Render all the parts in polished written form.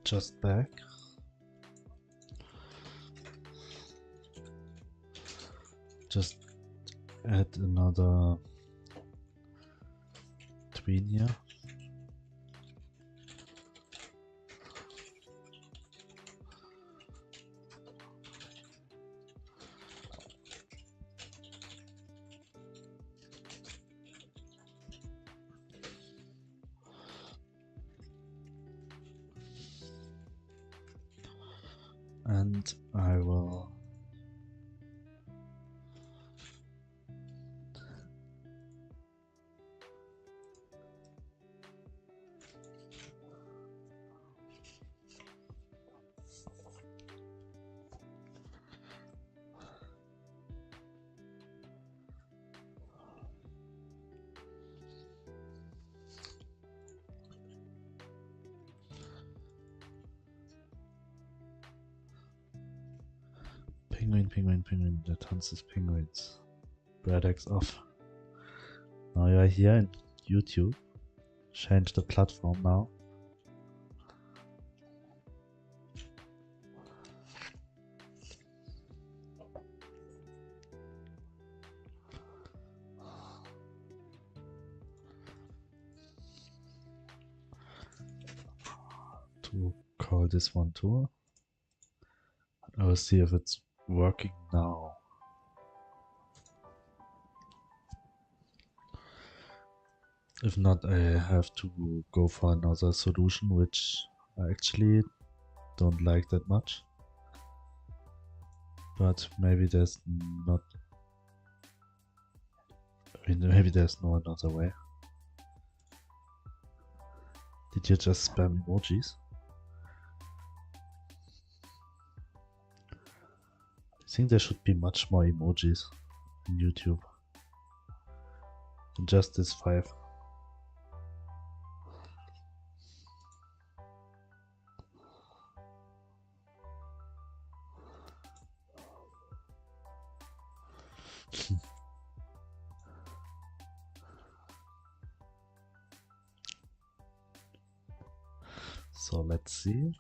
Just back. Just add another tween here. And I will Penguin, der Tanz des Penguins. Breadex off. Now you are here in YouTube. Change the platform now. To call this one too. I will see if it's working now. If not, I have to go for another solution, which I actually don't like that much. But maybe there's not. I mean, maybe there's no another way. Did you just spam emojis? I think there should be much more emojis in YouTube than just this 5. So let's see.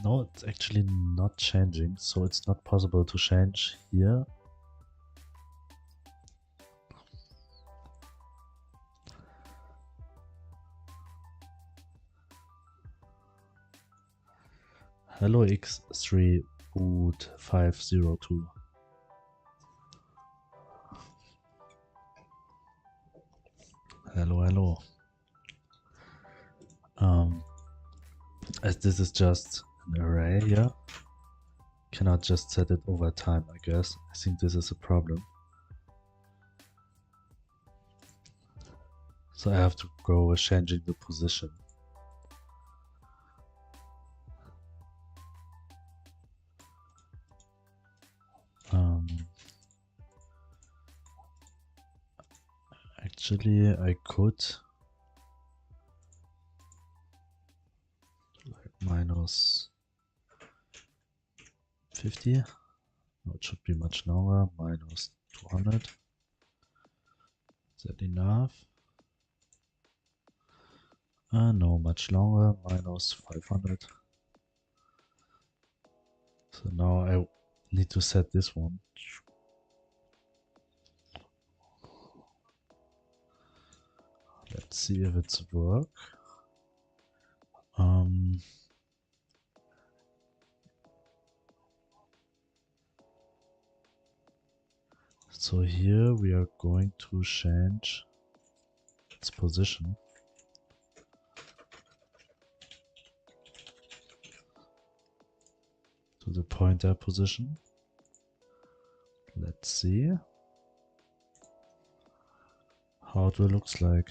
No, it's actually not changing, so it's not possible to change here. Hello X3 boot 502. Hello. As this is just an array here, cannot just set it over time, I guess. I think this is a problem. So I have to go with changing the position. Actually, I could minus 50. No, it should be much longer. Minus 200. Is that enough? No, much longer. Minus 500. So now I need to set this one. Let's see if it's work. So here we are going to change its position. To the pointer position. Let's see how it looks like.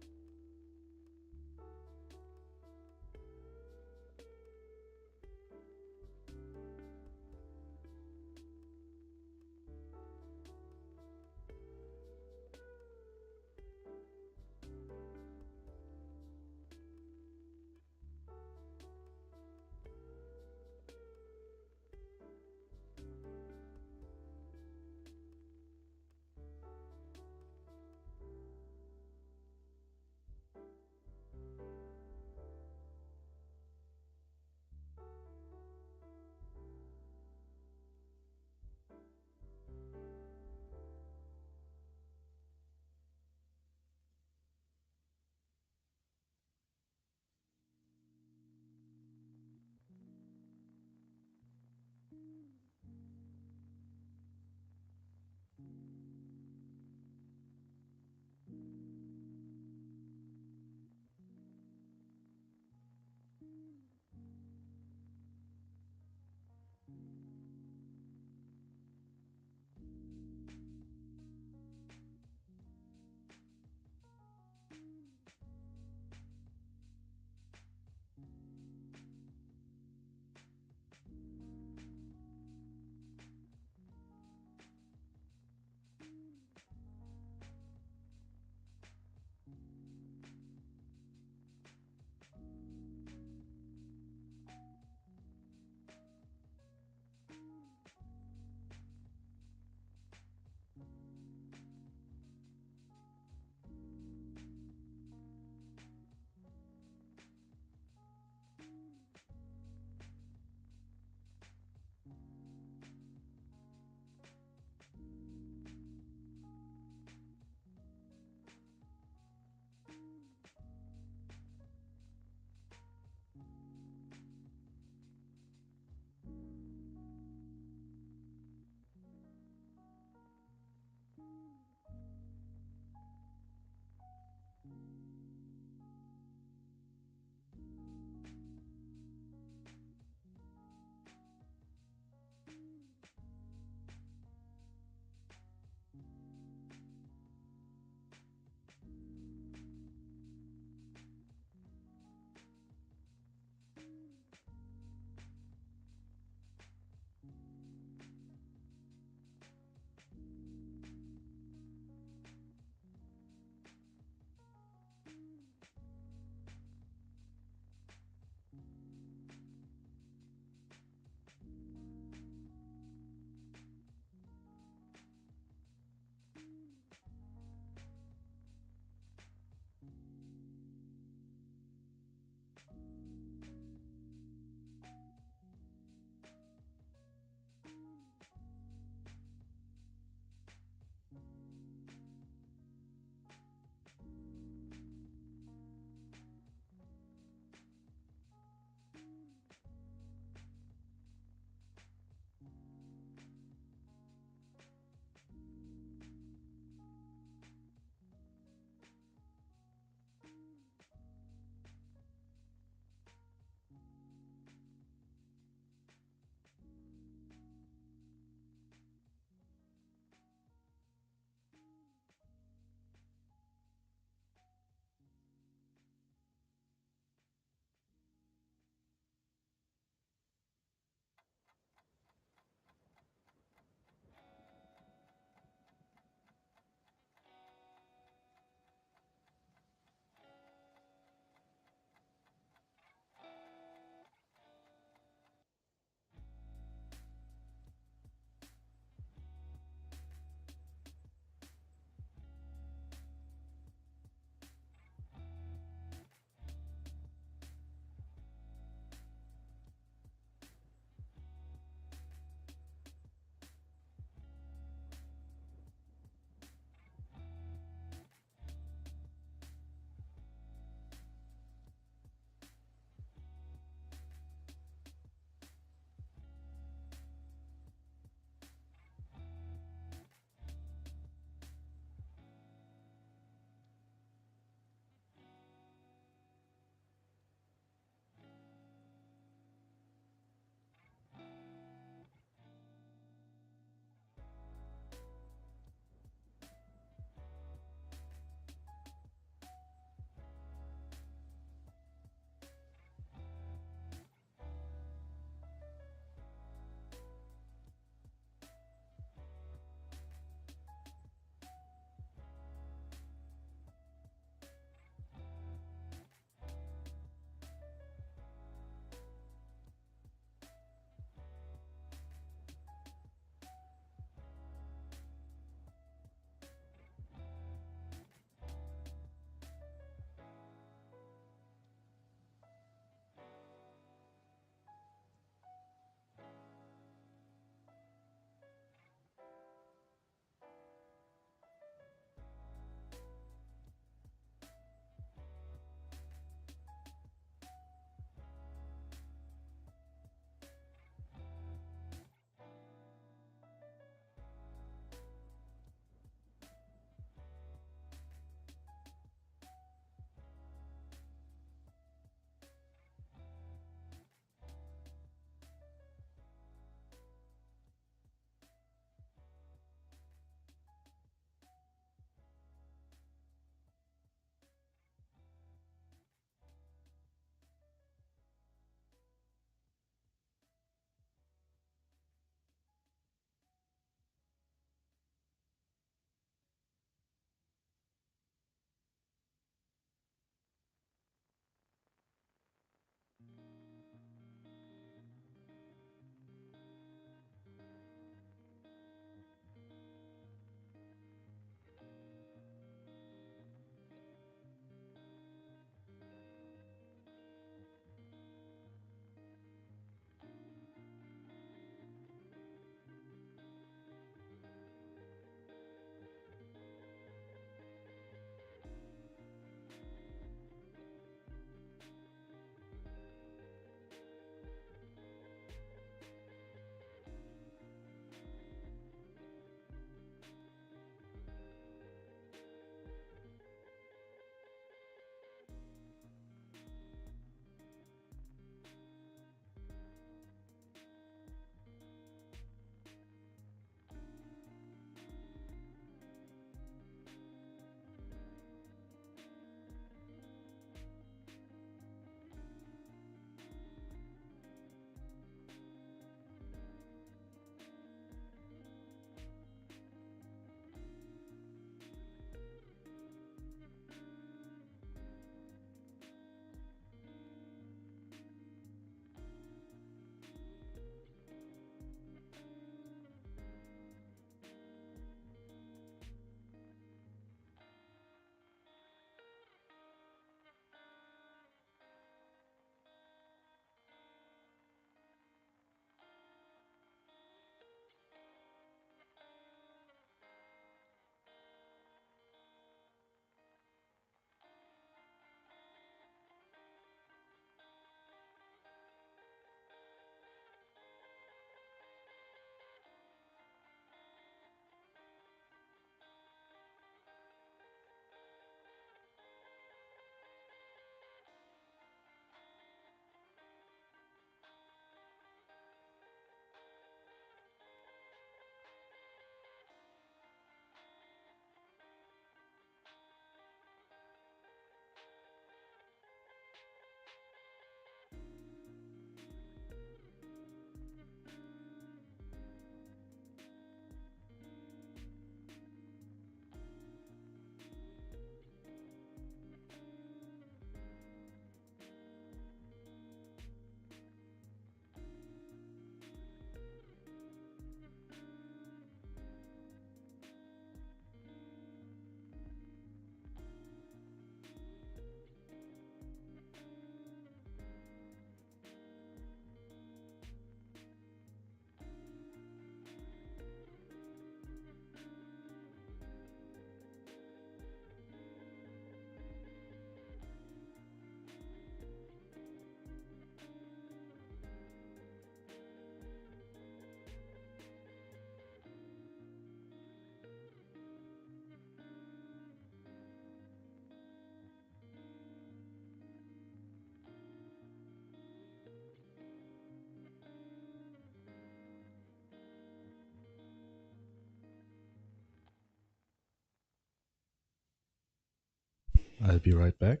I'll be right back.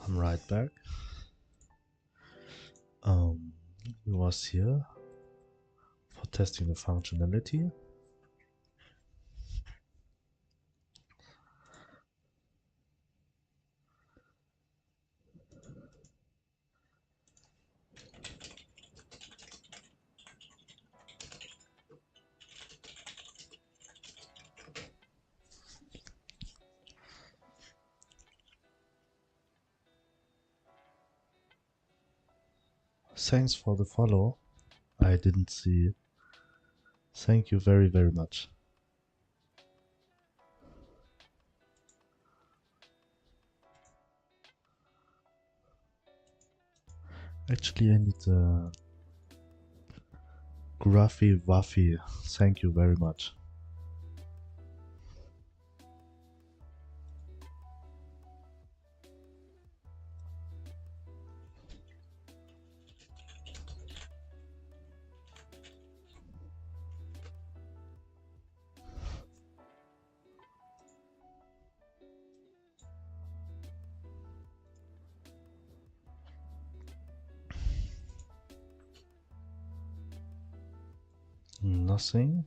I'm right back. We was here for testing the functionality. Thanks for the follow. I didn't see. Thank you very, very much. Actually, I need a Gruffy Wuffy. Thank you very much. Nothing.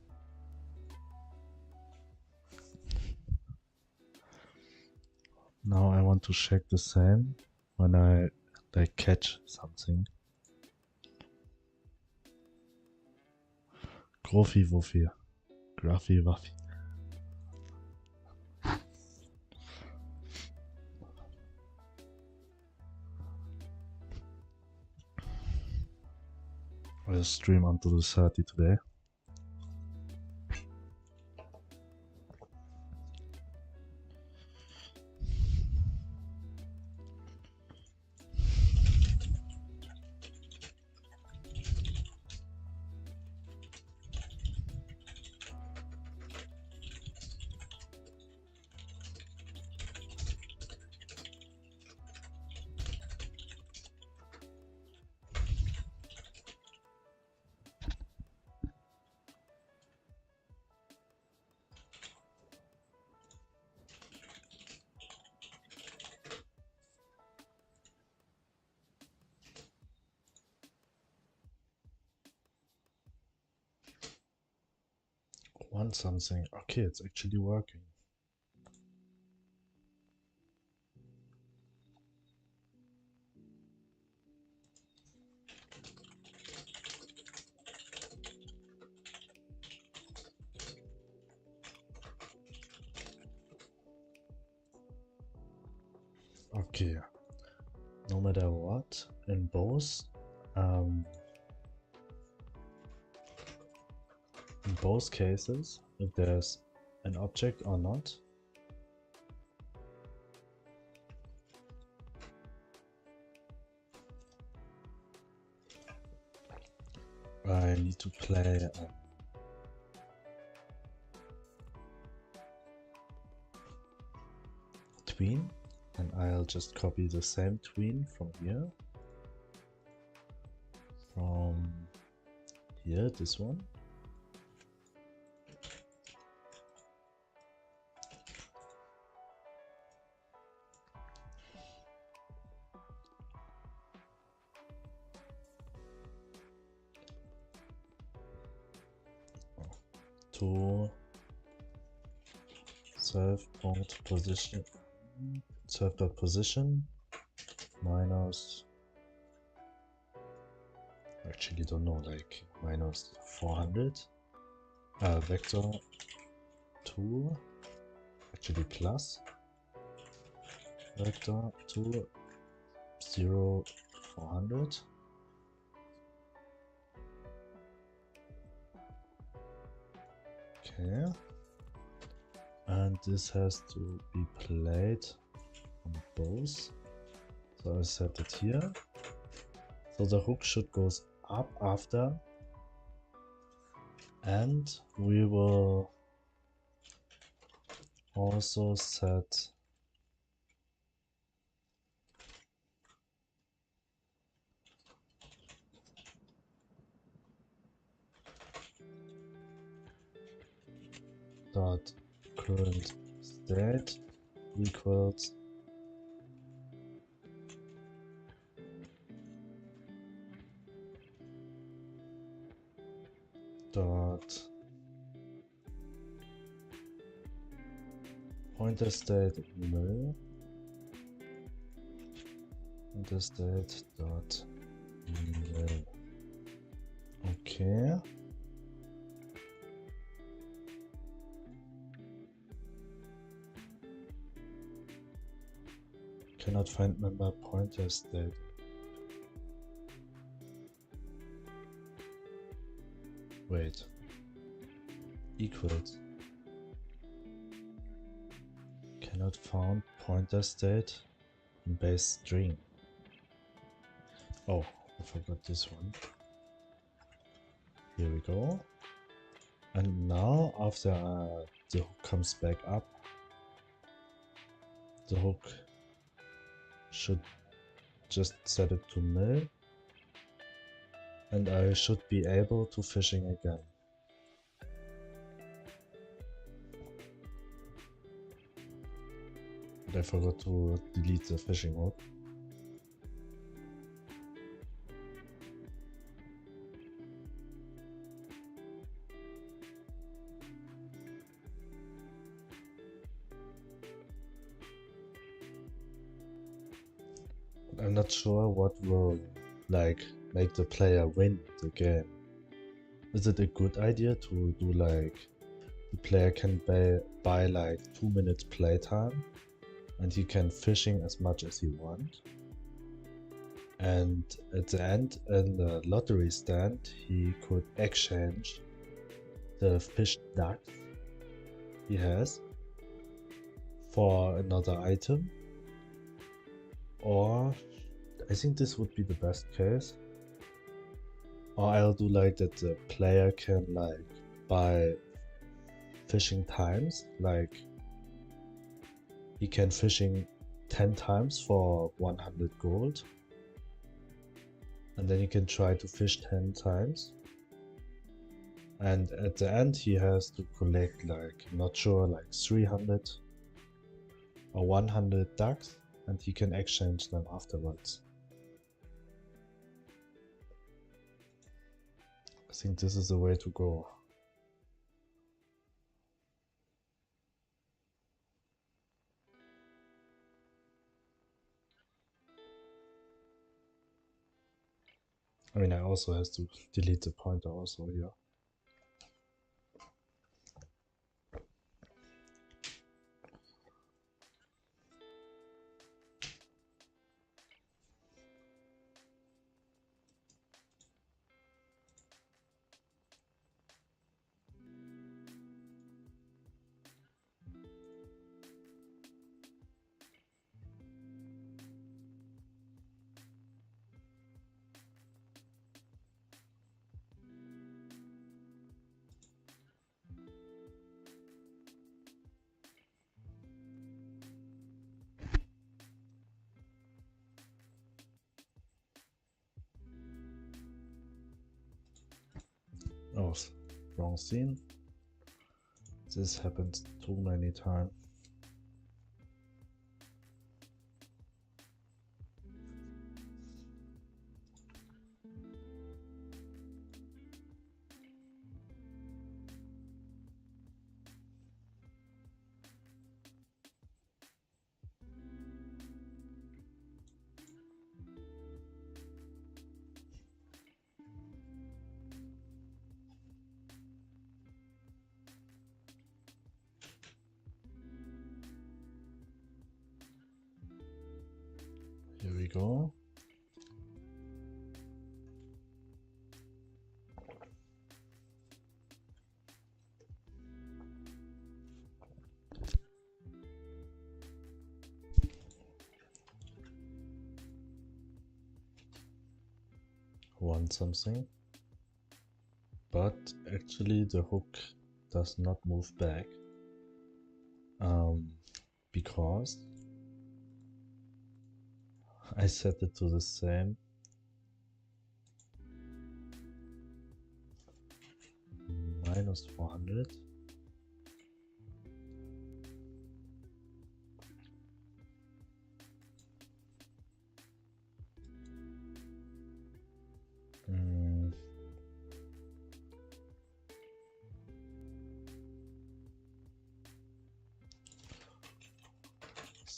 Now I want to check the same when I like catch something. Gruffy Wuffy. Gruffy Wuffy. I'll stream until the 30 today. Want something. Okay, it's actually working. Okay, no matter what, in both cases, if there's an object or not, I need to play tween, and I'll just copy the same tween from here, this one. To self.position minus, actually don't know, like minus 400 vector 2, actually plus vector 2 0 400. Okay, and this has to be played on both, so I set it here, so the hook should go up after, and we will also set dot current state equals dot pointer state null pointer state dot null. Okay. Cannot find member pointer state. Wait. Equals. Cannot found pointer state in base string. Oh, I forgot this one. Here we go. And now after the hook comes back up, the hook should just set it to nil, and I should be able to fishing again. But I forgot to delete the fishing hook. I'm not sure what will make the player win the game. Is it a good idea to do the player can buy like 2 minutes playtime and he can fishing as much as he wants, and at the end in the lottery stand he could exchange the fish ducks he has for another item, or I think this would be the best case. Or I'll do like that the player can buy fishing times, like he can fishing 10 times for 100 gold, and then he can try to fish 10 times, and at the end he has to collect not sure 300 or 100 ducks, and he can exchange them afterwards. I think this is the way to go. I mean, I also has to delete the pointer also here. Oh, wrong scene. This happens too many times. Here we go. Want something, but actually the hook does not move back because I set it to the same minus 400.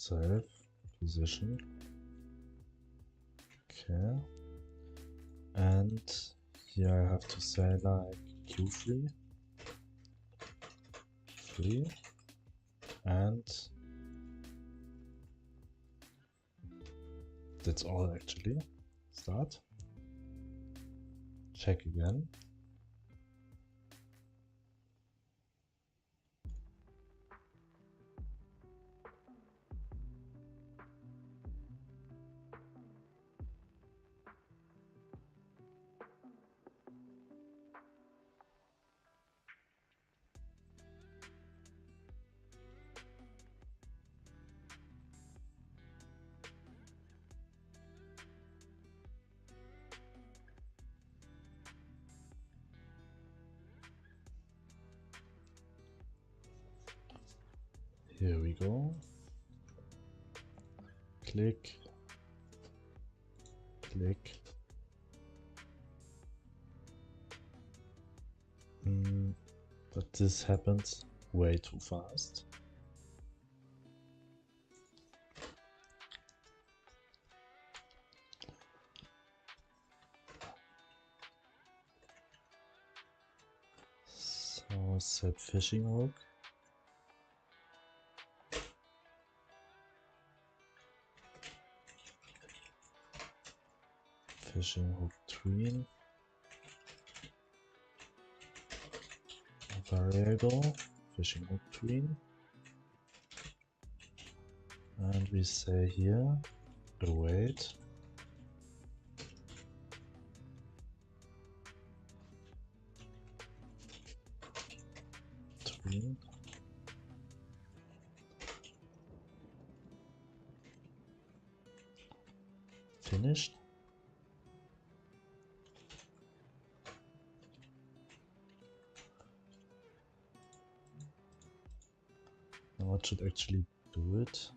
self position. Okay. And here I have to say like Q3, 3, and that's all actually. Start. Check again. Here we go. Click, click. But this happens way too fast. So set fishing hook. Fishing hook tween. Variable fishing hook tween. And we say here await tween. Finished. Now what should actually do it?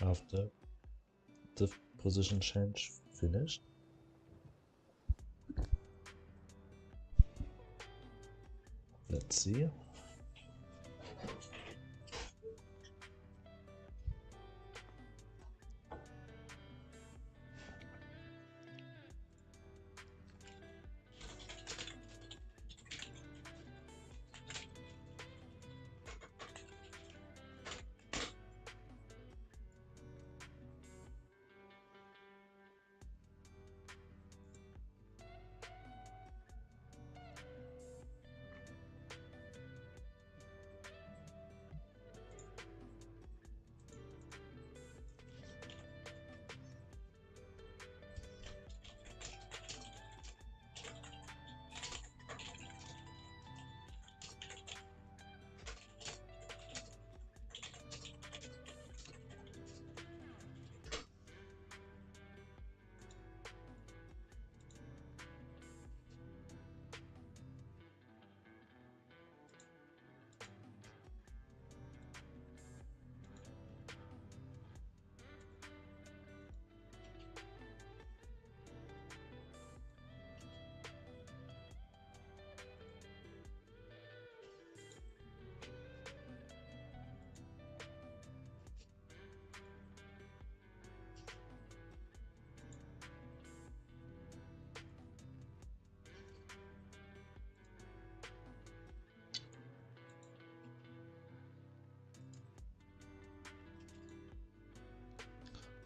After the position change finished. Let's see.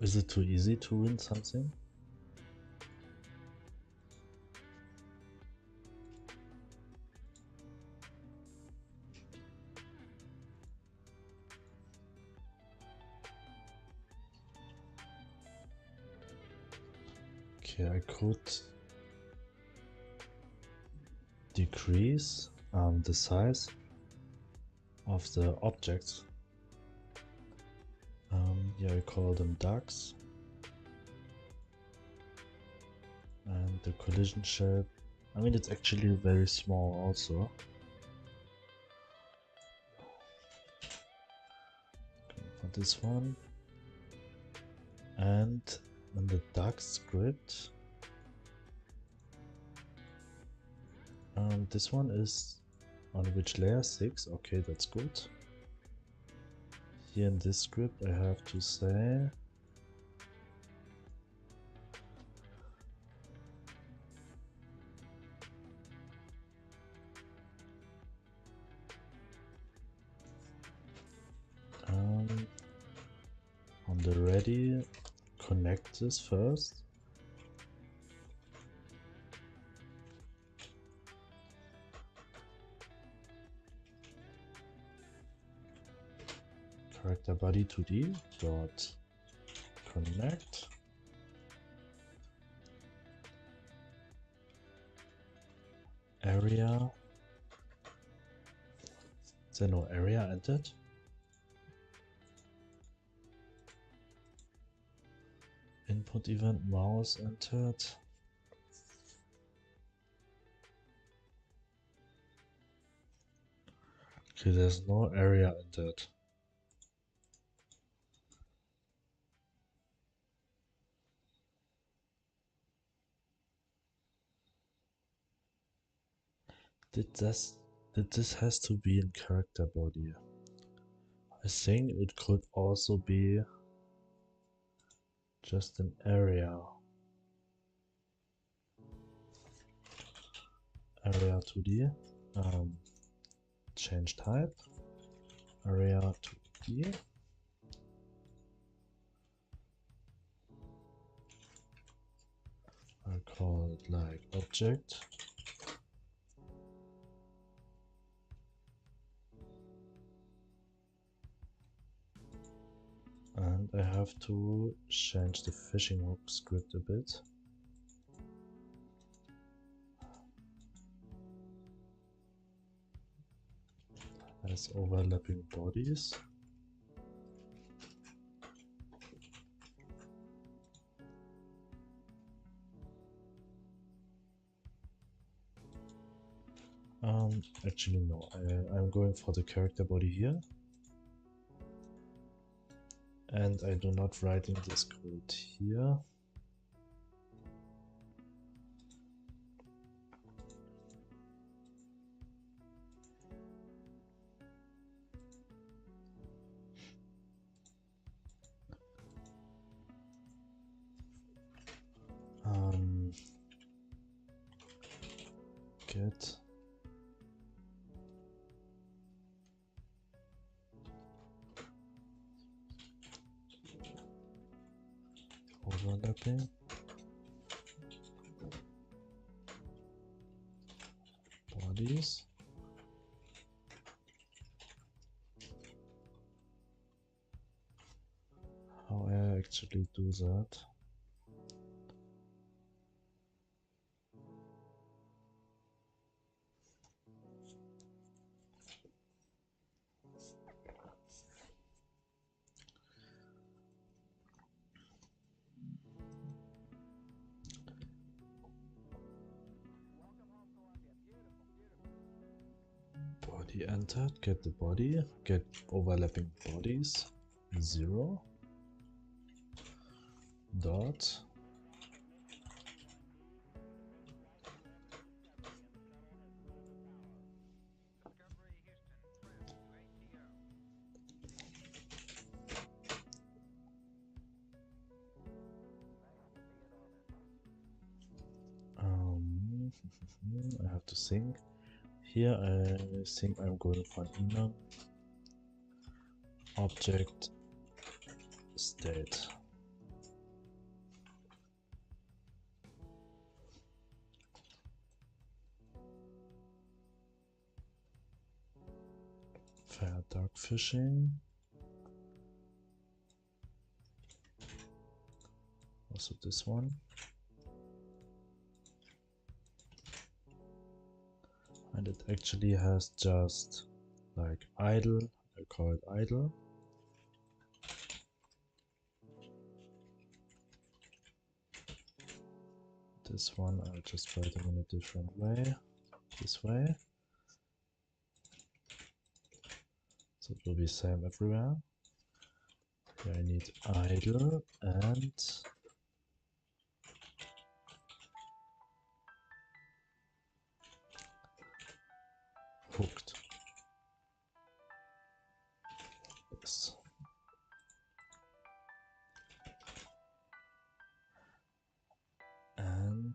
Is it too easy to win something? Okay, I could decrease the size of the objects. Yeah, I call them ducks. And the collision shape, I mean, it's actually very small also. Okay, for this one. And in the duck script, this one is On which layer? 6. Okay, that's good. Here in this script I have to say on the ready, connect this first. Character body 2D dot connect area. Is there no area entered? Input event mouse entered. Okay, there's no area entered. Did this has to be in character body? I think it could also be just an area. Area 2D. Change type. Area 2D. I'll call it like object. And I have to change the fishing hook script a bit. Has overlapping bodies. Actually no, I'm going for the character body here. And I do not write in this code here. Get overlapping bodies. How I actually do that? Body entered, get the body, get overlapping bodies, 0 dot I have to think. Here I think I'm going for an enum object state. Fair dark fishing. Also this one. And it actually has just like idle, I call it idle. This one I'll just write them in a different way, this way. So it will be same everywhere. Here I need idle and hooked. Yes. And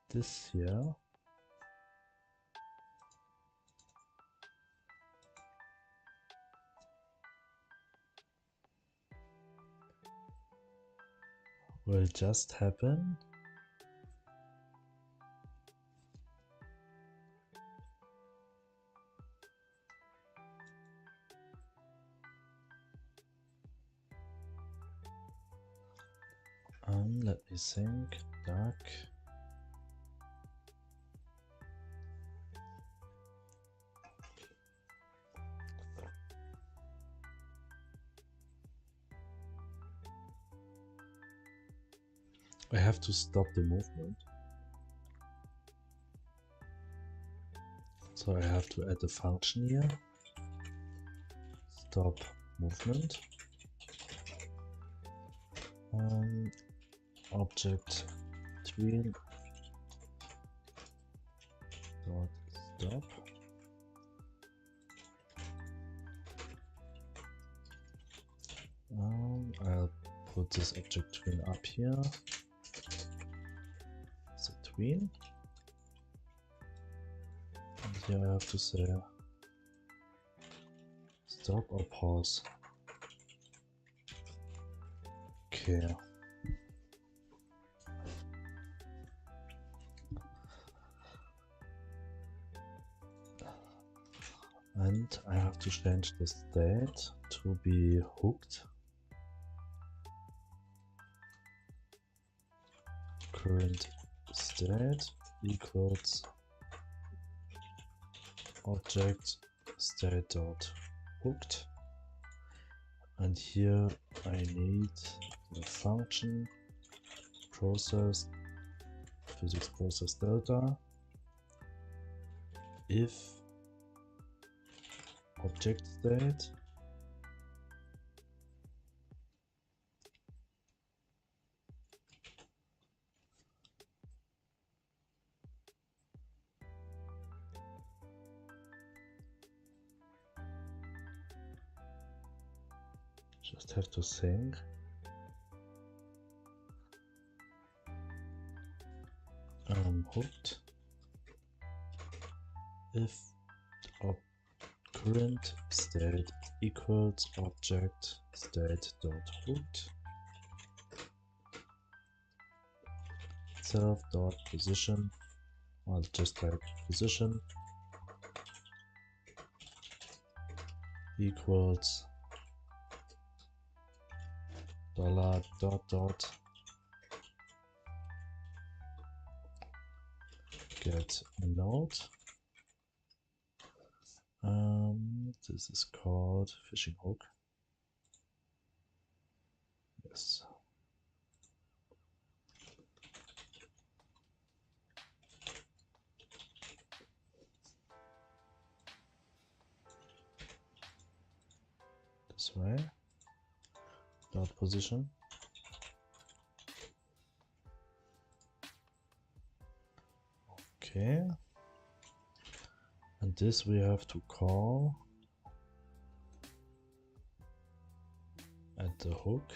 this here will just happen let me think. Duck. I have to stop the movement. So I have to add a function here. Stop movement. Object tween dot stop. I'll put this object tween up here. So tween. And here I have to say stop or pause. Okay. And I have to change the state to be hooked. Current state equals object state dot hooked. And here I need the function process physics process delta if object state just have to think hooked if current state equals object state dot hooked self dot position, or just like position equals dollar dot dot get a node. This is called fishing hook. Yes. This way. Dot position. Okay. And this we have to call at the hook.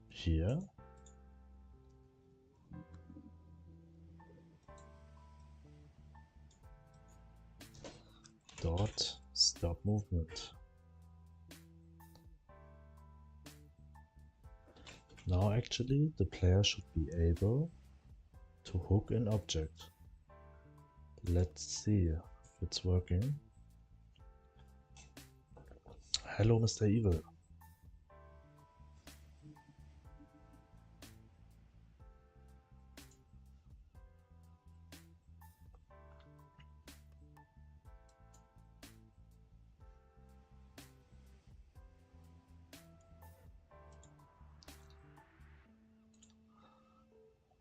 Here. Dot stop movement. Now actually the player should be able to hook an object. Let's see if it's working. Hello, Mr. Evil.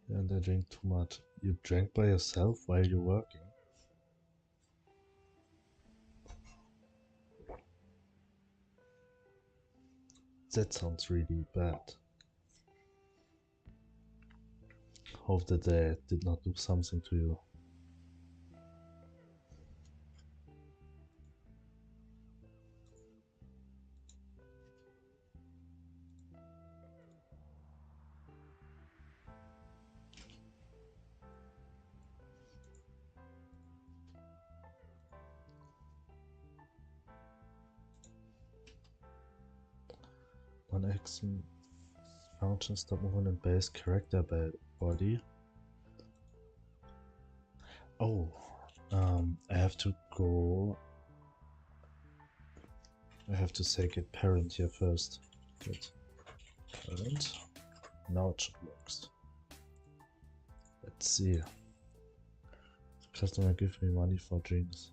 And I drink too much. You drank by yourself while you're working? That sounds really bad. Hope that they did not do something to you. One action function stop moving and base character body. Oh, I have to go. I have to say get parent here first. Get parent. Now it should work. Let's see. Customer give me money for drinks.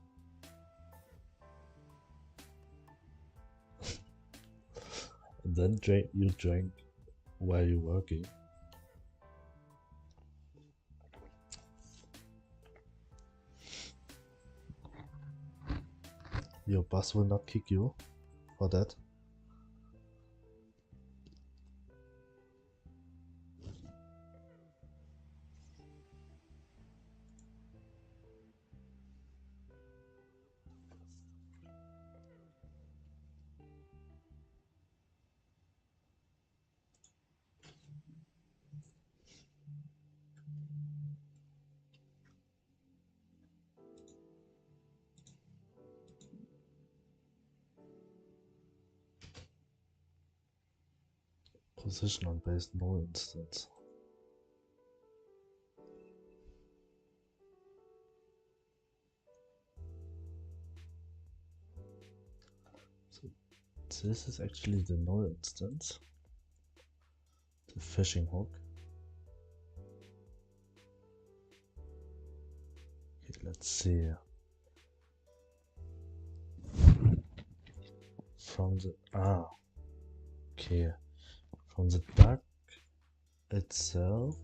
And then you drink while you're working. Your boss will not kick you for that. Position on base no instance. So this is actually the null instance. The fishing hook. Okay, let's see. From the okay. From the duck itself,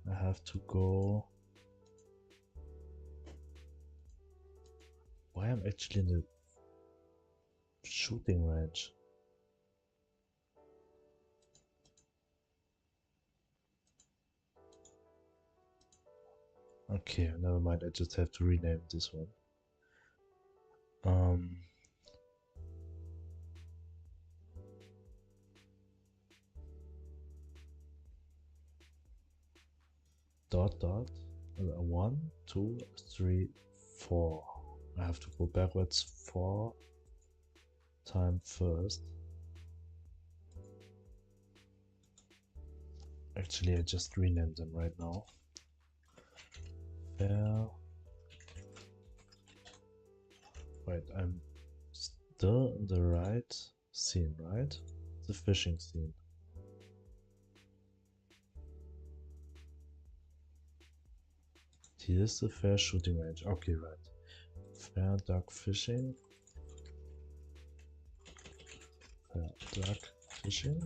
I have to go. Why I'm actually in the shooting range? Okay, never mind. I just have to rename this one. Dot 1, 2, 3, 4. I have to go backwards 4 times first. Actually, I just renamed them right now. There. Wait, I'm still in the right scene, right? The fishing scene. Here's the fair shooting range. Okay, right. Fair duck fishing. Fair duck fishing.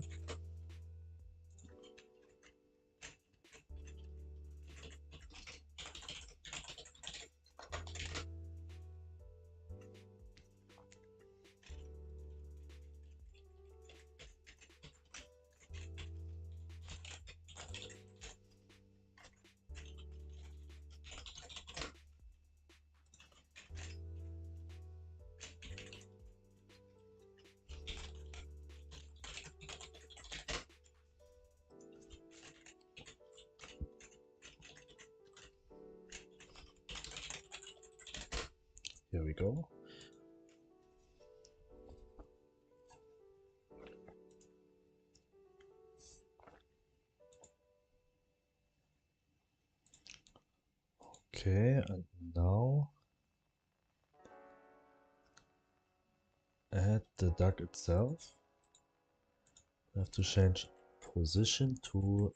Here we go. Okay, and now add the duck itself. I have to change position to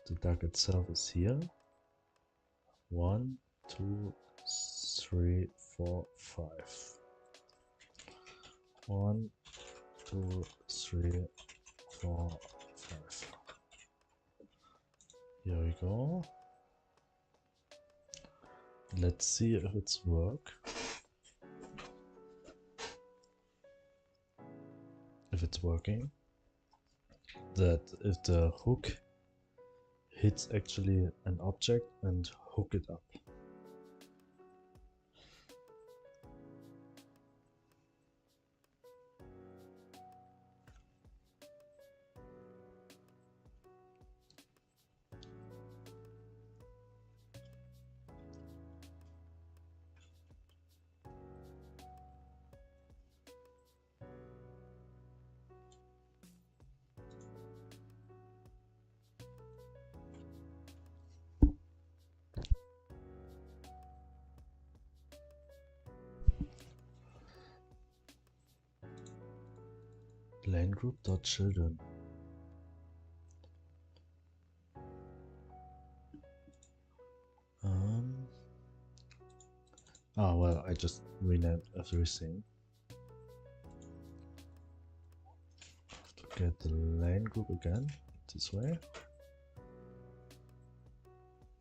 the duck itself is here. 1, 2, 3, 4, 5. 1, 2, 3, 4, 5. Here we go. Let's see if it's work. it working, that if the hook hits actually an object and hook it up. Line group.children. Well, I just renamed everything. Have to get the line group again, this way.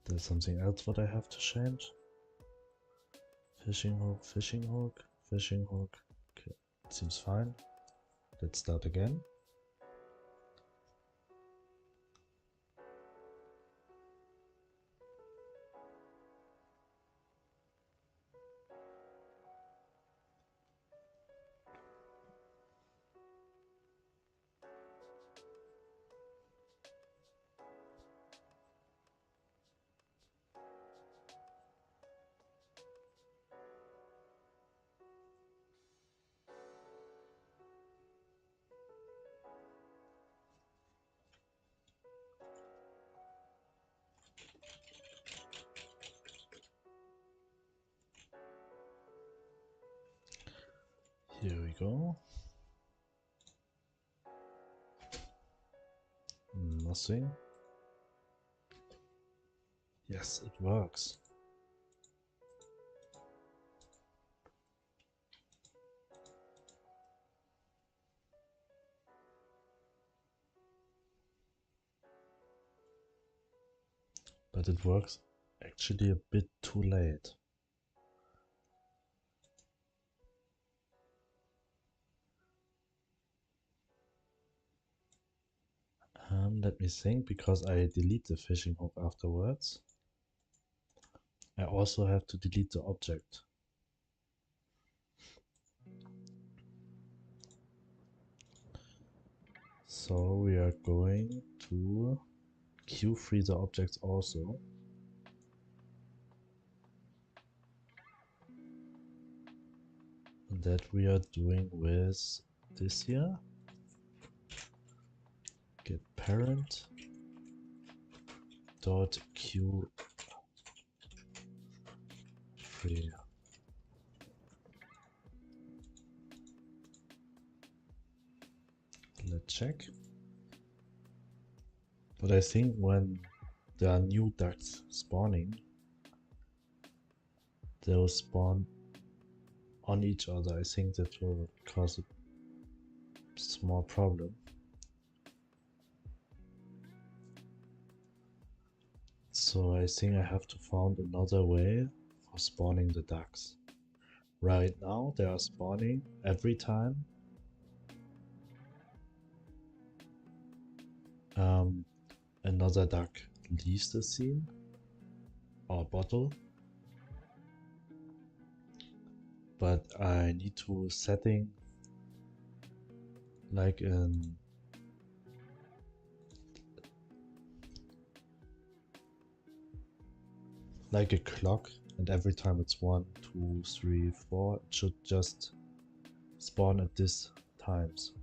There's something else what I have to change. Fishing hook, fishing hook, fishing hook. Okay, seems fine. Let's start again. Here we go. Nothing. Yes, it works. But it works actually a bit too late. Let me think, because I delete the fishing hook afterwards. I also have to delete the object. So we are going to queue-free the objects also. And that we are doing with this here. Get parent dot queue free. Let's check. But I think when there are new ducks spawning, they will spawn on each other. I think that will cause a small problem. So I think I have to find another way for spawning the ducks. Right now they are spawning every time another duck leaves the scene or bottle. But I need to setting like a clock, and every time it's 1, 2, 3, 4, it should just spawn at this times,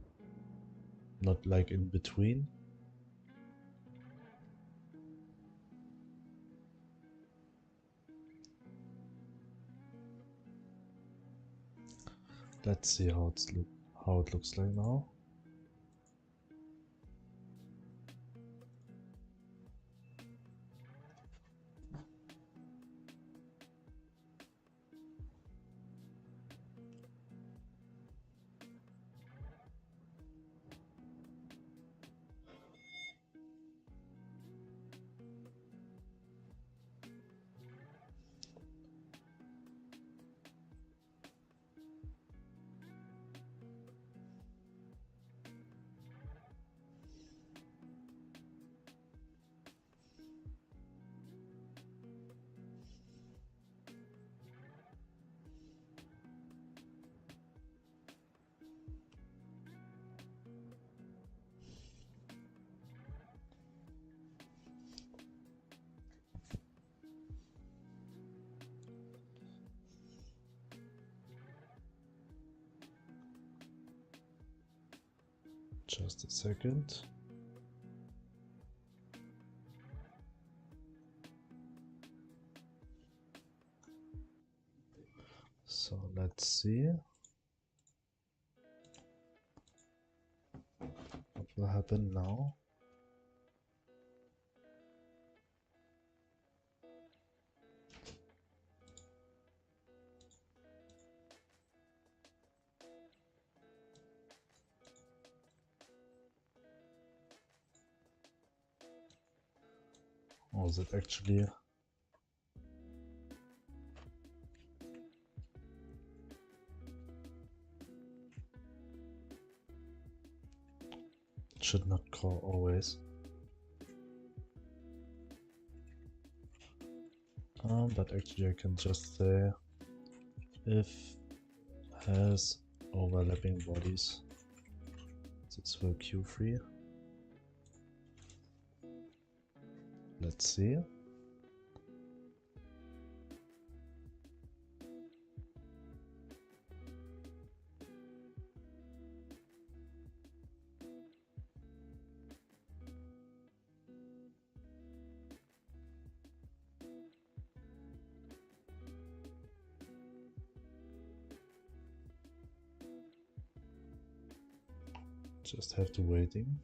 not like in between. Let's see how it looks like now. Just a second. So let's see what will happen now. Oh, is it actually? It should not call always. But actually I can just say if has overlapping bodies, this will queue free. Let's see. Just have to waiting.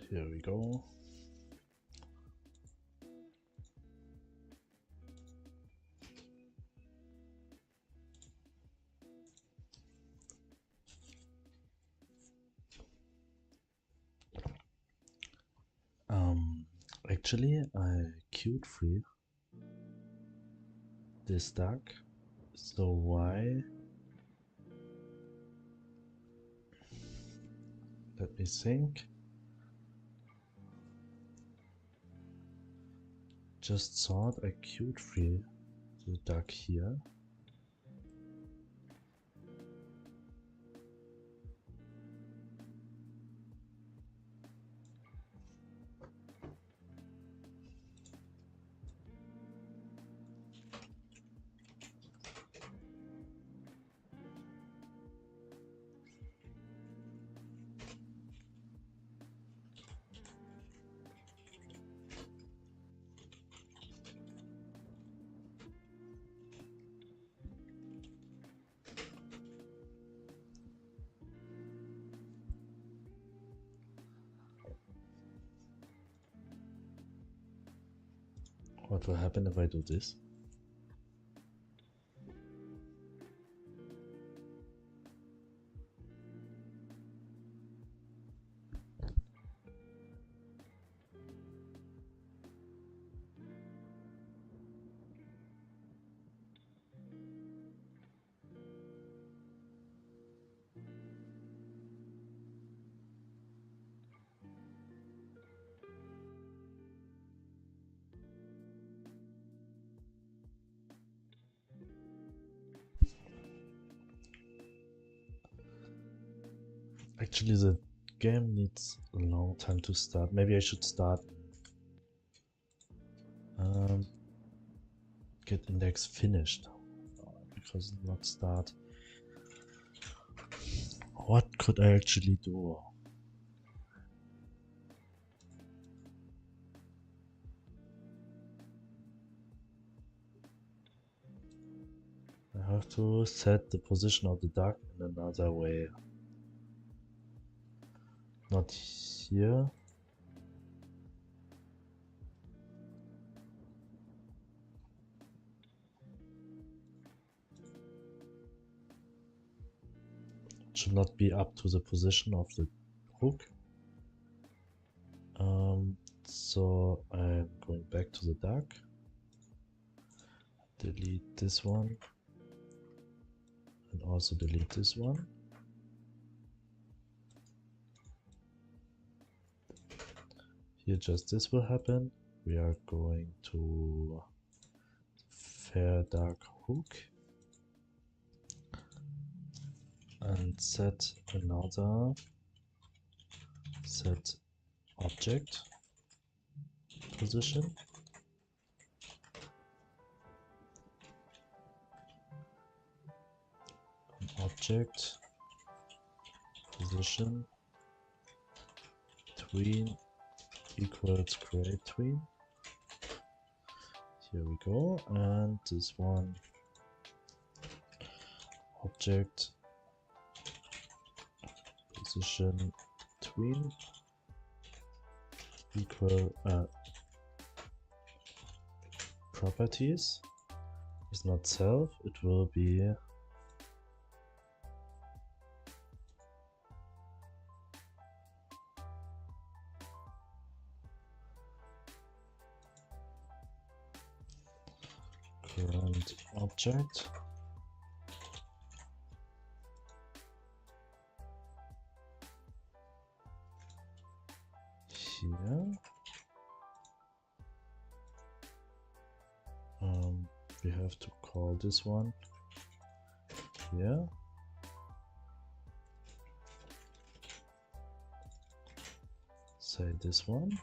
Here we go. Actually I queued free this duck, so why? Let me think. Just thought I queued free the duck here. What will happen if I do this? Actually, the game needs a long time to start. Maybe I should start get index finished because not start. What could I actually do? I have to set the position of the duck in another way. Not here. Should not be up to the position of the hook. So I'm going back to the duck. Delete this one. and also delete this one. Here just this will happen. We are going to fair dark hook and set another set object position. Object position tween equals create tween. Here we go, and this one object position tween equal properties is not self, it will be current object here. We have to call this one here. Say this one.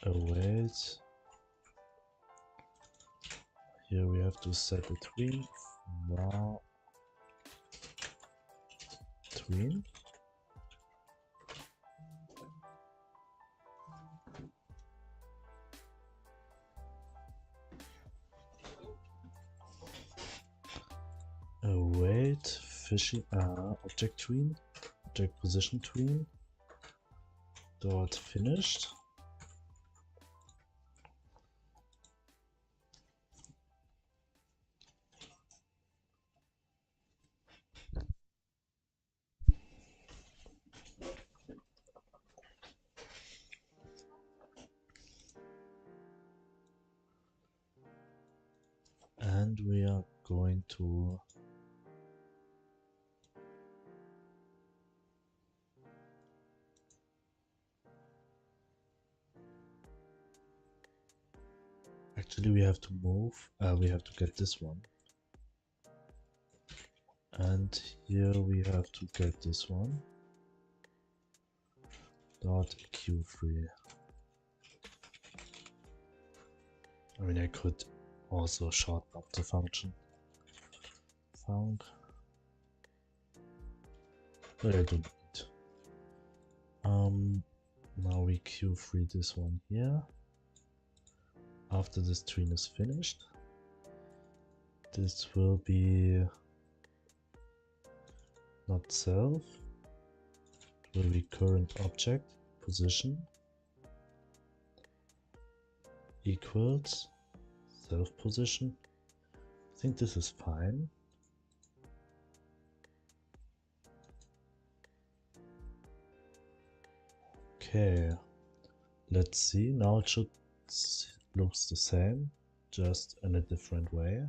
Await. Here we have to set a tween. Wow. Tween. Await fishing object tween, object position tween dot finished. And we are going to actually we have to move, we have to get this one. And here we have to get this one. Dot Q3. I mean, I could also shorten up the function. Func. But I don't need. Now we Q3 this one here. After this tween is finished, this will be not self, it will be current object position equals self position. I think this is fine. Okay, let's see. Now it should looks the same, just in a different way.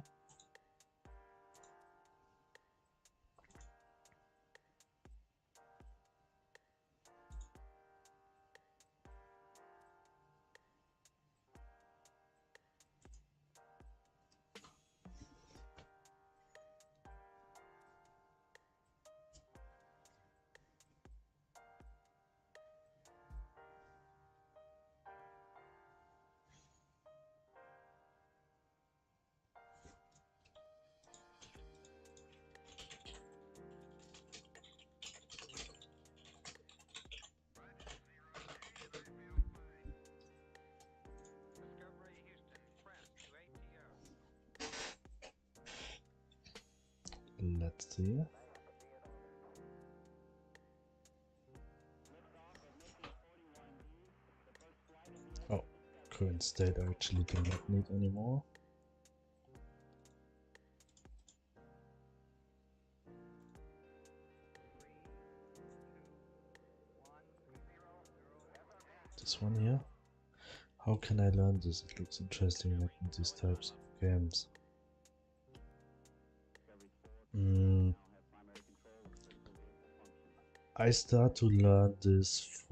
Let's see. Oh, current state I actually do not need anymore. This one here. How can I learn this? It looks interesting making these types of games. I start to learn this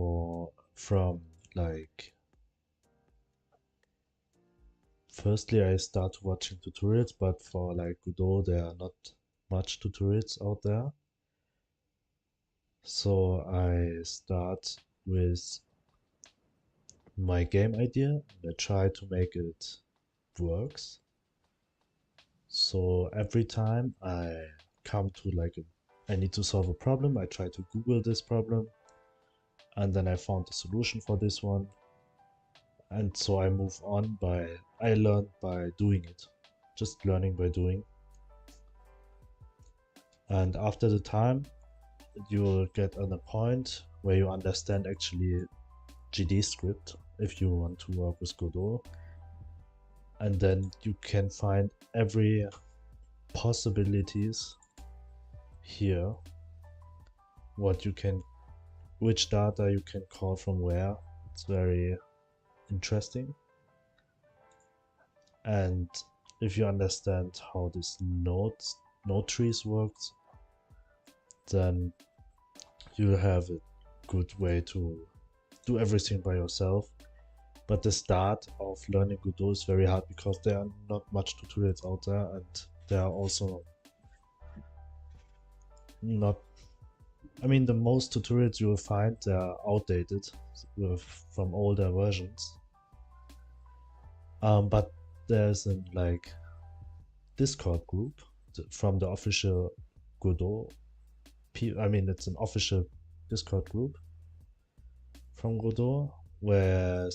from like firstly I start watching tutorials, but for like Godot there are not much tutorials out there. So I start with my game idea and I try to make it works. So every time I come to like I need to solve a problem, I try to Google this problem and then I found a solution for this one. And so I move on I learned by doing it, just learning by doing. And after the time, you'll get on a point where you understand actually GD script if you want to work with Godot. And then you can find every possibilities here, which data you can call from where. It's very interesting. And if you understand how this node trees works, then you have a good way to do everything by yourself. But the start of learning Godot is very hard because there are not much tutorials out there, and there are also not, I mean, the most tutorials you will find, they are outdated from older versions. But there's a like Discord group from the official Godot. I mean, it's an official Discord group from Godot where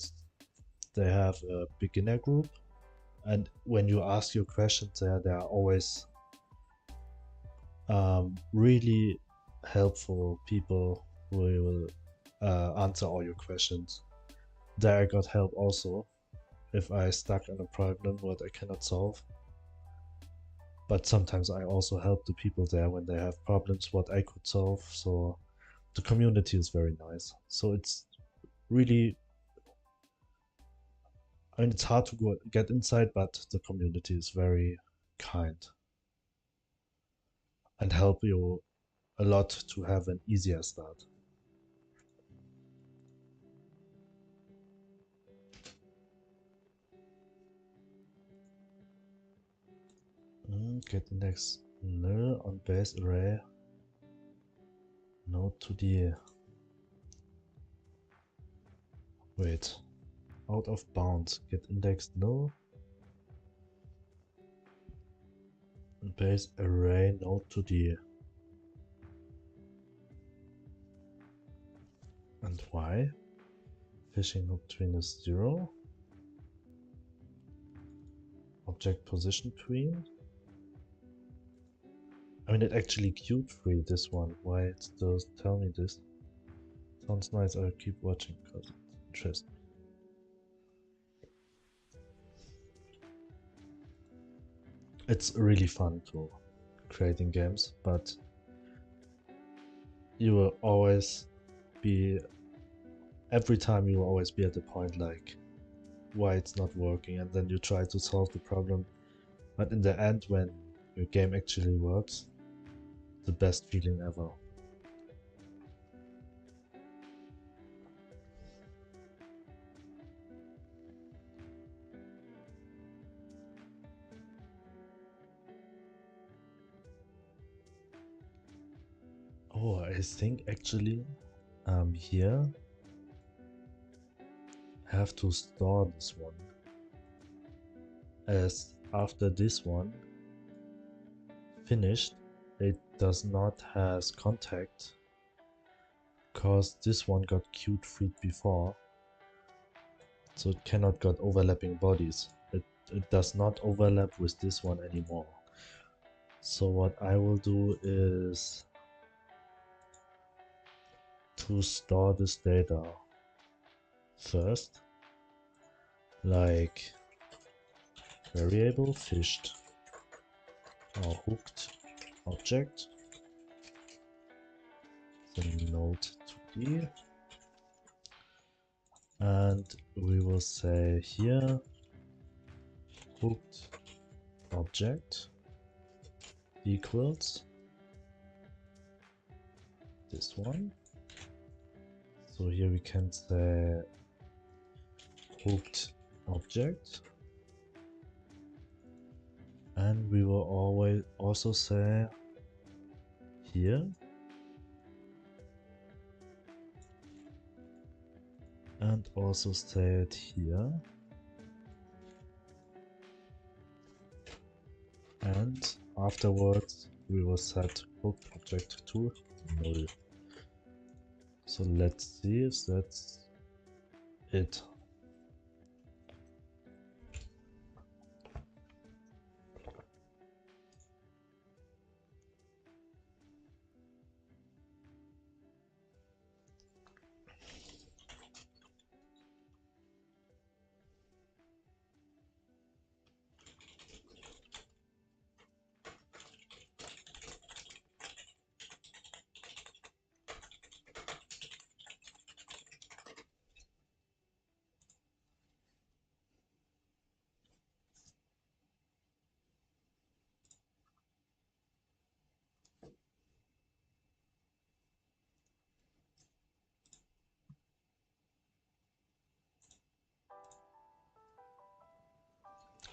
they have a beginner group, and when you ask your questions there, they are always really helpful people who will answer all your questions. There I got help also if I stuck on a problem what I cannot solve. But sometimes I also help the people there when they have problems what I could solve. So the community is very nice. So it's really, I mean, it's hard to get inside, but the community is very kind and help you a lot to have an easier start. Get index null on base array node to the wait, out of bounds, get index null on base array node to the, and why? Fishing hook tween is 0. Object position tween. I mean, it actually queued free this one. Why it does tell me this? Sounds nice. I'll keep watching because it's interesting. It's really fun to creating games, but you will always be, every time you will always be at the point like why it's not working, and then you try to solve the problem, but in the end when your game actually works, the best feeling ever. Oh, I think actually here I have to store this one, as after this one finished it does not has contact because this one got queued free before, so it cannot got overlapping bodies. It does not overlap with this one anymore. So what I will do is to store this data first, like variable fished or hooked object, the node to d, and we will say here hooked object equals this one. So here we can say hooked object, and we will always also say here and also say it here, and afterwards we will set hooked object to null. So let's see if that's it.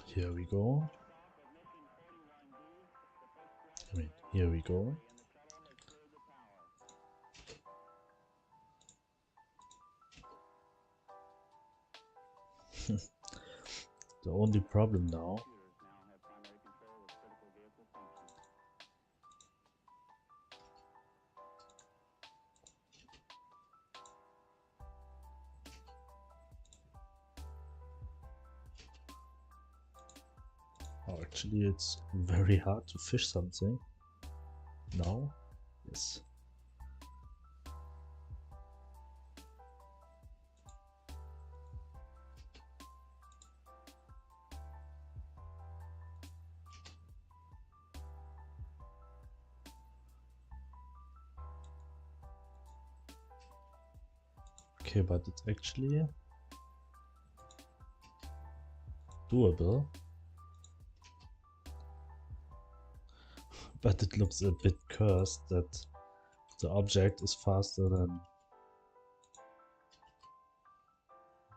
Here we go. Here we go. The only problem now actually it's very hard to fish something now. Yes. Okay, but it's actually doable. But it looks a bit cursed that the object is faster than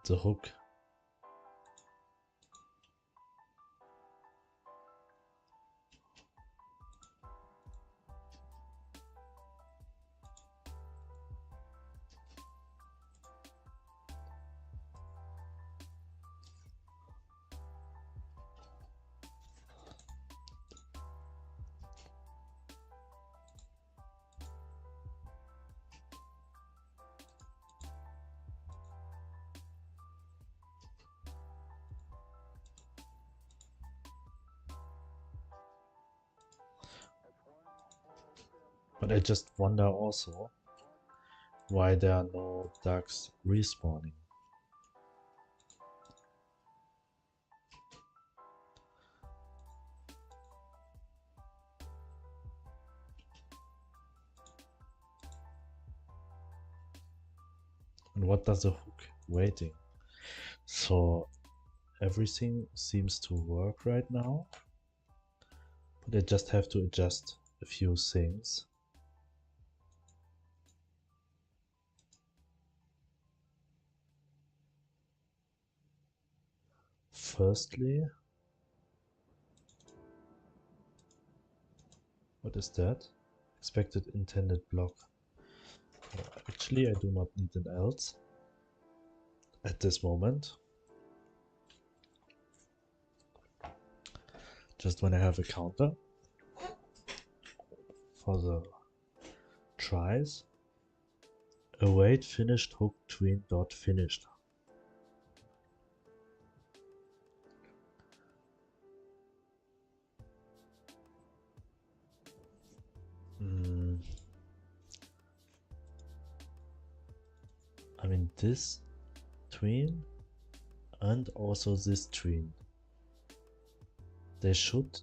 the hook. But I just wonder also why there are no ducks respawning. And what does the hook waiting? So everything seems to work right now, but I just have to adjust a few things. Firstly, what is that? Expected intended block. Actually, I do not need an else at this moment. Just when I have a counter for the tries, await finished hook tween dot finished. I mean this tween and also this tween. They should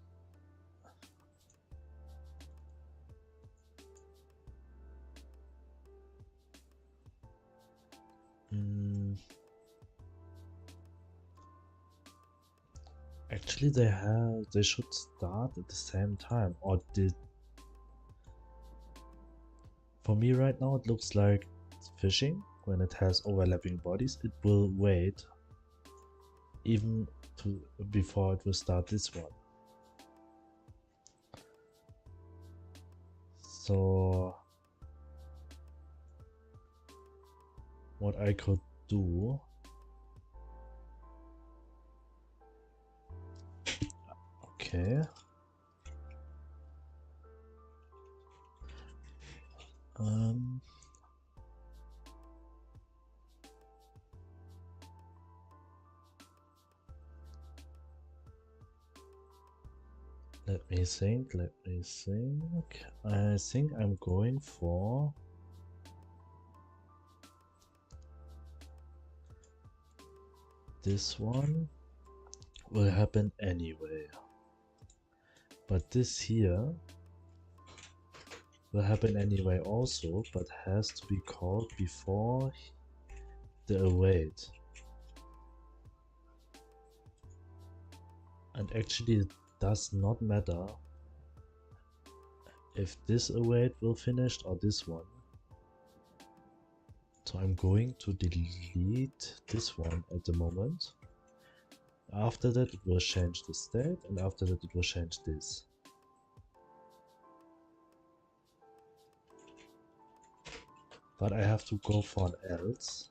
Actually, they should start at the same time, or did. For me right now, it looks like fishing. When it has overlapping bodies, it will wait even before it will start this one. So what I could do, okay, let me think. I think I'm going for this one. Will happen anyway, but this here will happen anyway also, but has to be called before the await. And actually it does not matter if this await will finish or this one. So I'm going to delete this one at the moment. After that it will change the state, and after that it will change this. But I have to go for an else.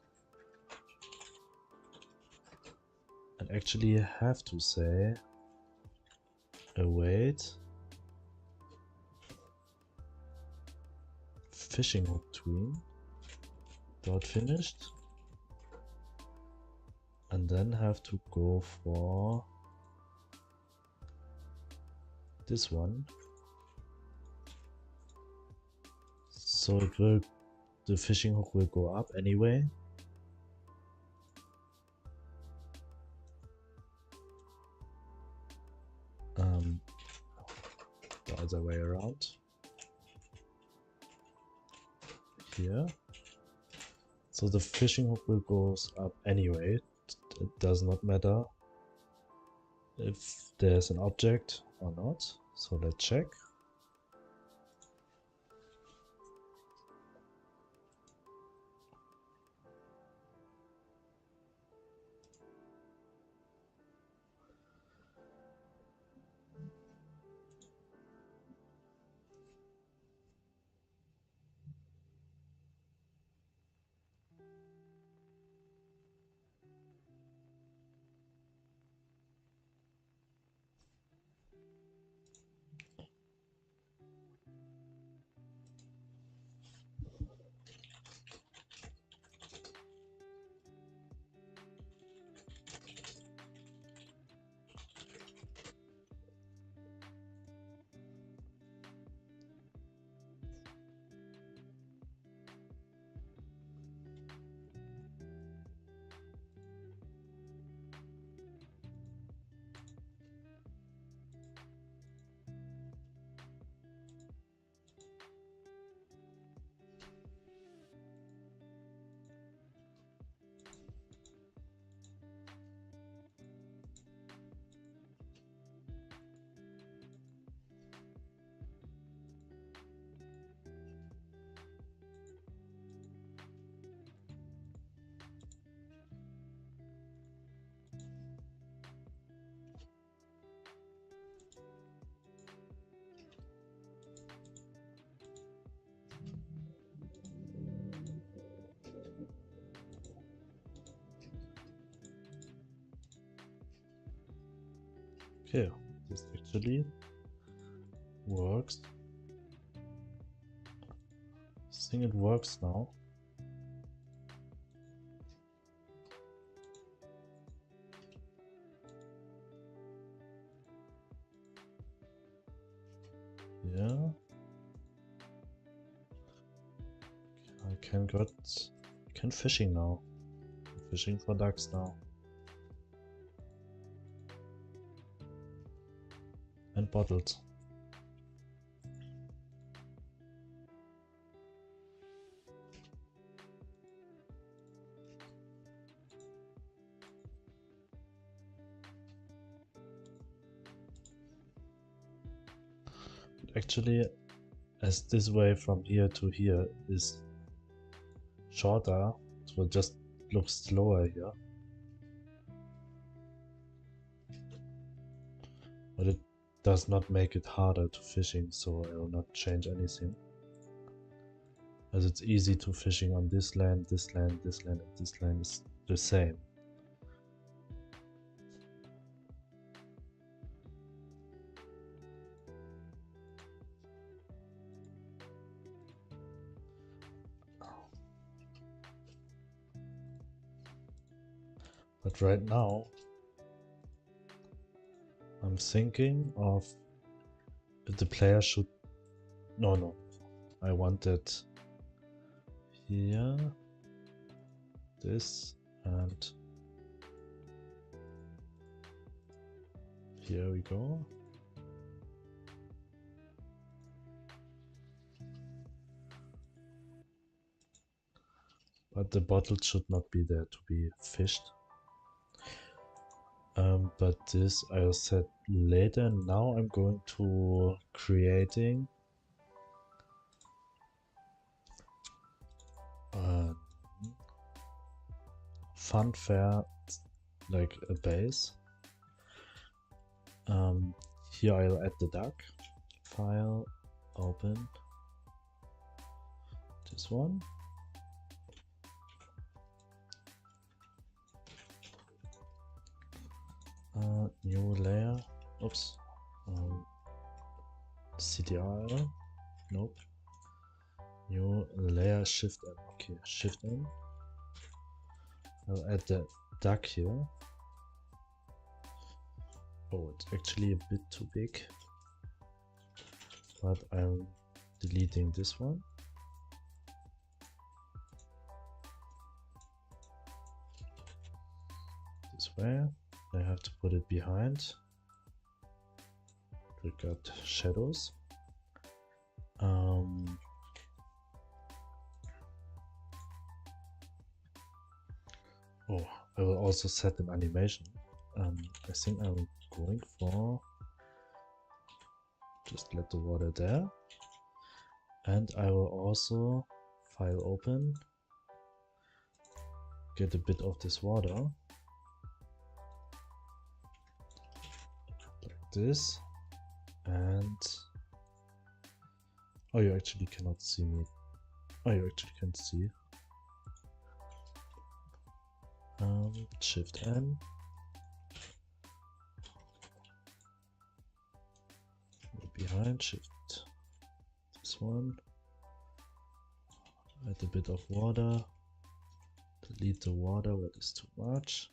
And actually I have to say await fishing hook tween dot finished, and then have to go for this one. So it will, the fishing hook will go up anyway. The other way around. Here. So the fishing hook will goes up anyway. It does not matter if there's an object or not. So let's check. Okay, this actually works. I think it works now. Yeah. I can fishing now. Fishing for ducks now. And bottles. actually, as this way from here to here is shorter, it will just look slower here. But it does not make it harder to fishing, so I will not change anything. As it's easy to fishing on this land, this land, this land, and this land is the same. But right now, I'm thinking of if the player should... No. I want it here, this, and here we go. But the bottle should not be there to be fished. But this I'll set later. Now I'm going to creating funfair, like a base. Here I'll add the duck. File, open. This one. New layer. Oops. CTRL. Nope. New layer, Shift N. Okay, Shift N. I'll add the duck here. Oh, it's actually a bit too big. But I'm deleting this one. This way. I have to put it behind. We got shadows. Oh, I will also set an animation. I think I'm going for just let the water there, and I will also file open, get a bit of this water like this, and oh, you actually cannot see me. Oh, you actually can see. Shift N. Behind, Shift this one. Add a bit of water. Delete the water, what is too much.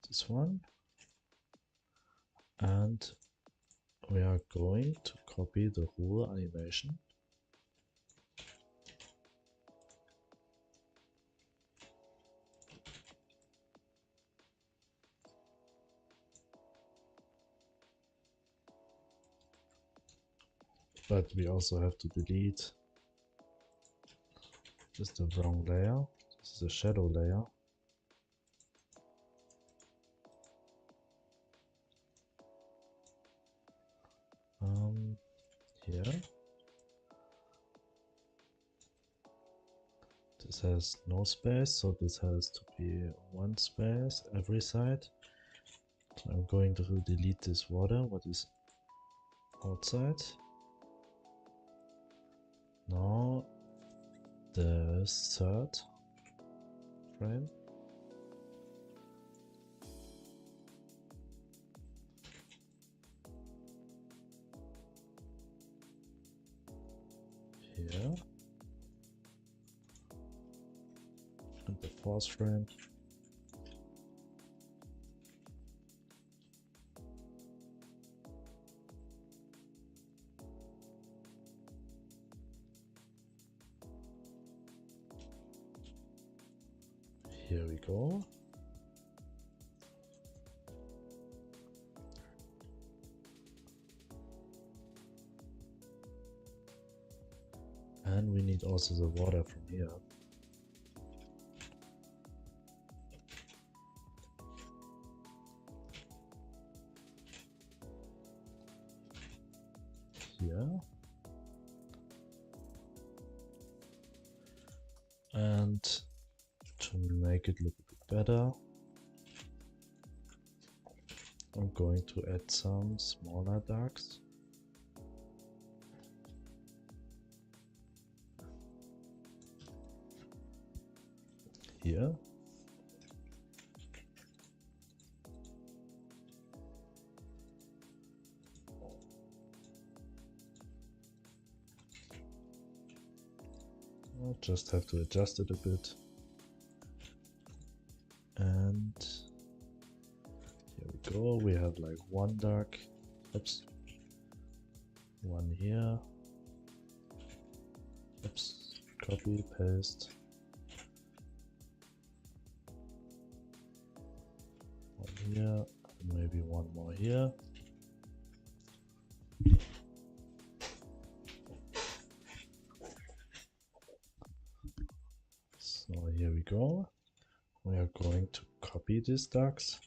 This one. And we are going to copy the whole animation. But we also have to delete just the wrong layer. This is a shadow layer. Here. This has no space, so this has to be one space every side. So I'm going to delete this water, what is outside. Now the third frame. Here. And the fourth frame. Here we go. And we need also the water from here. here. And to make it look a bit better, I'm going to add some smaller ducks. Here. I'll just have to adjust it a bit. And here we go. We have like one duck. Oops. One here. Oops. Copy, paste. One here. Maybe one more here. So here we go. We are going to copy these ducks.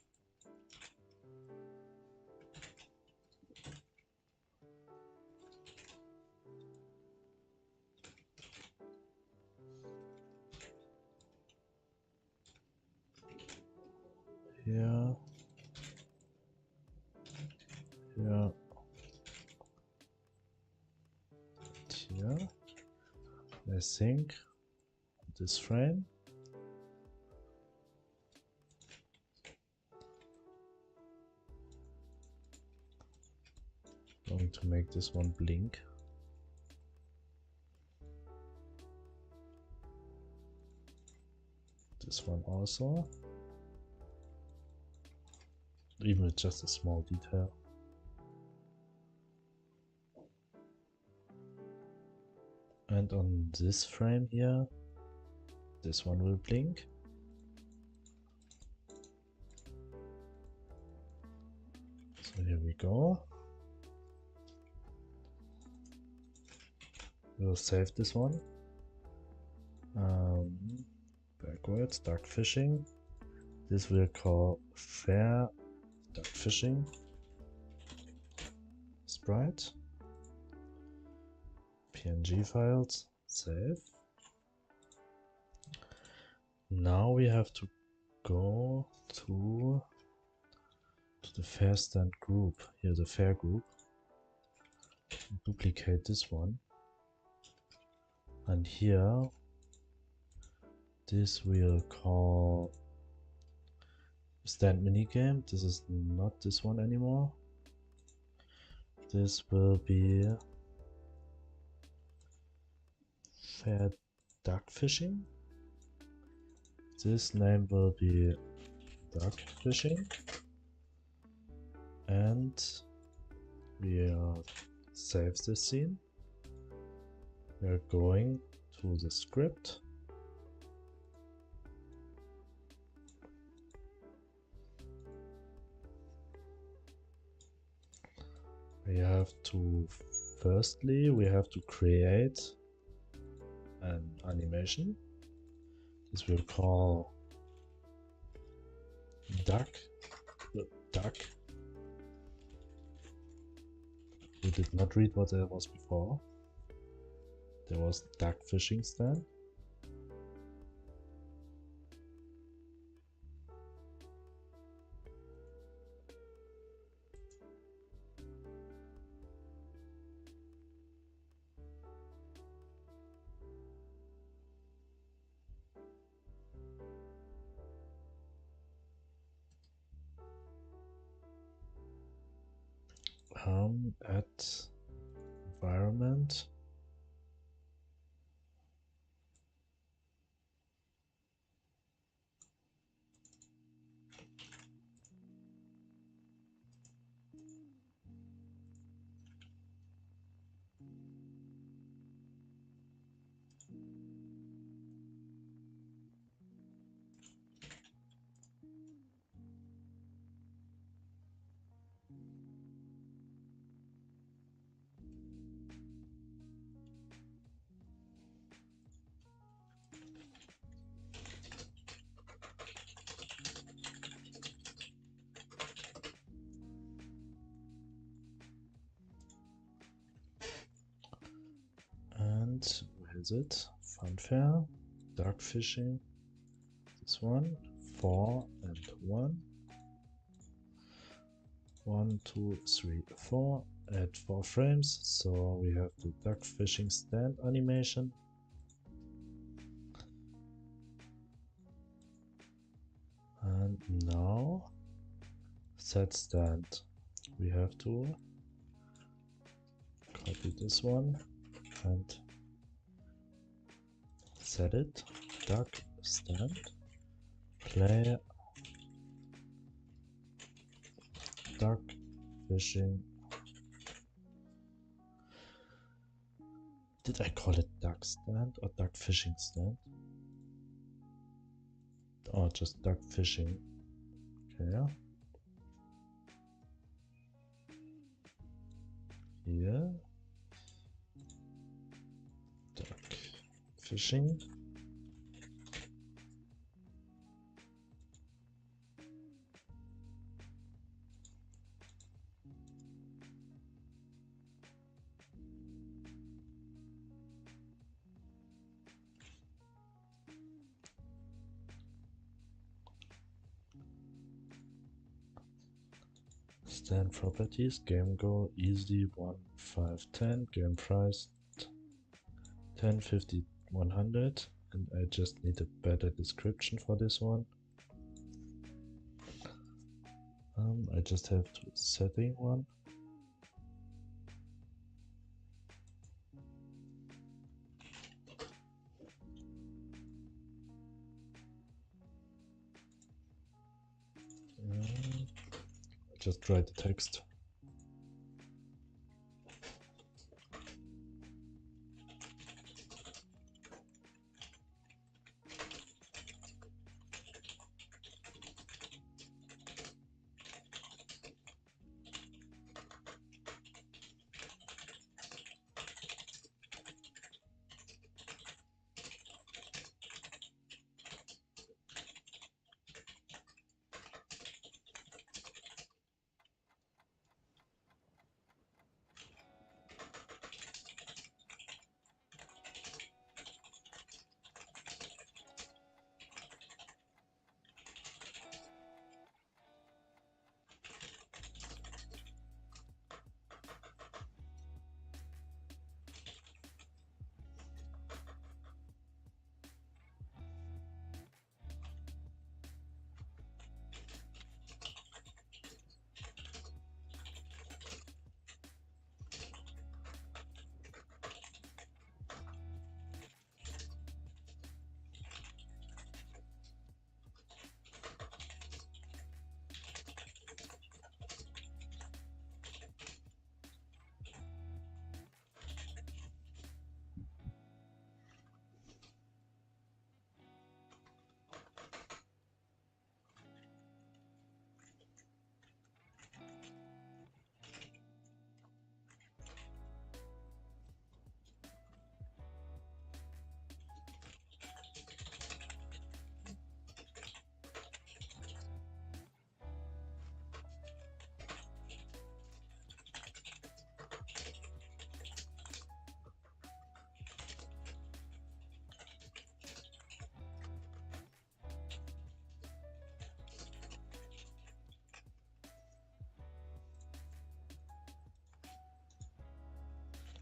Here. Here. Here. I think this frame. Going to make this one blink. This one also. Even with just a small detail. And on this frame here, this one will blink. So here we go. We'll save this one. Backwards, duck fishing. This we'll call fair duck fishing sprite. PNG files, save. Now we have to go to the fair stand group. Here, the fair group. Duplicate this one. And here, this we'll call stand minigame. This is not this one anymore. This will be fair duck fishing. This name will be duck fishing. And we save this scene. We are going to the script. We have to, firstly, we have to create an animation. This we'll call duck. We did not read what there was before. There was duck fishing stand. At environment. And where is it? Funfair, duck fishing. This one, 4 and 1. 1, 2, 3, 4. Add 4 frames. So we have the duck fishing stand animation. And now set stand. We have to copy this one and set it. Duck stand. Play duck fishing. Did I call it duck stand or duck fishing stand? Or just duck fishing? Okay. Here. Duck fishing. Stand properties, game goal, easy 1, 5, 10, game price 10, 50, 100, and I just need a better description for this one. I just have to setting one. Just write the text.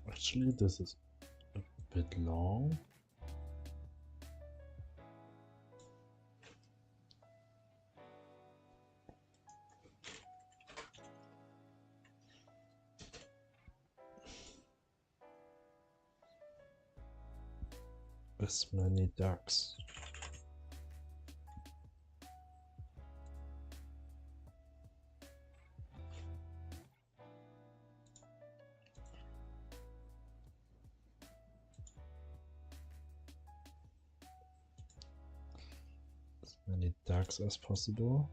Actually, this is a bit long. As many ducks. Many ducks as possible.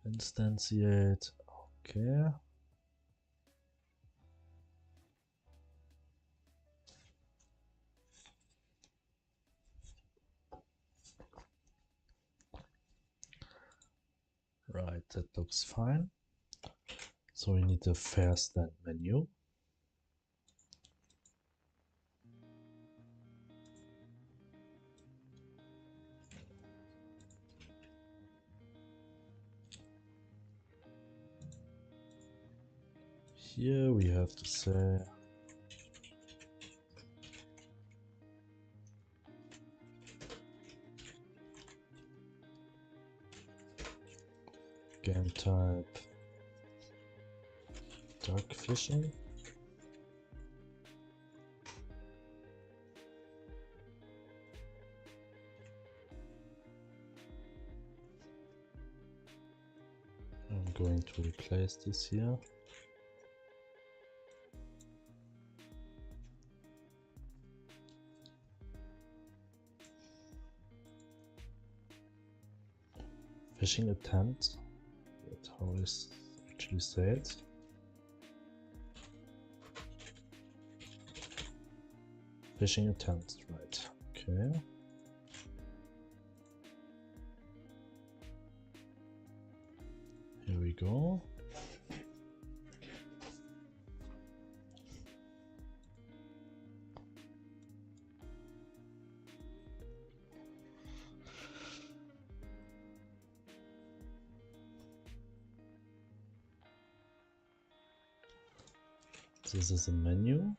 Instantiate. Okay. Right, that looks fine. So we need the fair stand menu. Here we have to say game type duck fishing. I'm going to replace this here. Fishing attempt. That's how is actually say it. Fishing attempt, right? Okay. Here we go. This is a menu,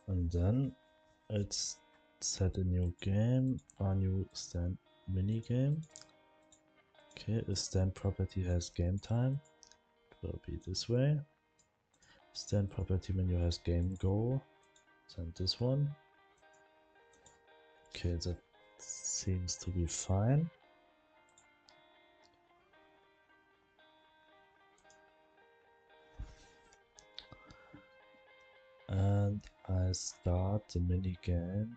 and then it's set a new game, a new stand mini game. Okay, a stand property has game time. It will be this way. Stand property menu has game goal. Send this one. Okay, that seems to be fine. And I start the mini game.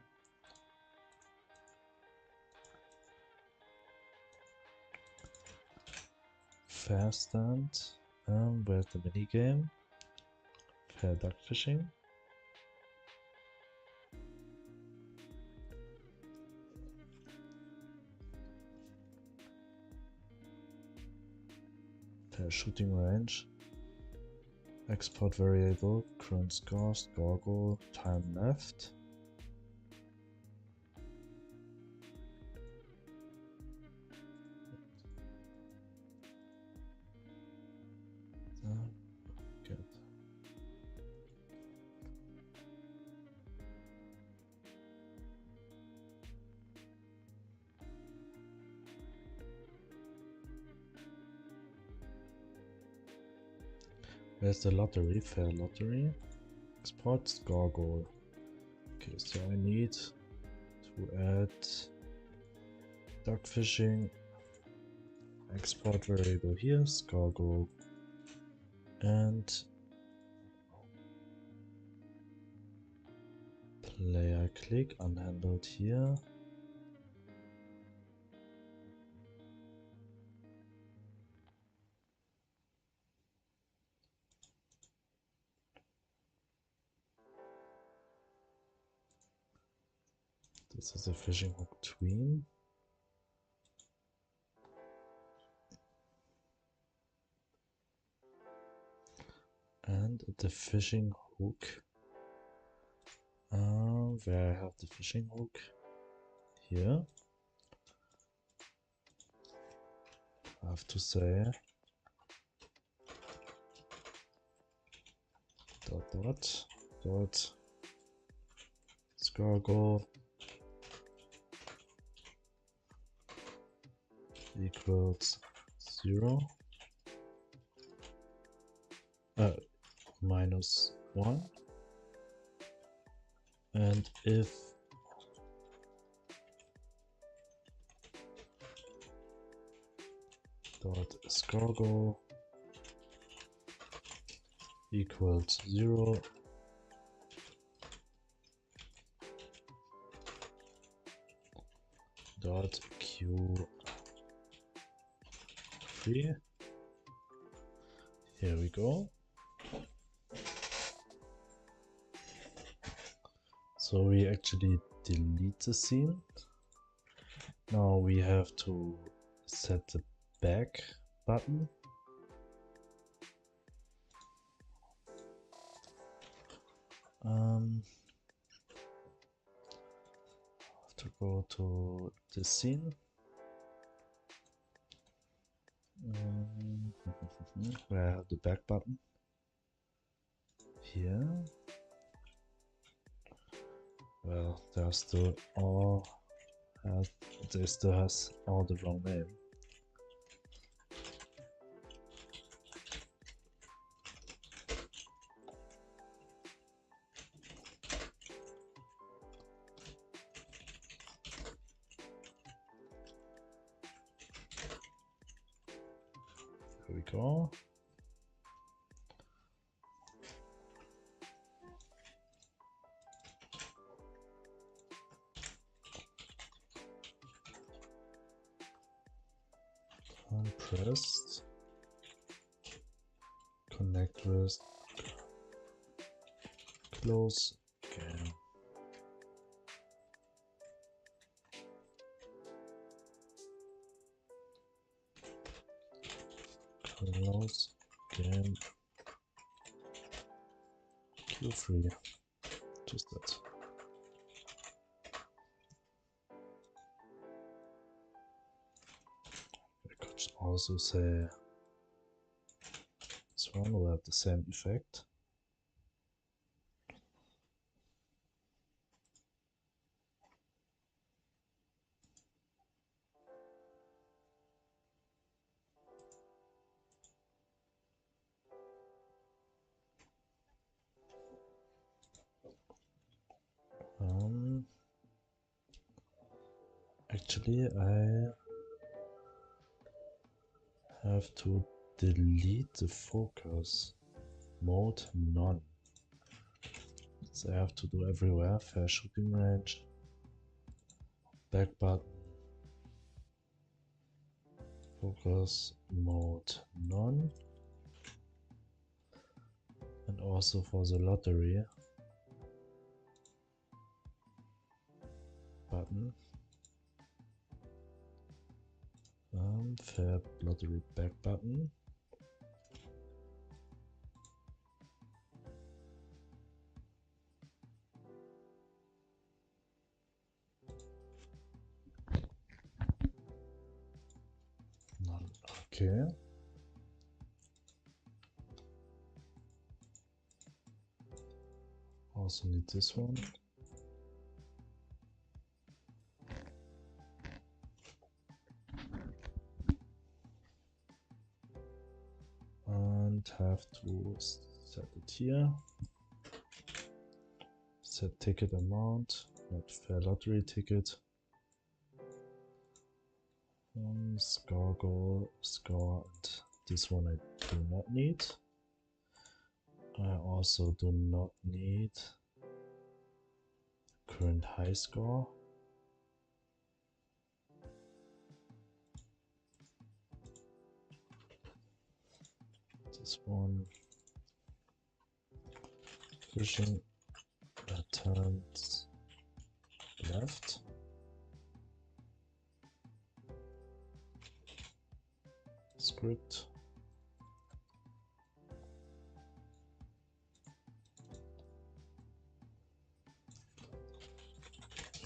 Fair stand. Where's the mini game? Fair duck fishing. Fair shooting range. Export variable, current score, score goal, time left. Good. Where's the lottery? Fair lottery. Export score goal. Okay, so I need to add duck fishing. Export variable here, score goal. And player click unhandled here. This is a fishing hook tween. And the fishing hook. Where I have the fishing hook? Here. I have to say dot score goal equals 0 minus 1, and if dot score goal equals 0, dot q3. Here we go. So we actually delete the scene. Now we have to set the back button. Have to go to the scene. Where I have the back button. Here. Well, they still has all the wrong name. Here we go. Pressed. Connect with. Close. Again. Close. Again. Q3. Just that. I could also say this one will have the same effect. Actually, I have to delete the focus mode none. So I have to do everywhere. Fair shooting range, back button, focus mode none, and also for the lottery button. Fair lottery back button. None. Okay. Also need this one. And have to set it here. Set ticket amount, not fair lottery ticket. Score goal, score, and this one I do not need. I also do not need current high score. This one, fishing attempts left. Script.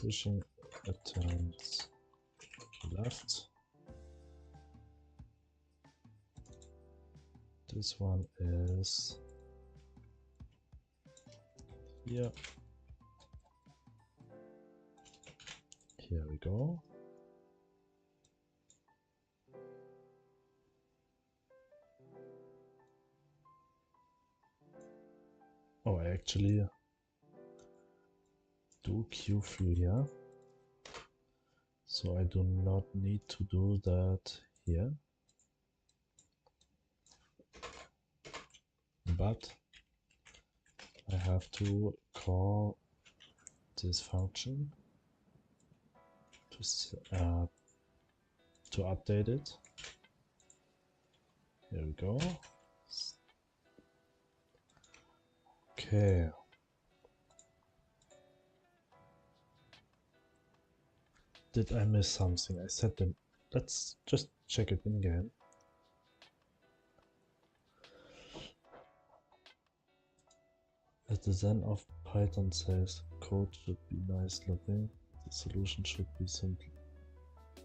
Fishing attempts left. This one is here. Here we go. Oh, I actually do Q3 here. So I do not need to do that here. But I have to call this function to update it. Here we go. Okay. Did I miss something? I set them. Let's just check it in game. The Zen of Python says code should be nice looking. The solution should be simple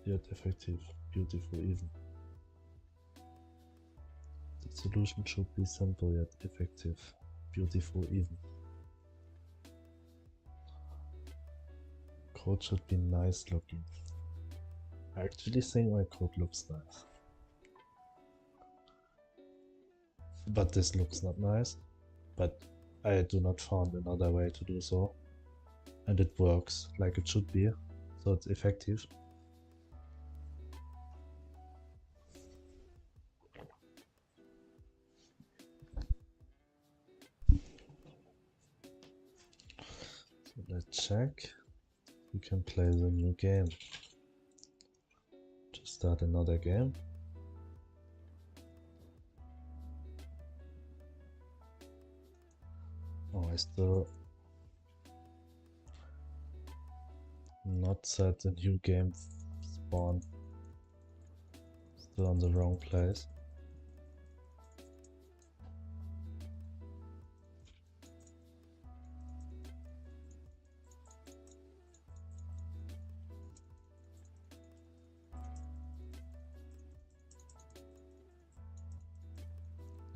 yet effective, beautiful even. The solution should be simple yet effective, beautiful even. Code should be nice looking. I actually think my code looks nice. But this looks not nice. But I do not find another way to do so. And it works like it should be. So it's effective. So let's check. We can play the new game. Just start another game. Oh, I still not set the new game spawn. Still on the wrong place.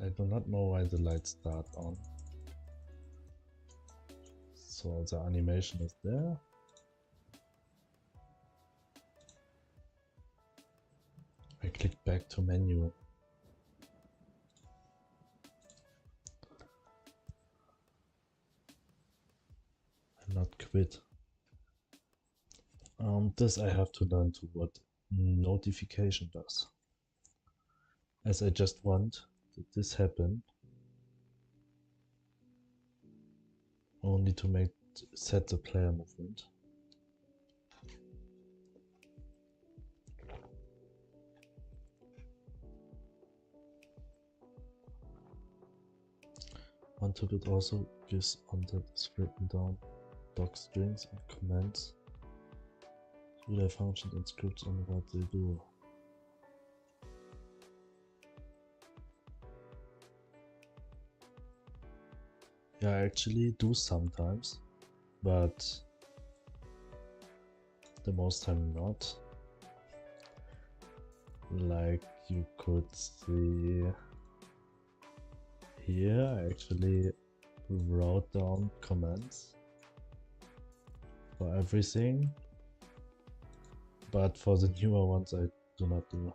I do not know why the lights start on. So the animation is there. I click back to menu. And not quit. This I have to learn to what notification does. As I just want that this happen. Only to set the player movement. OneToBit also gives content is written down, doc strings and comments. Do their functions and scripts on what they do. Yeah, I actually do sometimes, but the most time not. Like you could see here, I actually wrote down comments for everything, but for the newer ones I do not do.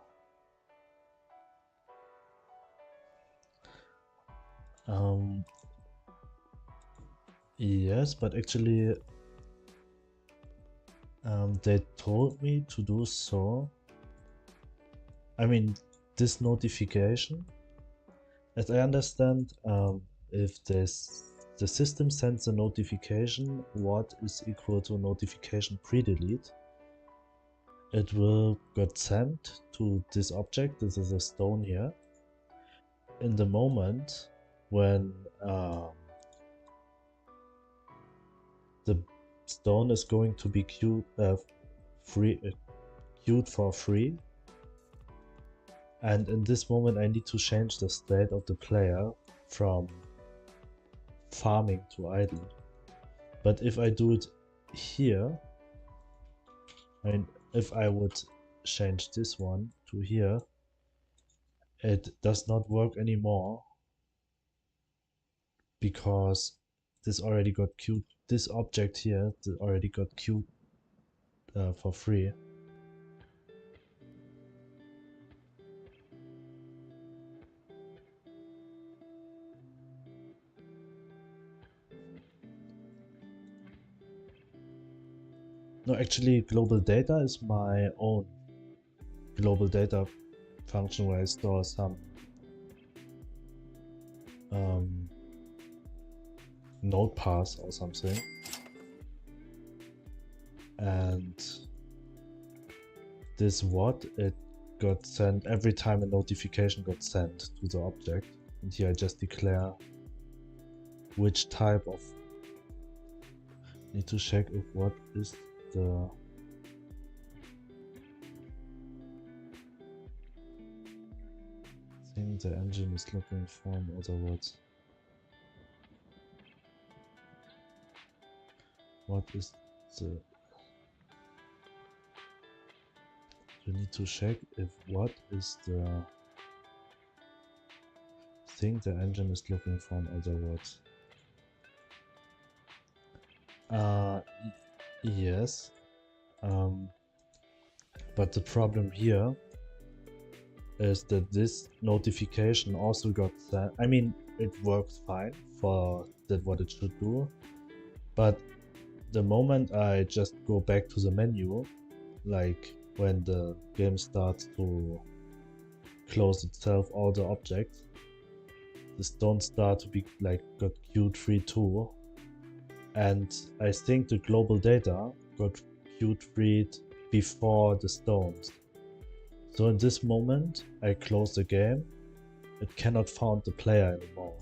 Yes, but actually they told me to do so. I mean, this notification, as I understand, if the system sends a notification what is equal to notification pre-delete, it will get sent to this object. This is a stone here. In the moment when the stone is going to be queued for free, and in this moment I need to change the state of the player from farming to idle. But if I do it here, and if I would change this one to here, it does not work anymore because this already got queued. This object here already got queued for free. No, actually global data is my own global data function where I store some node path or something, and this what it got sent every time a notification got sent to the object, and here I just declare which type of. Need to check if what is the thing the engine is looking for, in other words. what is the... You need to check if what is the thing the engine is looking for, in other words. Yes. But the problem here is that this notification also got sent. I mean, it works fine for that what it should do, but the moment I just go back to the menu, like when the game starts to close itself, all the objects, this don't start to be like got queued free too. And I think the global data got queued freed before the stones. So in this moment, I close the game, it cannot find the player anymore.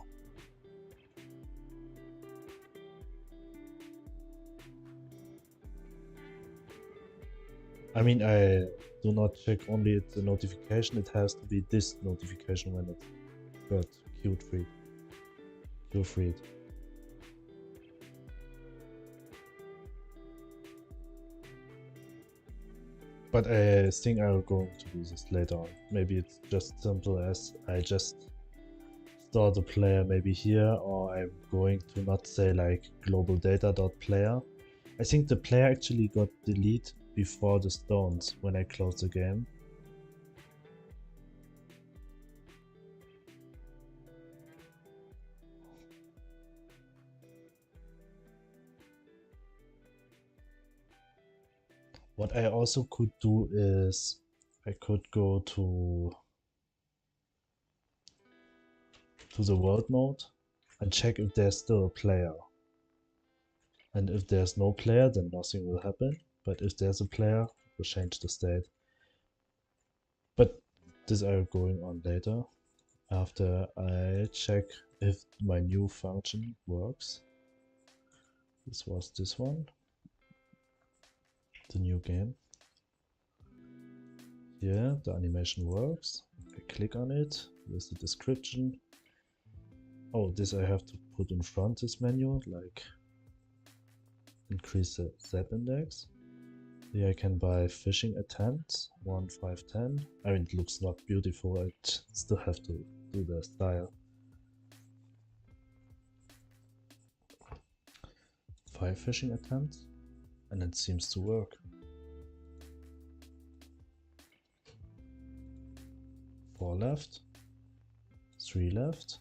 I mean, I do not check only the notification, it has to be this notification when it got queued freed. Queue freed. But I think I'm going to do this later on. Maybe it's just simple as I just store the player maybe here, or I'm going to not say like global data.player. I think the player actually got deleted before the stones when I close the game. What I also could do is I could go to the world mode and check if there's still a player. And if there's no player, then nothing will happen. But if there's a player, we'll change the state. But this I'm going on later, after I check if my new function works. This was this one, the new game. Here, the animation works. I click on it, here's the description. Oh, this I have to put in front this menu, like increase the Z index. Here I can buy fishing attempts, 1, 5, 10. I mean, it looks not beautiful, I still have to do the style. 5 fishing attempts, and it seems to work. 4 left, 3 left.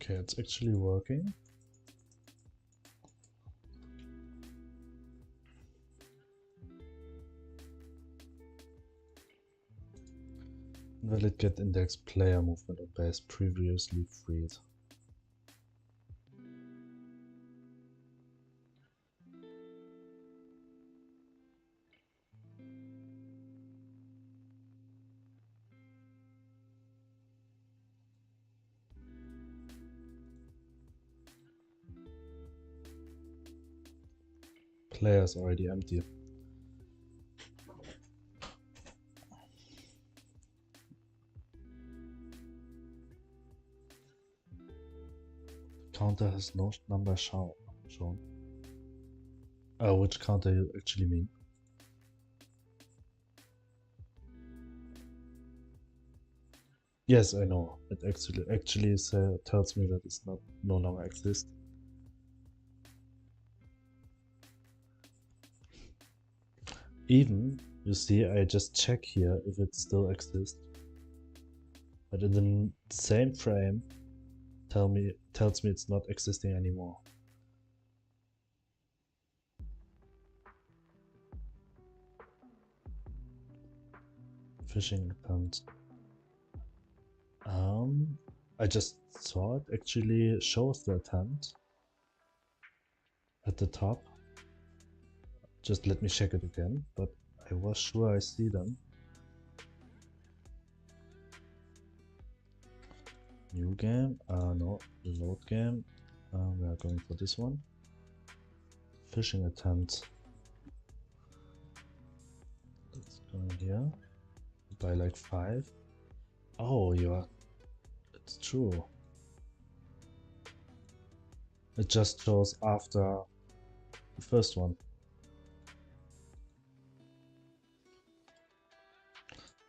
Okay, it's actually working. Valid get index player movement on base previously freed. Player is already empty. Counter has no number shown. Which counter you actually mean? Yes, I know. It actually tells me that it's no longer exists. Even, you see, I just check here if it still exists. But in the same frame, tells me it's not existing anymore. Fishing account. I just saw it actually shows the attempt at the top. Just let me check it again, but I was sure I see them. New game, no, load game. We are going for this one. Fishing attempt. Let's go here. By like 5. Oh, yeah, it's true. It just shows after the first one.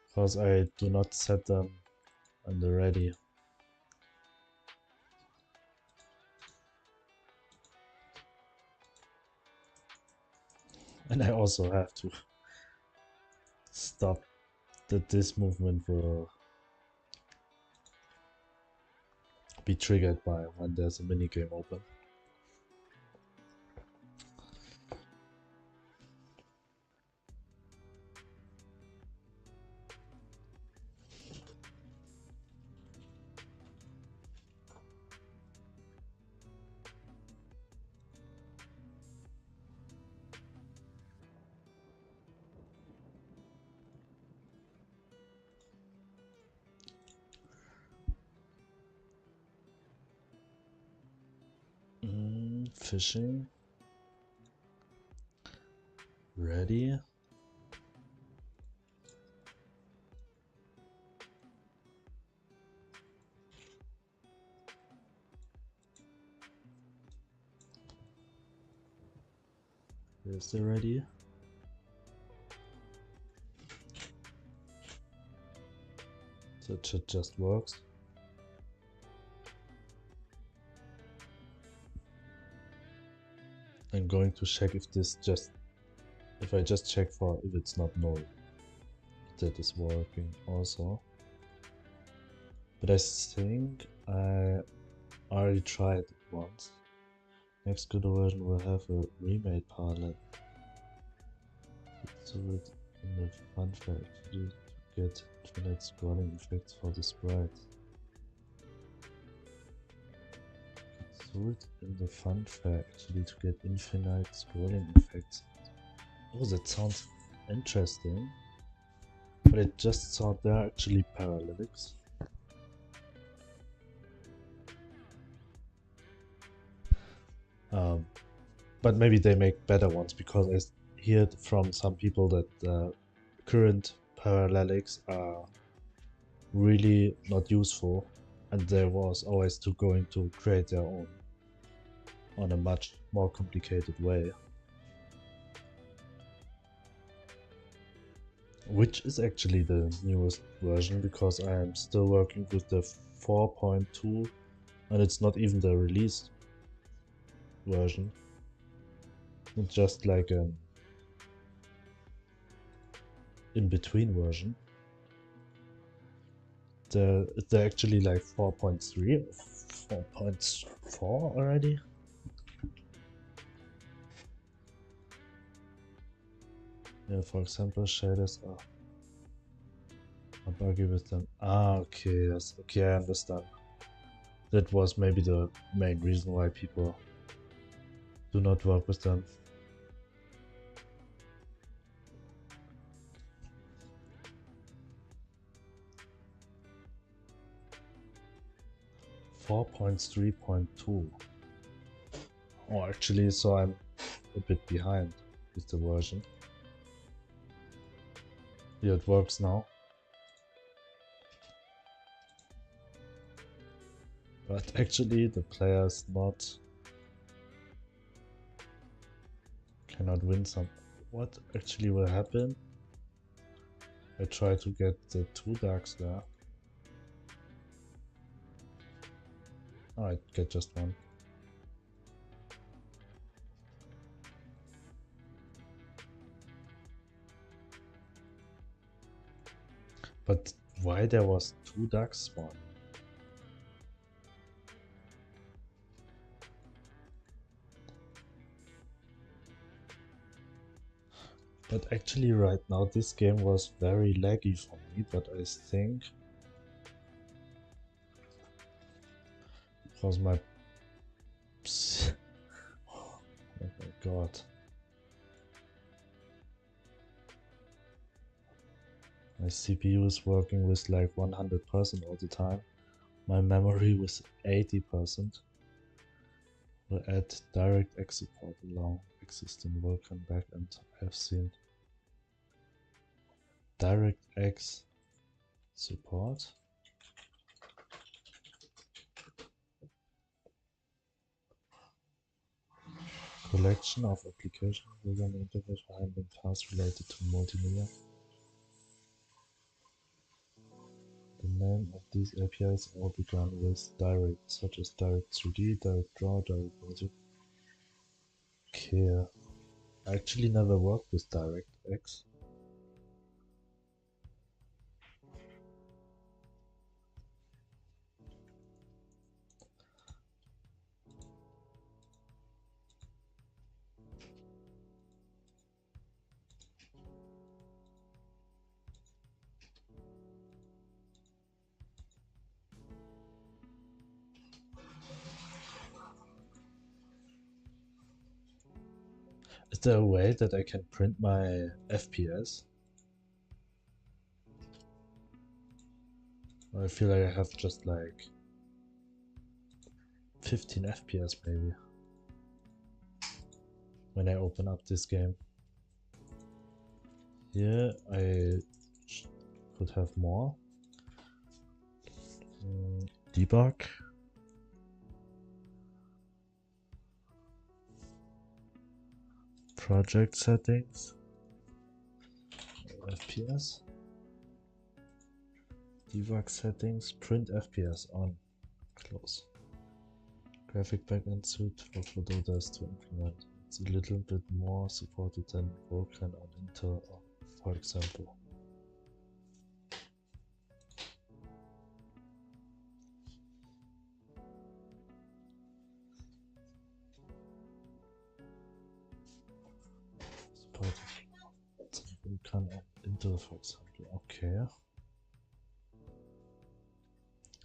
Because I do not set them on the ready. And I also have to stop that this movement will be triggered by when there's a minigame open. Fishing. Ready. Is the ready? So it just works. I'm going to check if this just, if I just check for if it's not null, that is working also. But I think I already tried it once. Next Godot version will have a remade palette. So it in the fun fact to get infinite scrolling effects for the sprites. It in the fun fair actually to get infinite scrolling effects. Oh, that sounds interesting. But I just thought there are actually parallelics. But maybe they make better ones, because I hear from some people that current parallelics are really not useful, and there was always going to create their own on a much more complicated way. Which is actually the newest version, because I am still working with the 4.2 and it's not even the released version. It's just like an in-between version. They're actually like 4.3 or 4.4 already. Yeah, for example, shaders are buggy with them. Ah, okay, yes, okay, I understand. That was maybe the main reason why people do not work with them. .3.2. Oh, actually, so I'm a bit behind with the version. Yeah, it works now. But actually, the players cannot win some. What actually will happen? I try to get the 2 ducks there. Oh, I get just one. But why there was 2 ducks spawn? But actually right now this game was very laggy for me, but I think Cause my oh my god. My CPU is working with like 100% all the time. My memory was 80%. We'll add DirectX support along existing work and backend. I've seen DirectX support. Collection of application program interface for handling tasks related to multimedia. The name of these APIs all began with Direct, such as Direct 3D, Direct Draw, Direct Music. Okay. I actually never worked with DirectX. Is there a way that I can print my FPS? I feel like I have just like 15 FPS maybe when I open up this game. Here I could have more. Debug. Project settings. FPS. Debug settings. Print FPS on. Close. Graphic backend suite for Godot to implement. It's a little bit more supported than Vulkan on Intel, for example. Vulkan on Intel, for example. Okay.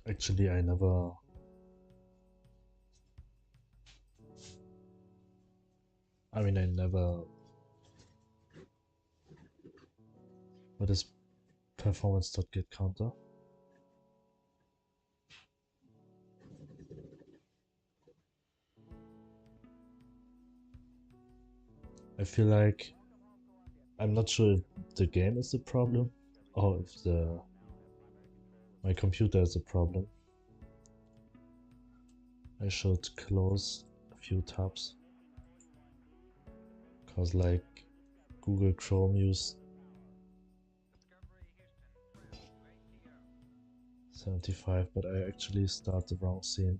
Actually, I never. I never. What is performance.getCounter? I feel like I'm not sure if the game is the problem or if my computer is the problem. I should close a few tabs because like Google Chrome use 75, but I actually start the wrong scene.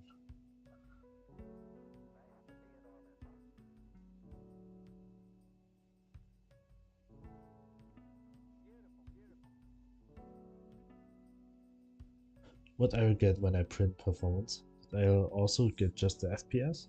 What I will get when I print performance? I'll also get just the FPS.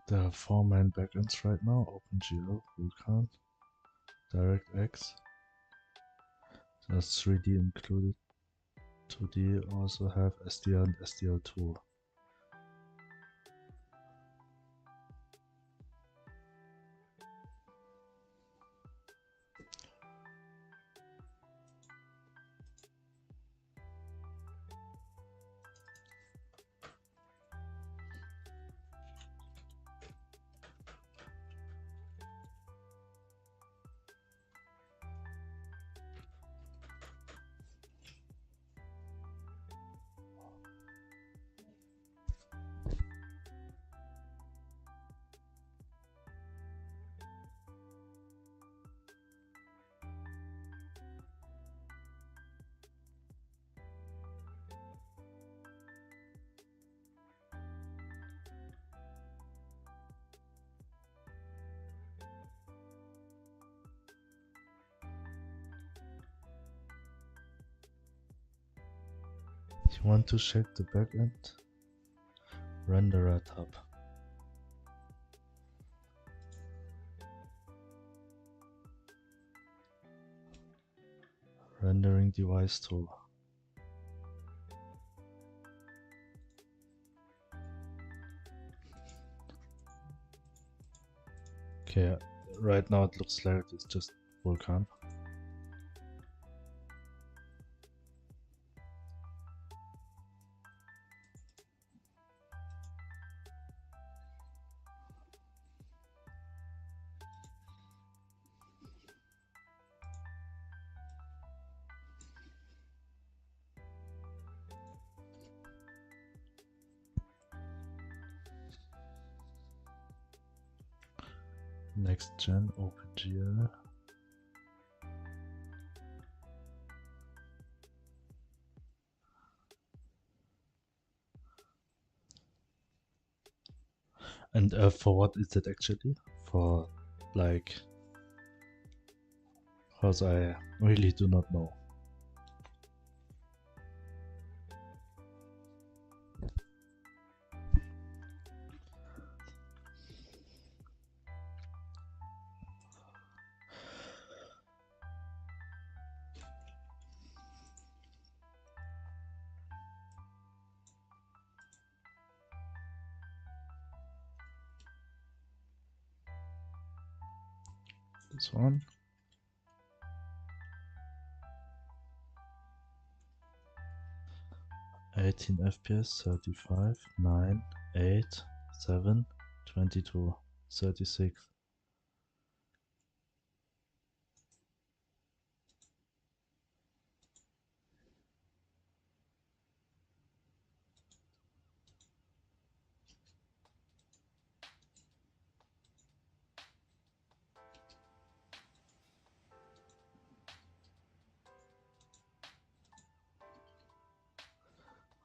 There are 4 main backends right now: OpenGL, Vulkan, DirectX. There's 3D included. 2D also have SDL and SDL2. you want to check the backend, renderer tab. Rendering device tool. Okay, right now it looks like it's just Vulkan. Next gen OpenGL. And for what is it actually? For like, because I really do not know. This one. 18 FPS, 35, 9, 8, 7, 22, 36.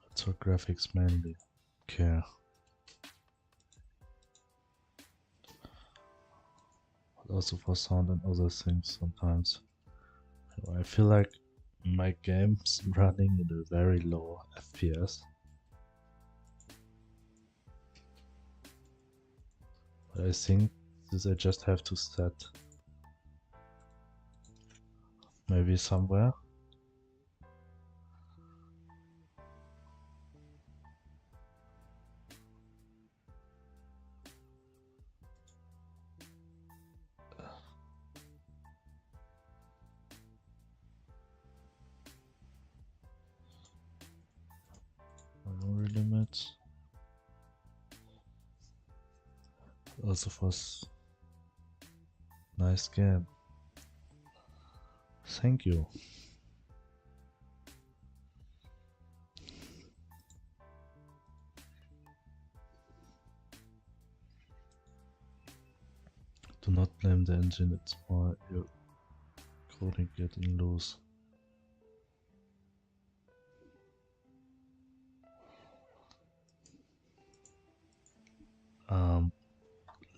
That's for graphics mainly. Okay. But also for sound and other things sometimes. I feel like my game's running in a very low FPS. But I think this I just have to set maybe somewhere. Memory limit. Also for nice game. Thank you. Do not blame the engine, it's more your coding getting loose.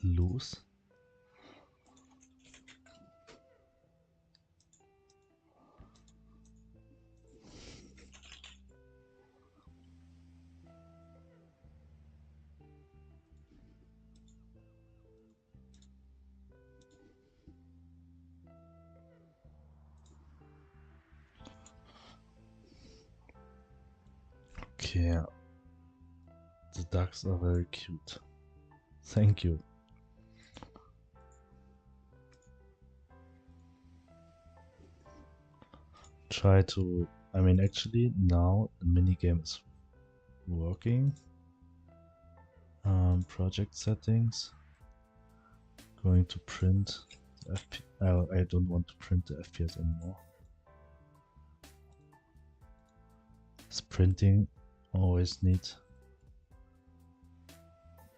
Loose? Okay. The ducks are very cute. Thank you. Try to, I mean, actually now the minigame is working. Project settings. Going to print the I don't want to print the FPS anymore. Is printing always neat?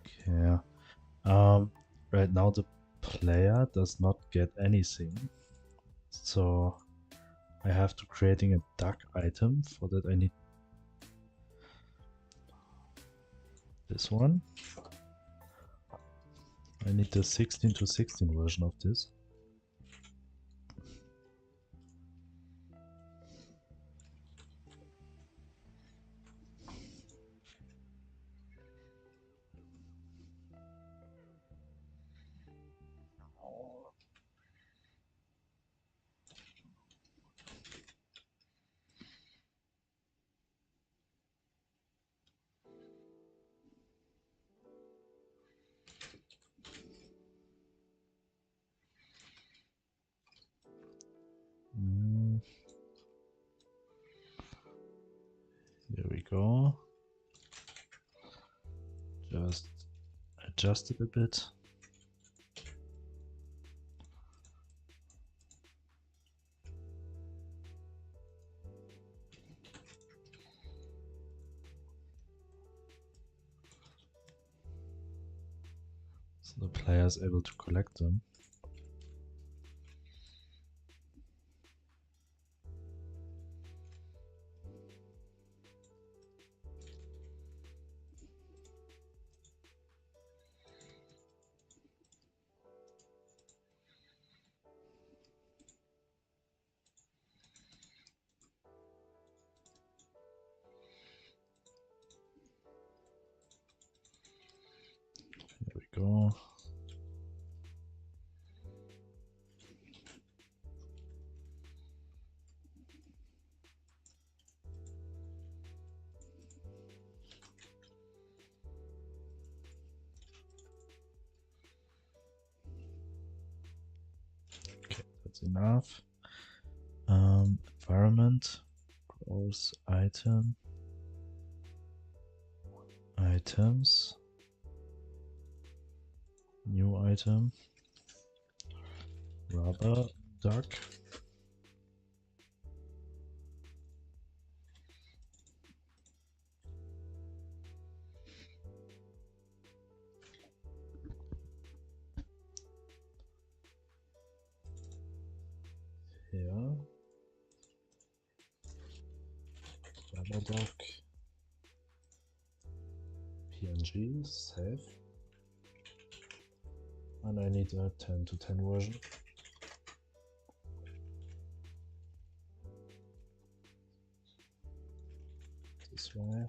Okay. Right now the player does not get anything, so I have to creating a duck item. For that I need this one. I need the 16:16 version of this. go. Just adjust it a bit. So the player is able to collect them. Here we go. Okay, that's enough. Environment, gross item, items, new item, rubber duck. Here, rubber duck, PNG, save. And I need a 10:10 version. This way.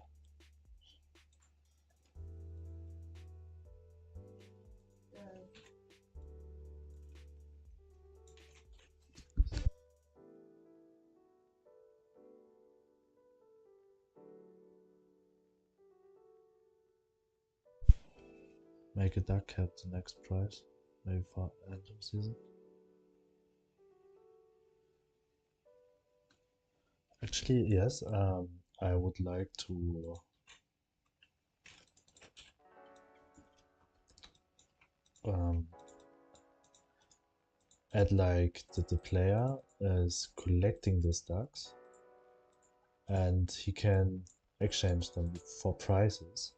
Make a duck at the next price, maybe for end of season. Actually, yes, I would like to add like that the player is collecting these ducks and he can exchange them for prizes.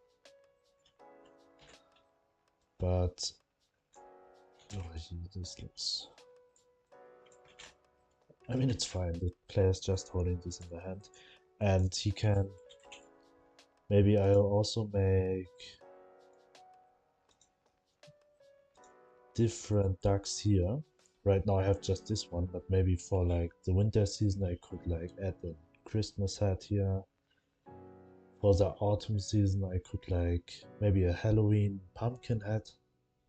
But this looks, I mean, it's fine. The player's just holding this in the hand, and he can. Maybe I'll also make different ducks here. Right now I have just this one, but maybe for like the winter season I could like add a Christmas hat here. For the autumn season I could like maybe a Halloween pumpkin hat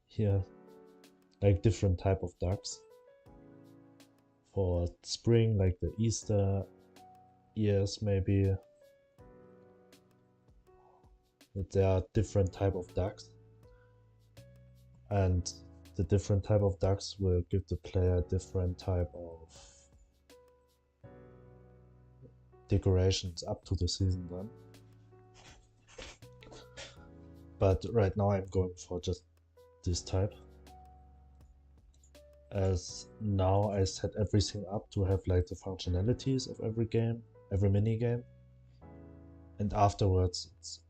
here. Like different type of ducks. For spring, like the Easter ears maybe. That there are different type of ducks. And the different type of ducks will give the player different type of decorations up to the season then. But right now I'm going for just this type. As now I set everything up to have like the functionalities of every game, every mini game. And afterwards it's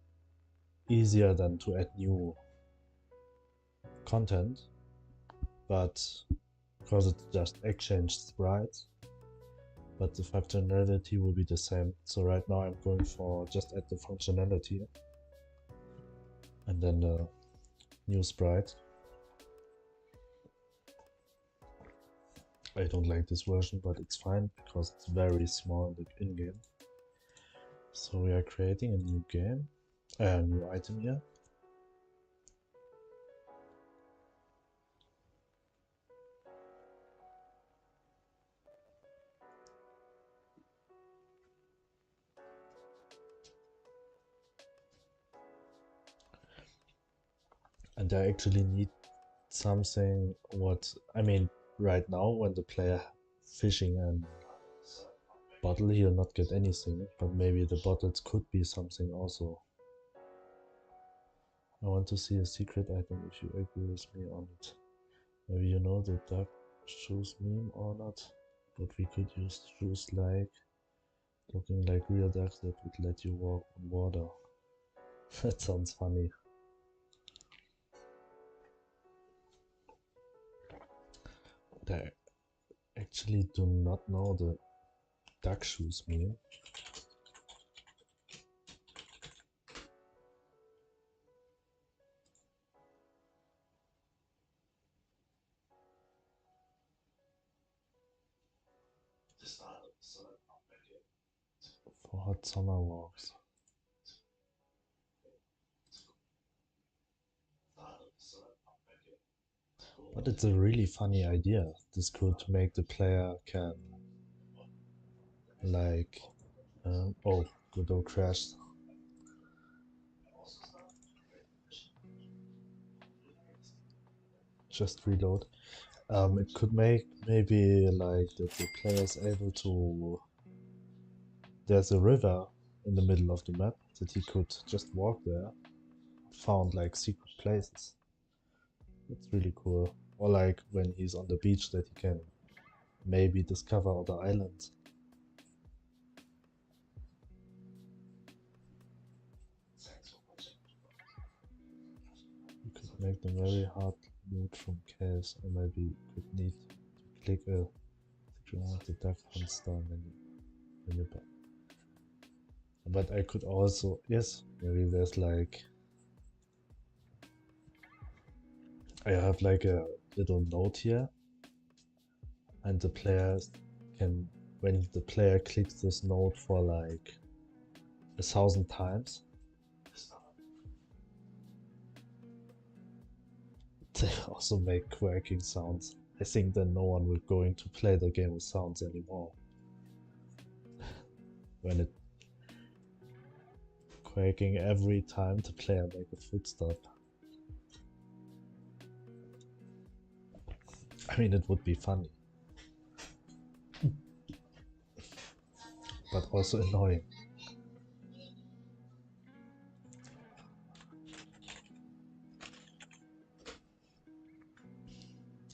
easier than to add new content. But because it just exchanged sprites, but the functionality will be the same. So right now I'm going for just add the functionality and then the new sprite. I don't like this version, but it's fine because it's very small in game. So we are creating a new game, a new item here. And I actually need something what, I mean, right now when the player fishing and bottle, he'll not get anything, but maybe the bottles could be something also. I want to see a secret item if you agree with me on it. Maybe you know the duck shoes meme or not, but we could use shoes like looking like real ducks that would let you walk on water. That sounds funny. But I actually do not know the duck shoes meme. For hot summer walks. But it's a really funny idea. This could make the player can like oh, Godot crashed. Just reload. It could make maybe like that the player is able to. There's a river in the middle of the map that he could just walk there, found like secret places. That's really cool. Or like when he's on the beach that he can maybe discover other islands. You could make them very hard loot from caves, or maybe you could need to click a the duck hunt star menu bar. But I could also, yes, maybe there's like, I have like a little note here, and the player can, when the player clicks this note for like 1,000 times, they also make quaking sounds. I think that no one will going to play the game with sounds anymore. When it quaking every time the player make a footstep. I mean, it would be funny. But also annoying.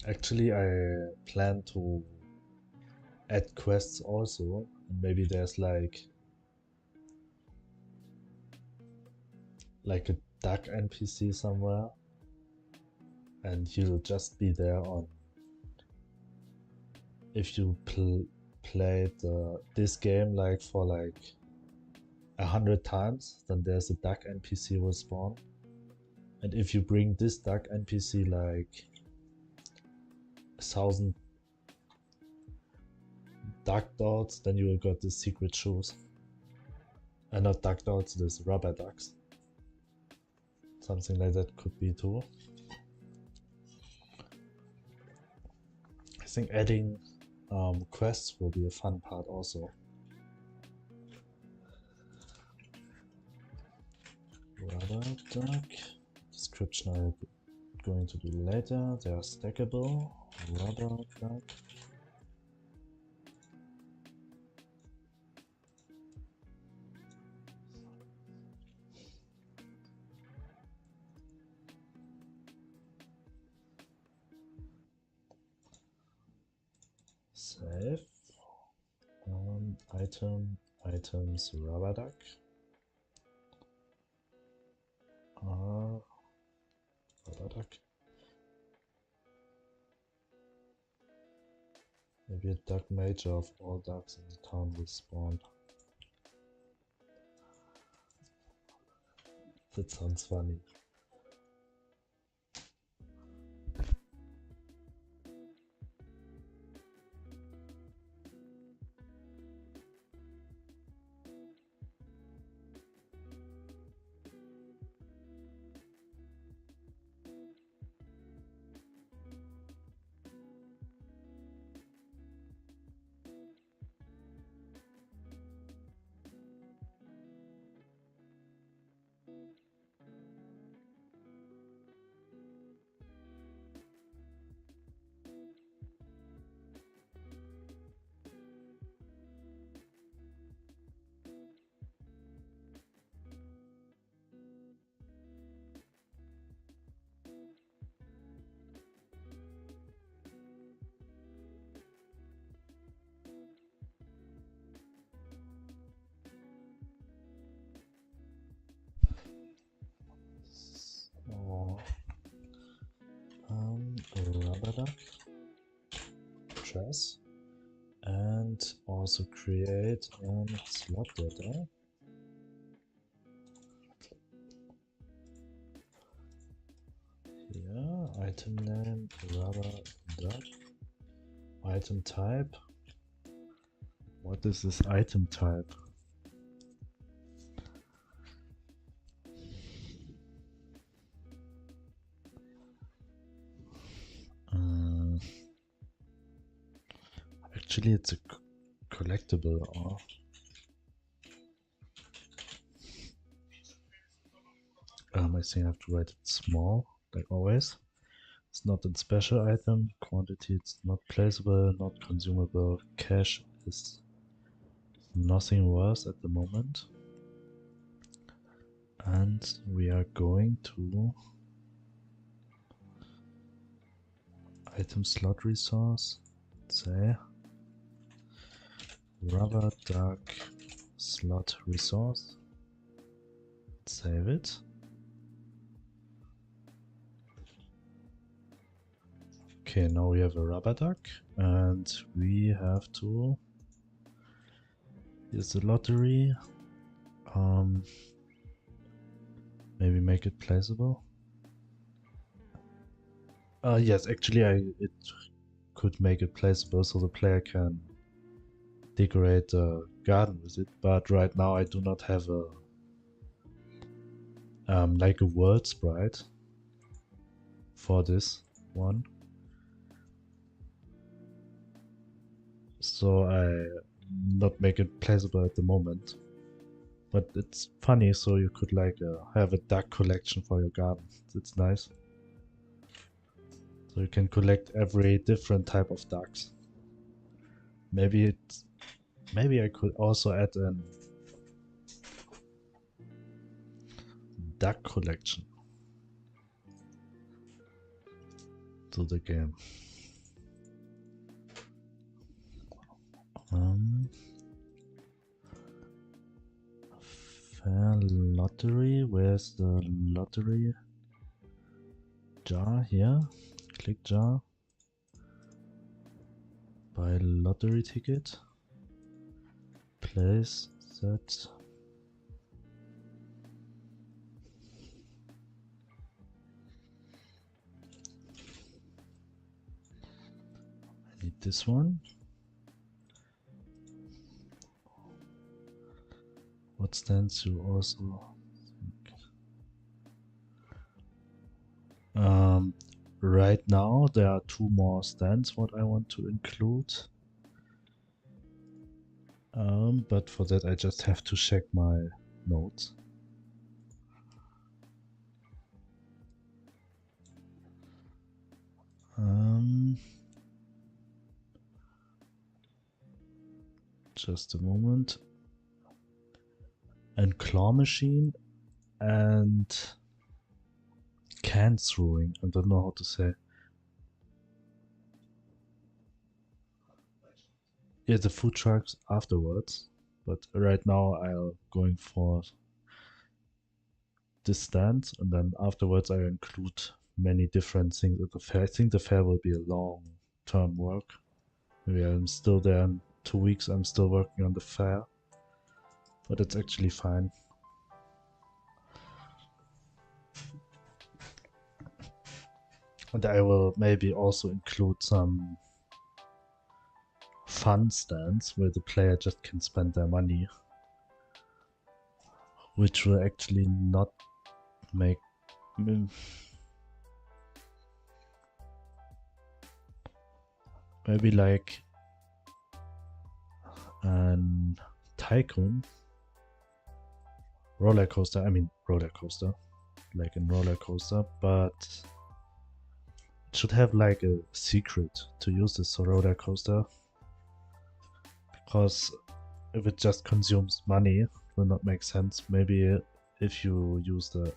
Actually, I plan to add quests also, and maybe there's like a duck NPC somewhere, and you'll just be there on. If you played this game like for like 100 times, then there's a duck NPC will spawn, and if you bring this duck NPC like 1,000 duck dots, then you will get the secret shoes. And not duck dots, this rubber ducks. Something like that could be too. I think adding quests will be a fun part also. Rubber duck. Description I'm going to do later. They are stackable. Rubber duck. Save. Items, rubber duck. Rubber duck. Maybe a duck major of all ducks in the town will spawn. That sounds funny. rubber duck dress, and also create a slot data. Here, item name rubber duck, item type. What is this item type? Actually, it's a collectible. Or I think I have to write it small, like always. It's not a special item. Quantity, it's not placeable, not consumable. Cache is nothing worse at the moment. And we are going to item slot resource, say rubber duck slot resource, save it. Okay, now we have a rubber duck and we have to use the lottery. Maybe make it placeable. Yes, actually it could make it placeable so the player can decorate a garden with it, but right now I do not have a like a world sprite for this one. So I not make it placeable at the moment. But it's funny, so you could like have a duck collection for your garden. It's nice. So you can collect every different type of ducks. Maybe I could also add a duck collection to the game. Fair lottery. Where's the lottery jar? Here. Click jar. Buy lottery ticket. Place that. I need this one. What stands you also think? Right now there are 2 more stands what I want to include. But for that I just have to check my notes. Just a moment. And claw machine and can throwing. I don't know how to say. Yeah, the food trucks afterwards. But right now I'm going for this stand, and then afterwards I include many different things at the fair. I think the fair will be a long-term work. Maybe I'm still there in 2 weeks. I'm still working on the fair, but it's actually fine. And I will maybe also include some fun stands where the player just can spend their money, which will actually not make maybe like an tycoon roller coaster. I mean roller coaster, like in roller coaster, but it should have like a secret to use this roller coaster, because if it just consumes money, it will not make sense. Maybe if you use the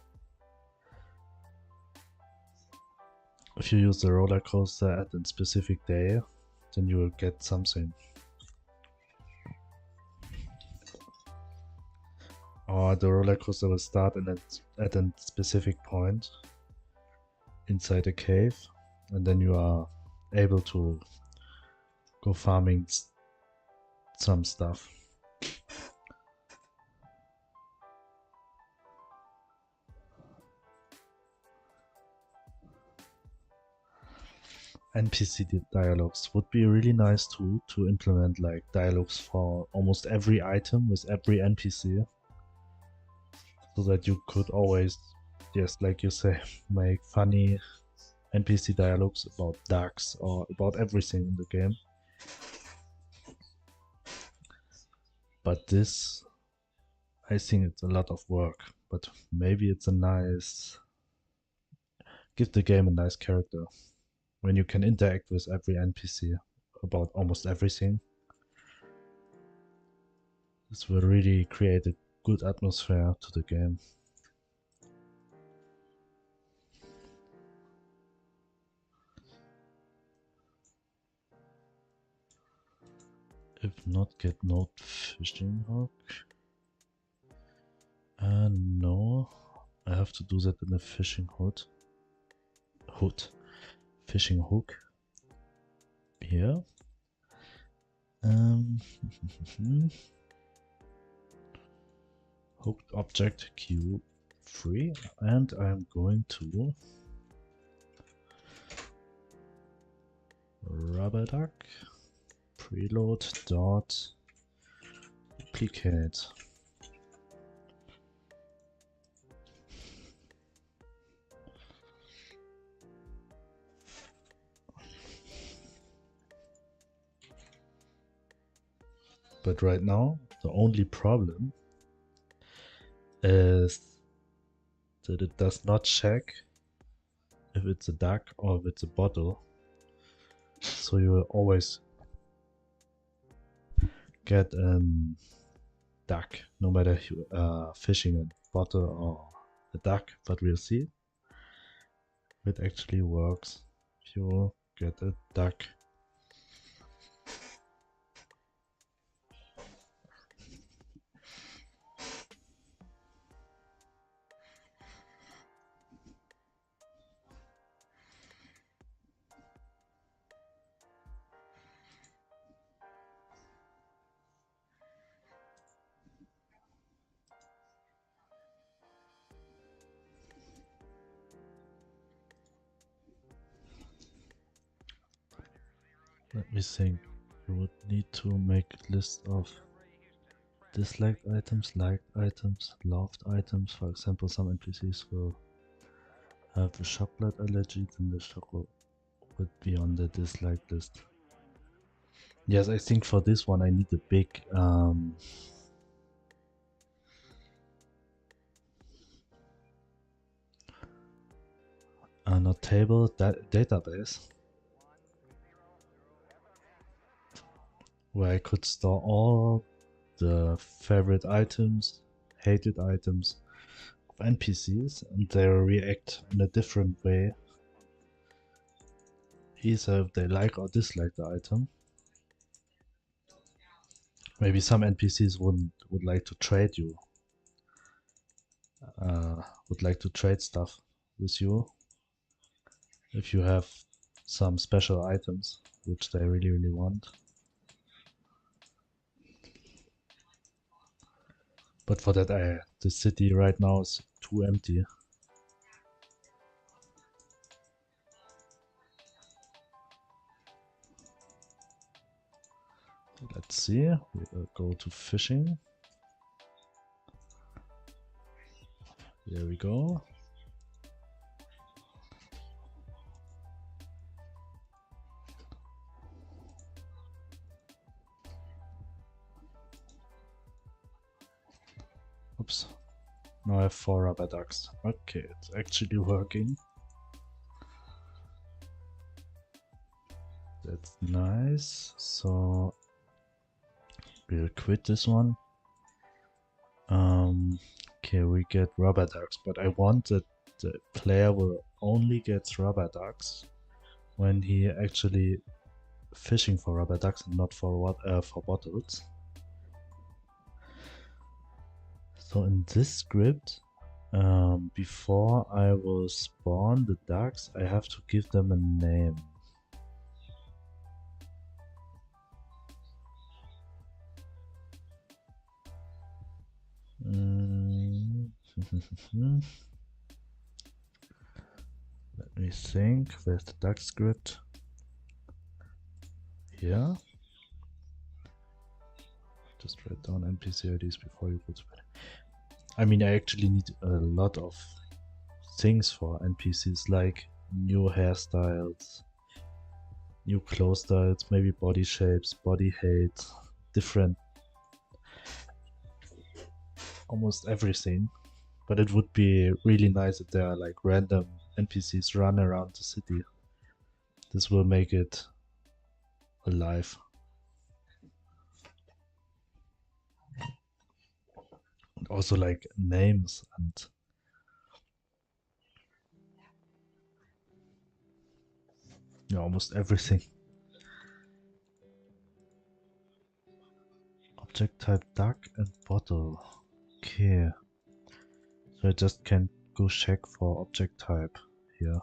roller coaster at a specific day, then you will get something. Or the roller coaster will start at a specific point inside a cave, and then you are able to go farming some stuff. NPC dialogues would be really nice too, to implement like dialogues for almost every item with every NPC, so that you could always, yes, like you say, make funny NPC dialogues about ducks or about everything in the game. But this, I think it's a lot of work, but maybe it's a nice, give the game a nice character when you can interact with every NPC about almost everything. This will really create a good atmosphere to the game. If not, get node fishing hook. No, I have to do that in a fishing hood. Fishing hook. Here. Hooked object Q3, and I'm going to rubber duck preload dot duplicate. But right now, the only problem is that it does not check if it's a duck or if it's a bottle. So you will always get a duck, no matter if you are fishing a bottle or a duck, but we'll see if it actually works if you get a duck. Let me think. You would need to make a list of disliked items, liked items, loved items. For example, some NPCs will have a chocolate allergy, then the chocolate would be on the disliked list. Yes, I think for this one I need a big not table, database, where I could store all the favorite items, hated items of NPCs, and they react in a different way, either if they like or dislike the item. Maybe some NPCs would like to trade you, would like to trade stuff with you if you have some special items which they really want. But for that, the city right now is too empty. Let's see, we will go to fishing. There we go. Oops. Now I have 4 rubber ducks. Okay, it's actually working. That's nice. So we'll quit this one. Okay, we get rubber ducks, but I want that the player will only get rubber ducks when he actually fishing for rubber ducks and not for bottles. So in this script, before I will spawn the ducks, I have to give them a name. Let me think. Where's the duck script? Here. Just write down NPC IDs before you go to bed. I mean, I actually need a lot of things for NPCs, like new hairstyles, new clothes styles, maybe body shapes, body height, different, almost everything. But it would be really nice if there are like random NPCs run around the city. This will make it alive. And also like names and yeah, almost everything. Object type duck and bottle. Okay. So I just can go check for object type here.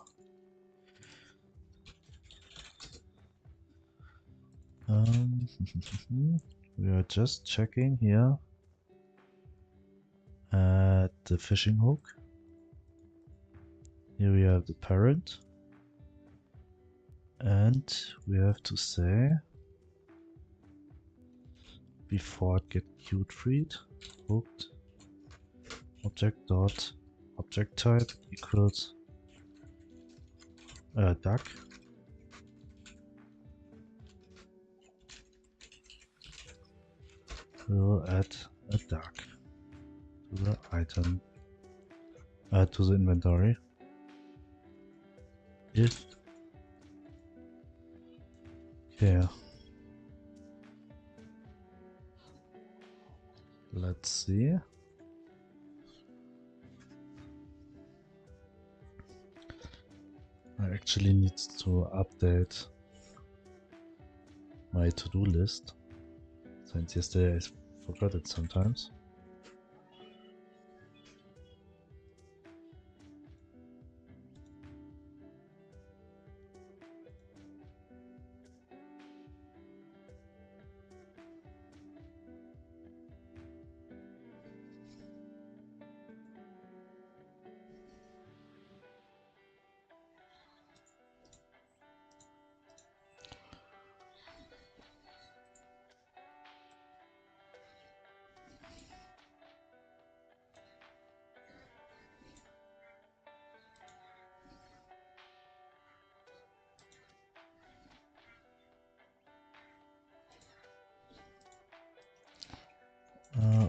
We are just checking here at the fishing hook. Here we have the parent. And we have to say before it get cute freed, hooked object dot object type equals duck. We'll add a duck to the item, to the inventory. If okay, let's see. I actually need to update my to-do list since yesterday I forgot it sometimes.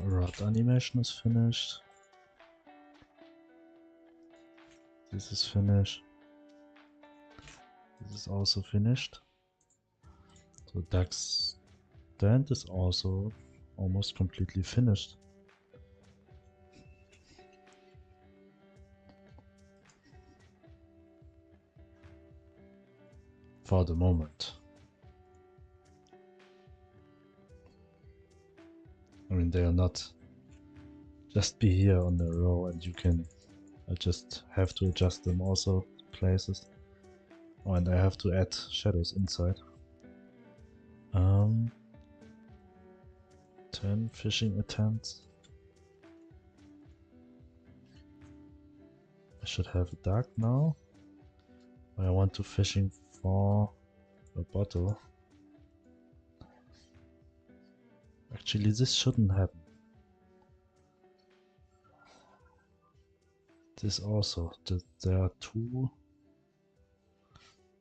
Rod animation is finished. This is finished. This is also finished. So duck's stand is also almost completely finished. For the moment. I mean, they are not just be here on the row and you can just have to adjust them also places. Oh, and I have to add shadows inside. 10 fishing attempts. I should have a duck now. I want to fishing for a bottle. Actually, this shouldn't happen. This also, there are two.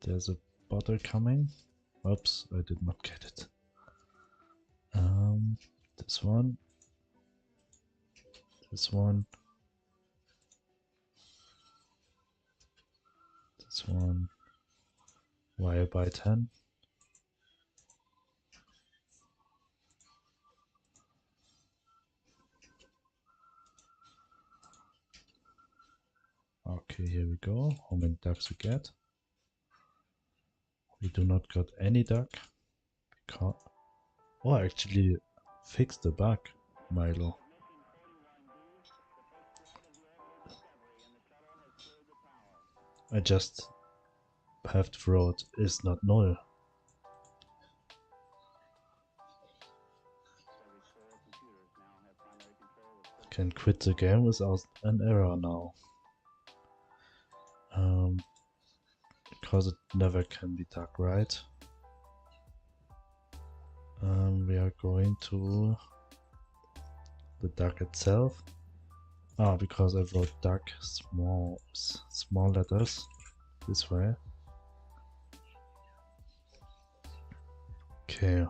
There's a bottle coming. Oops, I did not get it. This one. This one. This one. Wire by 10. Okay, here we go. How many ducks we get? We do not got any duck. Because oh, I actually fixed the bug, Milo. I just have to wrote is not null. Can quit the game without an error now. Because it never can be dug, right? We are going to the duck itself. Because I wrote duck small letters this way. Okay.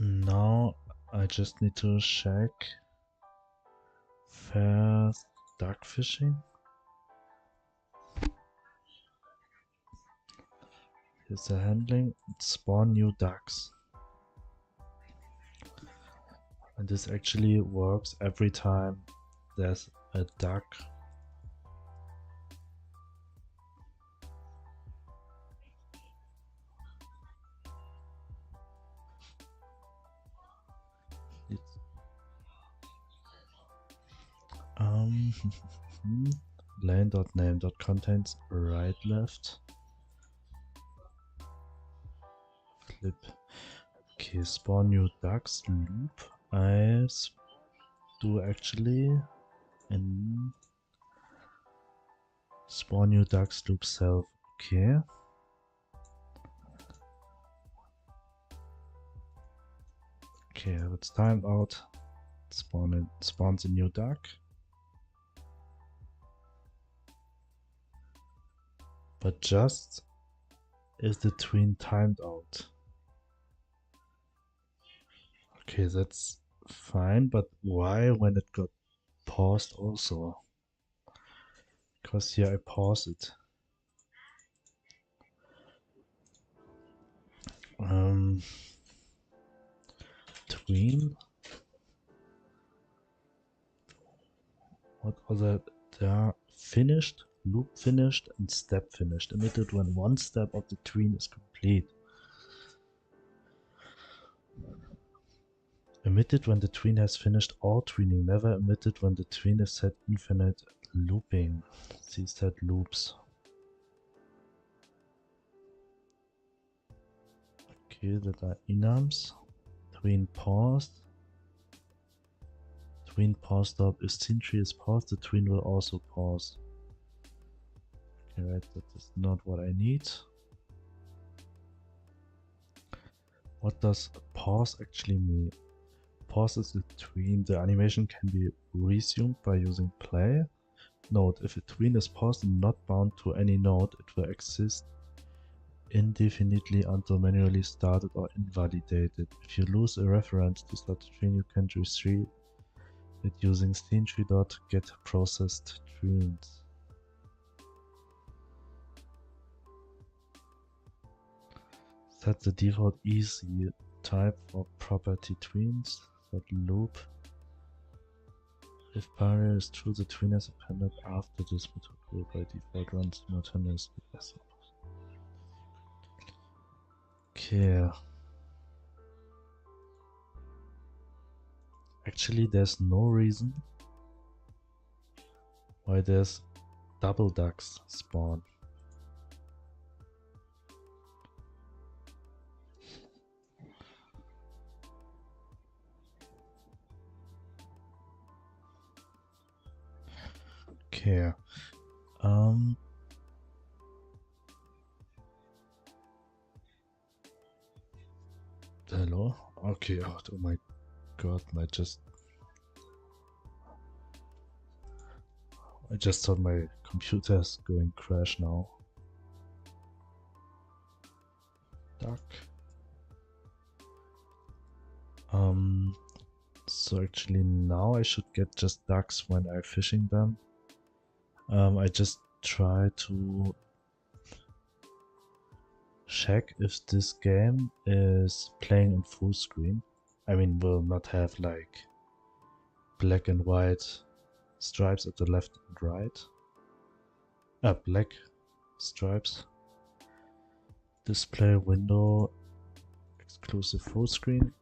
Now I just need to check fast duck fishing. Here's the handling. Spawn new ducks. And this actually works every time there's a duck. Lane.name.contains right left flip. Okay, spawn new ducks loop. I do actually in spawn new ducks loop self. Okay. Okay, it's timed out. Spawns a new duck. But just is the tween timed out? Okay, that's fine, but why when it got paused also? Because here I pause it. Tween. What other? There finished, loop finished, and step finished. Emitted when one step of the tween is complete. Emitted when the tween has finished all tweening. Never emitted when the tween is set infinite looping. See set loops. Okay, that are enums. Tween paused. Tween pause stop. If scene tree is paused, the tween will also pause. Okay, right, that is not what I need. What does pause actually mean? Pause is the tween. The animation can be resumed by using play. Note, if a tween is paused and not bound to any node, it will exist indefinitely until manually started or invalidated. If you lose a reference to start the tween, you can retrieve it using scenetree.getProcessedTweens. Set the default easy type for property tweens. Set loop. If barrier is true, the tween is appended after this method by default runs simultaneously. Okay. Actually, there's no reason why there's double ducks spawn. Okay. Hello? Okay, oh my god, I just thought my computer's going crash now. Duck. So actually now I should get just ducks when I'm fishing them. I just try to check if this game is playing in full screen. I mean, will not have like black and white stripes at the left and right. Black stripes. Display window exclusive full screen,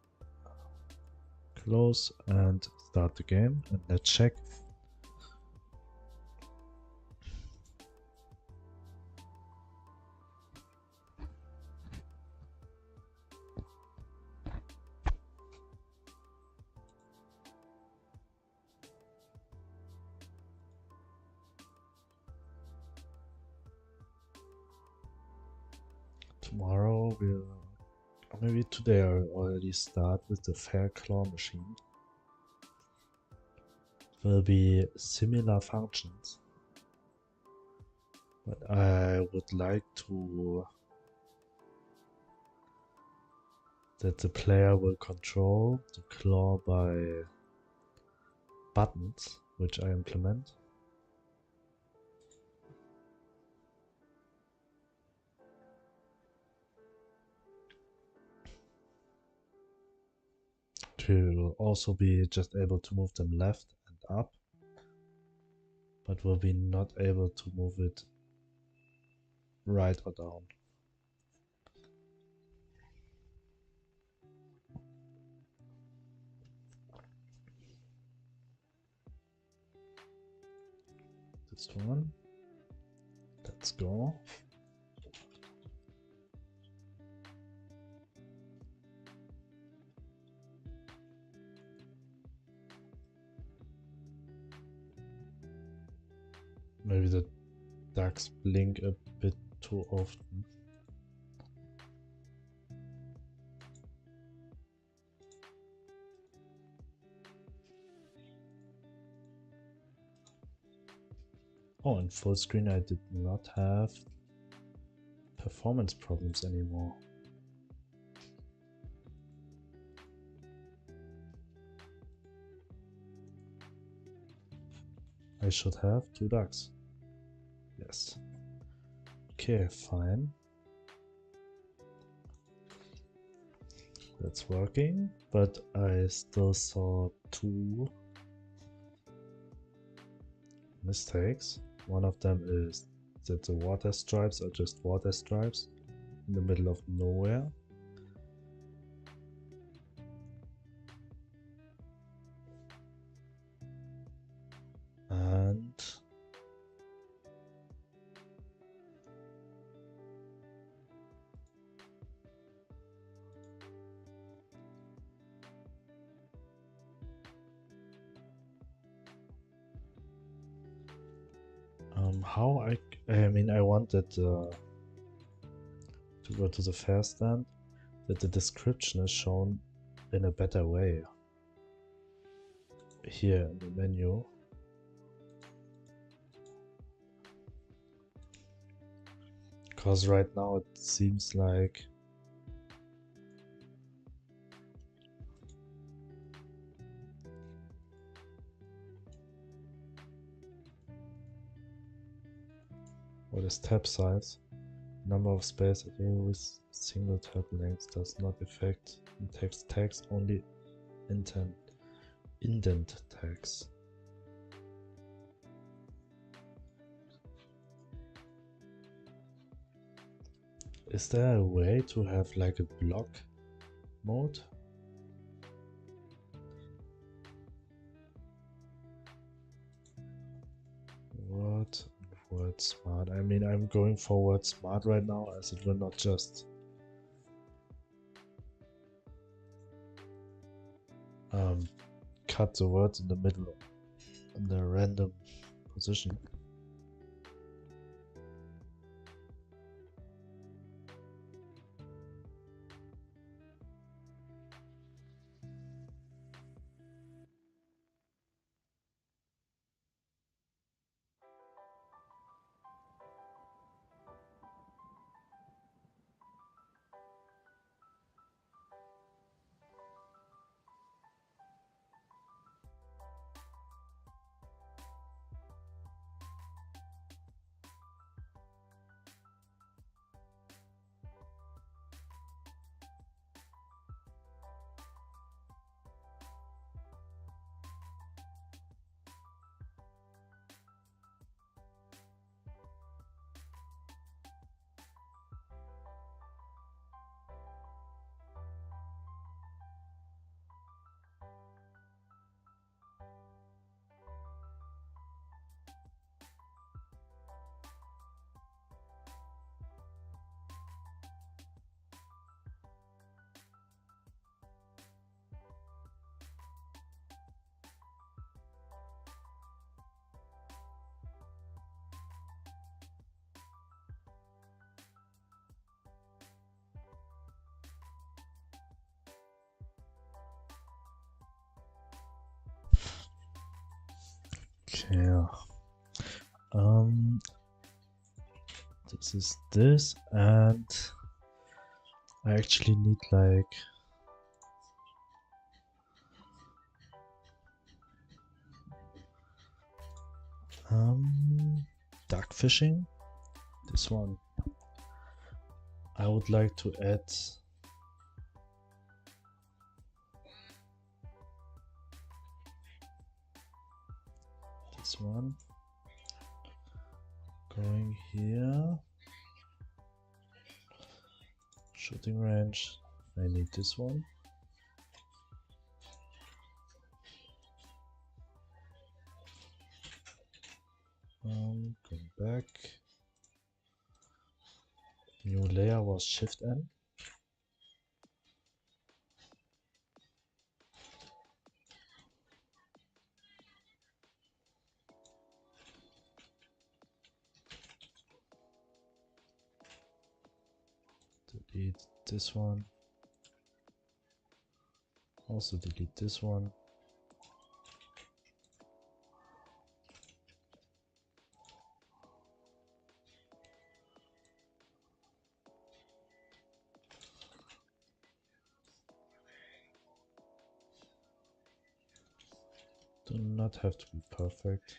close and start the game, and let's check. Tomorrow we'll, or maybe today I'll already start with the fair claw machine. Will be similar functions, but I would like to that the player will control the claw by buttons, which I implement. To also be just able to move them left and up, but will be not able to move it right or down. This one. Let's go. Maybe the ducks blink a bit too often. Oh, in full screen I did not have performance problems anymore. I should have 2 ducks. Yes. Okay, fine. That's working, but I still saw 2 mistakes. One of them is that the water stripes are just water stripes in the middle of nowhere. And how I mean, I wanted to go to the fair stand, that the description is shown in a better way here in the menu. Because right now it seems like what is tab size? Number of space with single tab length does not affect text tags, only indent tags. Is there a way to have like a block mode? Word smart. I mean, I'm going for word smart right now, as it will not just cut the words in the middle in the random position. Okay. This is this, and I actually need like duck fishing. This one. I would like to add this one. Going here. Shooting range. I need this one. Going back. New layer was Shift N. Delete this one. Also delete this one. Do not have to be perfect.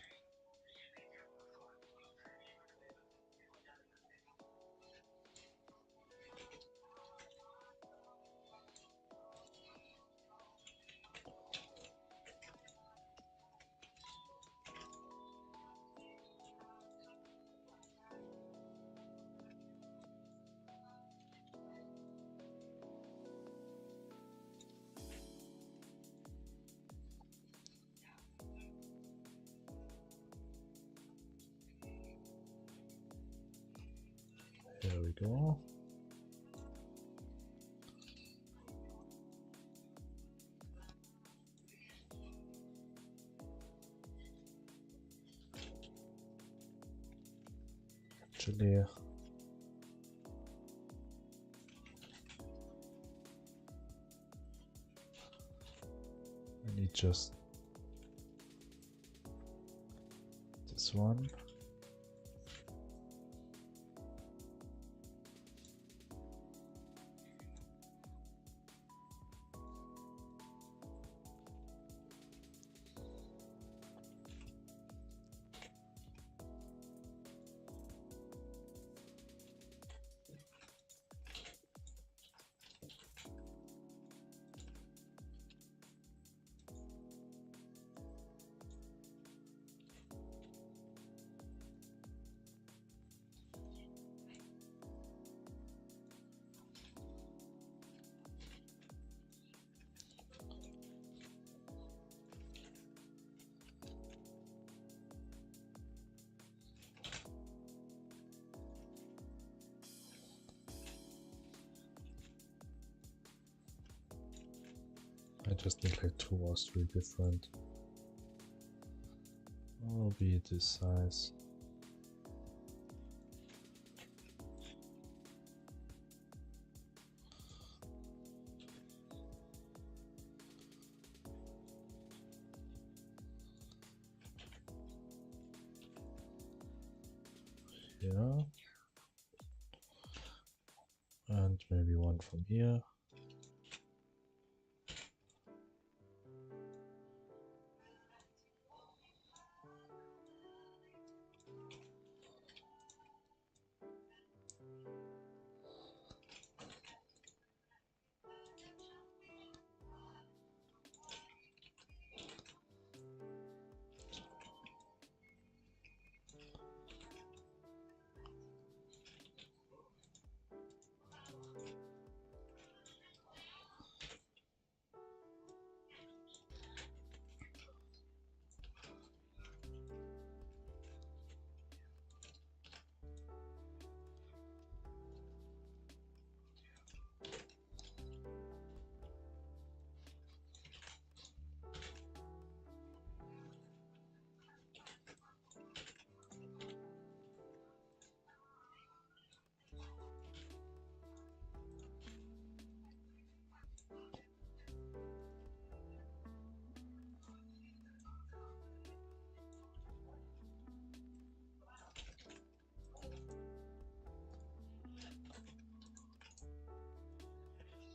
There we go. Actually, I need just this one. I just need like 2 or 3 different. I'll be this size. Yeah. And maybe one from here.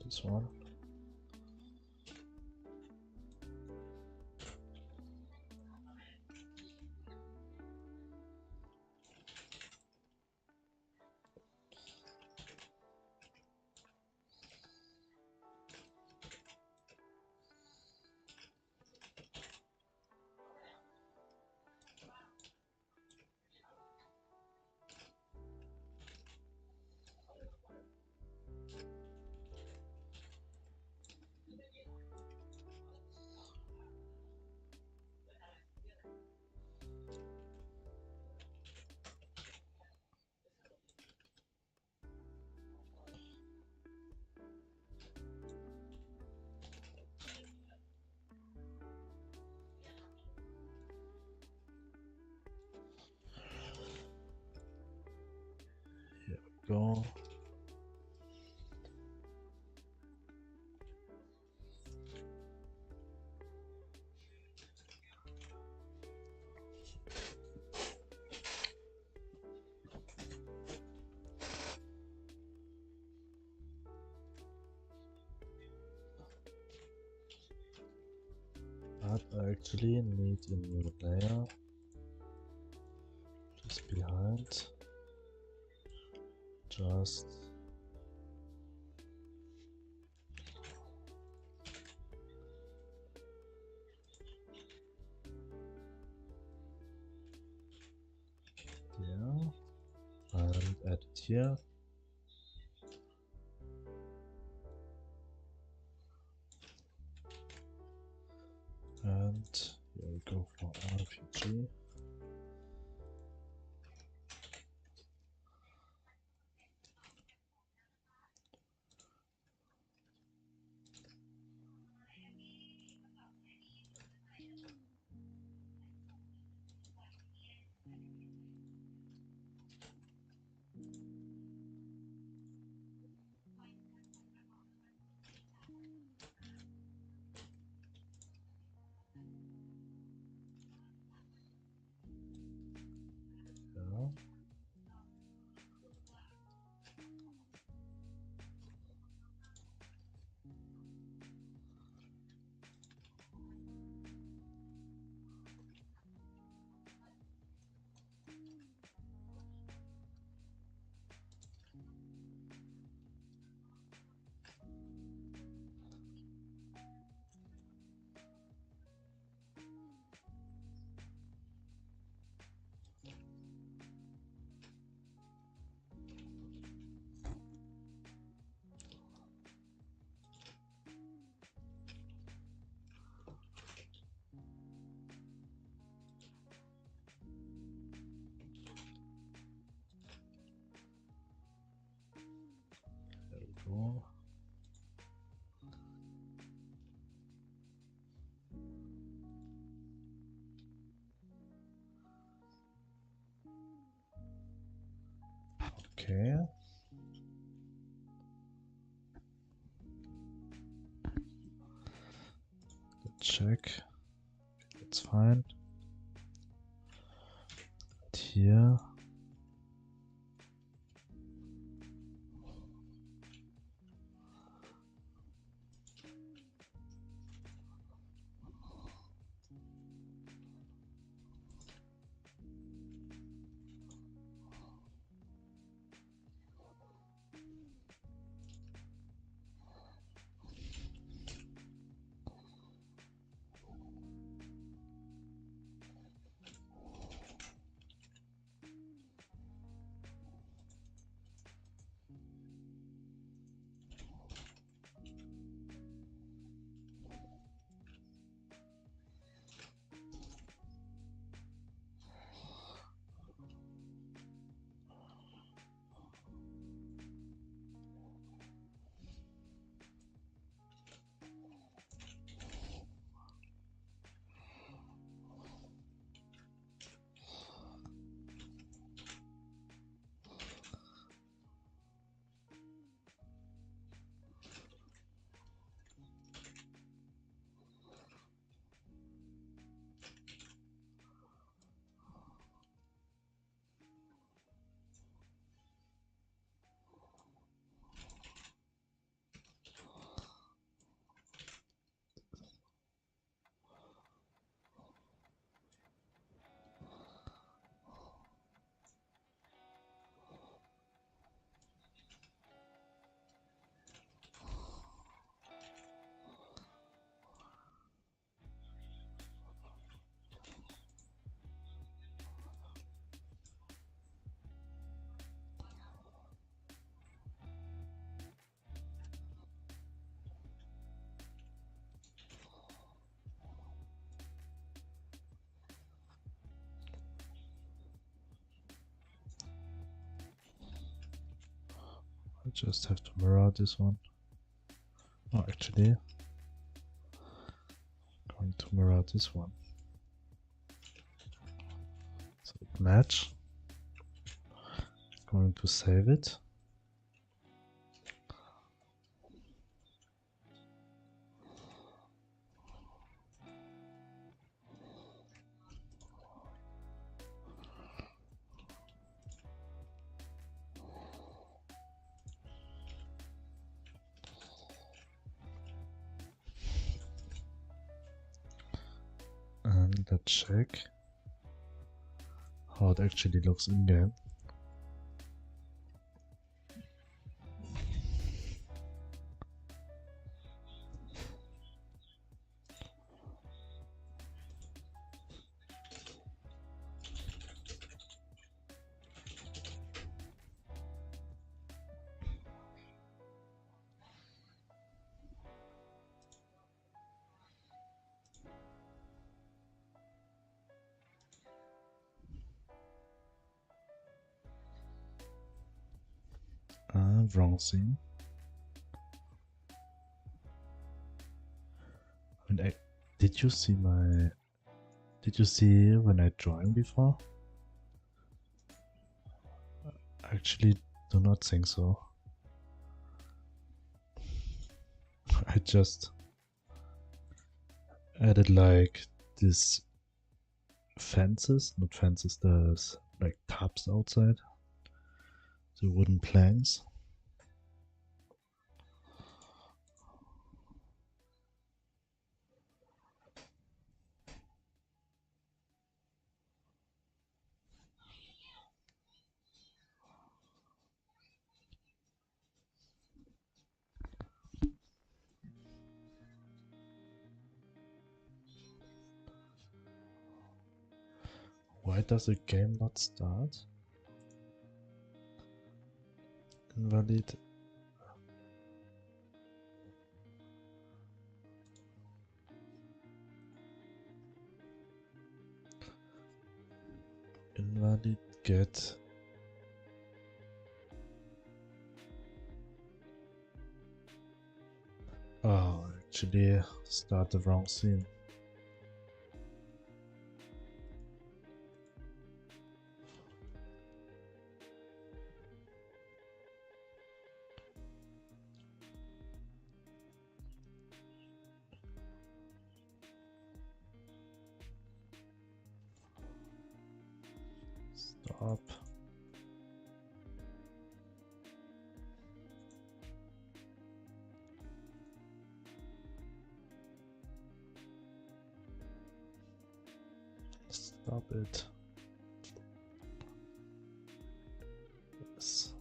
this one. Here we go. But I actually need a new layer just behind. Just there and add it here. And here we go for RPG. Yeah. There we go. Okay. Let's check. It's fine. And here. just have to mirror this one. Oh, actually, I'm going to mirror this one. So match. Going to save it. And let's check how it actually looks in game. Wrong thing. Did you see my... Did you see when I joined before? I actually do not think so. I just added like this fences, not fences, there's like tabs outside. The wooden planks. Why does the game not start? Invalid. Invalid get. Oh, actually start the wrong scene. Stop. Stop it. Yes.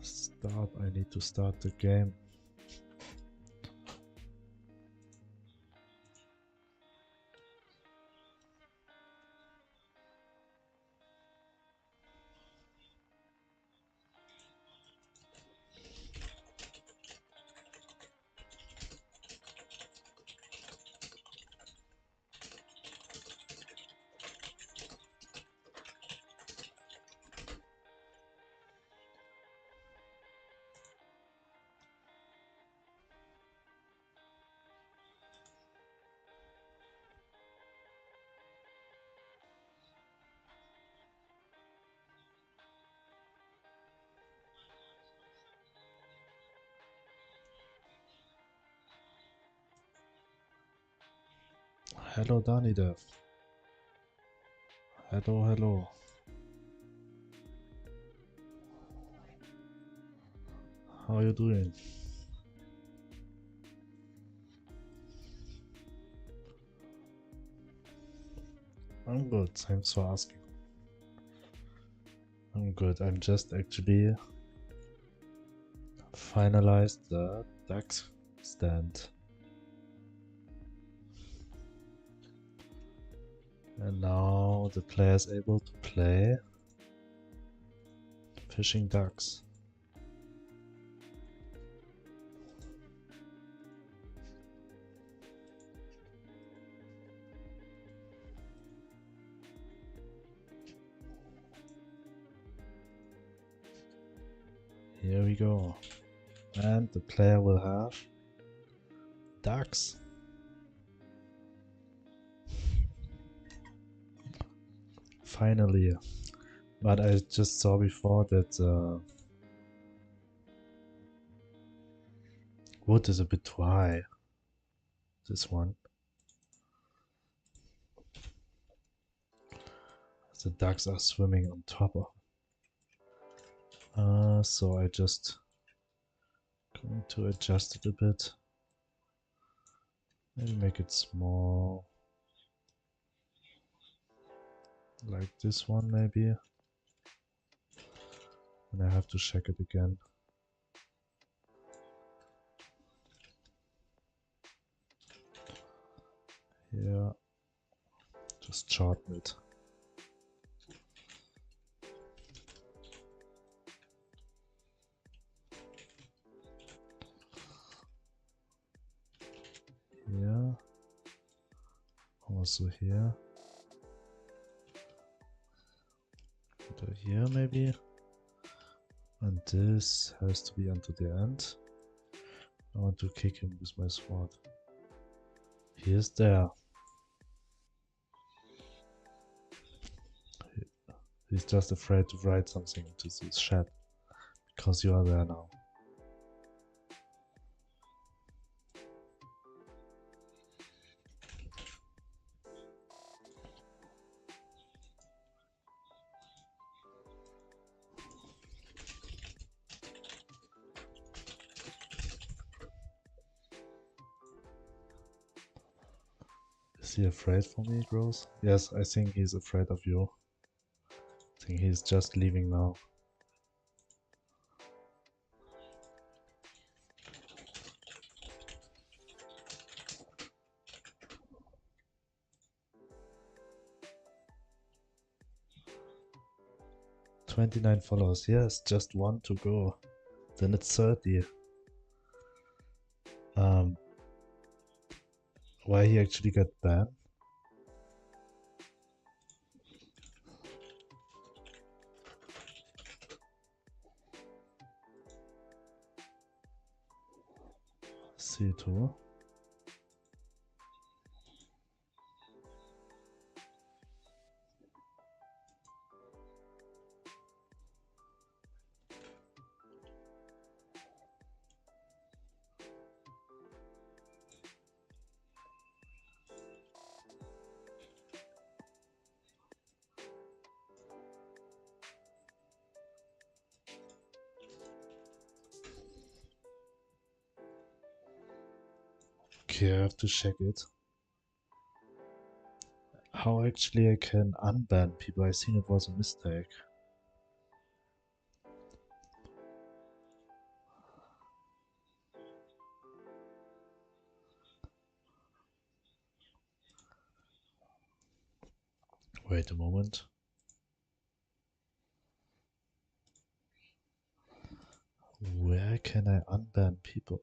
Stop, I need to start the game. Hello GameDev. Hello, hello. How are you doing? I'm good, thanks for asking. I'm good, I'm just actually finalized the DAX stand. And now the player is able to play fishing ducks. Here we go. And the player will have ducks. Finally. But I just saw before that wood is a bit too high. This one. The ducks are swimming on top of. So I just going to adjust it a bit. Maybe make it small. Like this one maybe. And I have to check it again. Yeah. Just shorten it. Here. Also here. Or here maybe. And this has to be until the end. I want to kick him with my sword. He is there. He's just afraid to write something into this chat. Because you are there now. Is he afraid for me, Gross? Yes, I think he's afraid of you. I think he's just leaving now. "29 followers, yes, just one to go. Then it's 30. Why he actually got banned? C2. Okay, I have to check it. How actually I can unban people? I think it was a mistake. Wait a moment. Where can I unban people?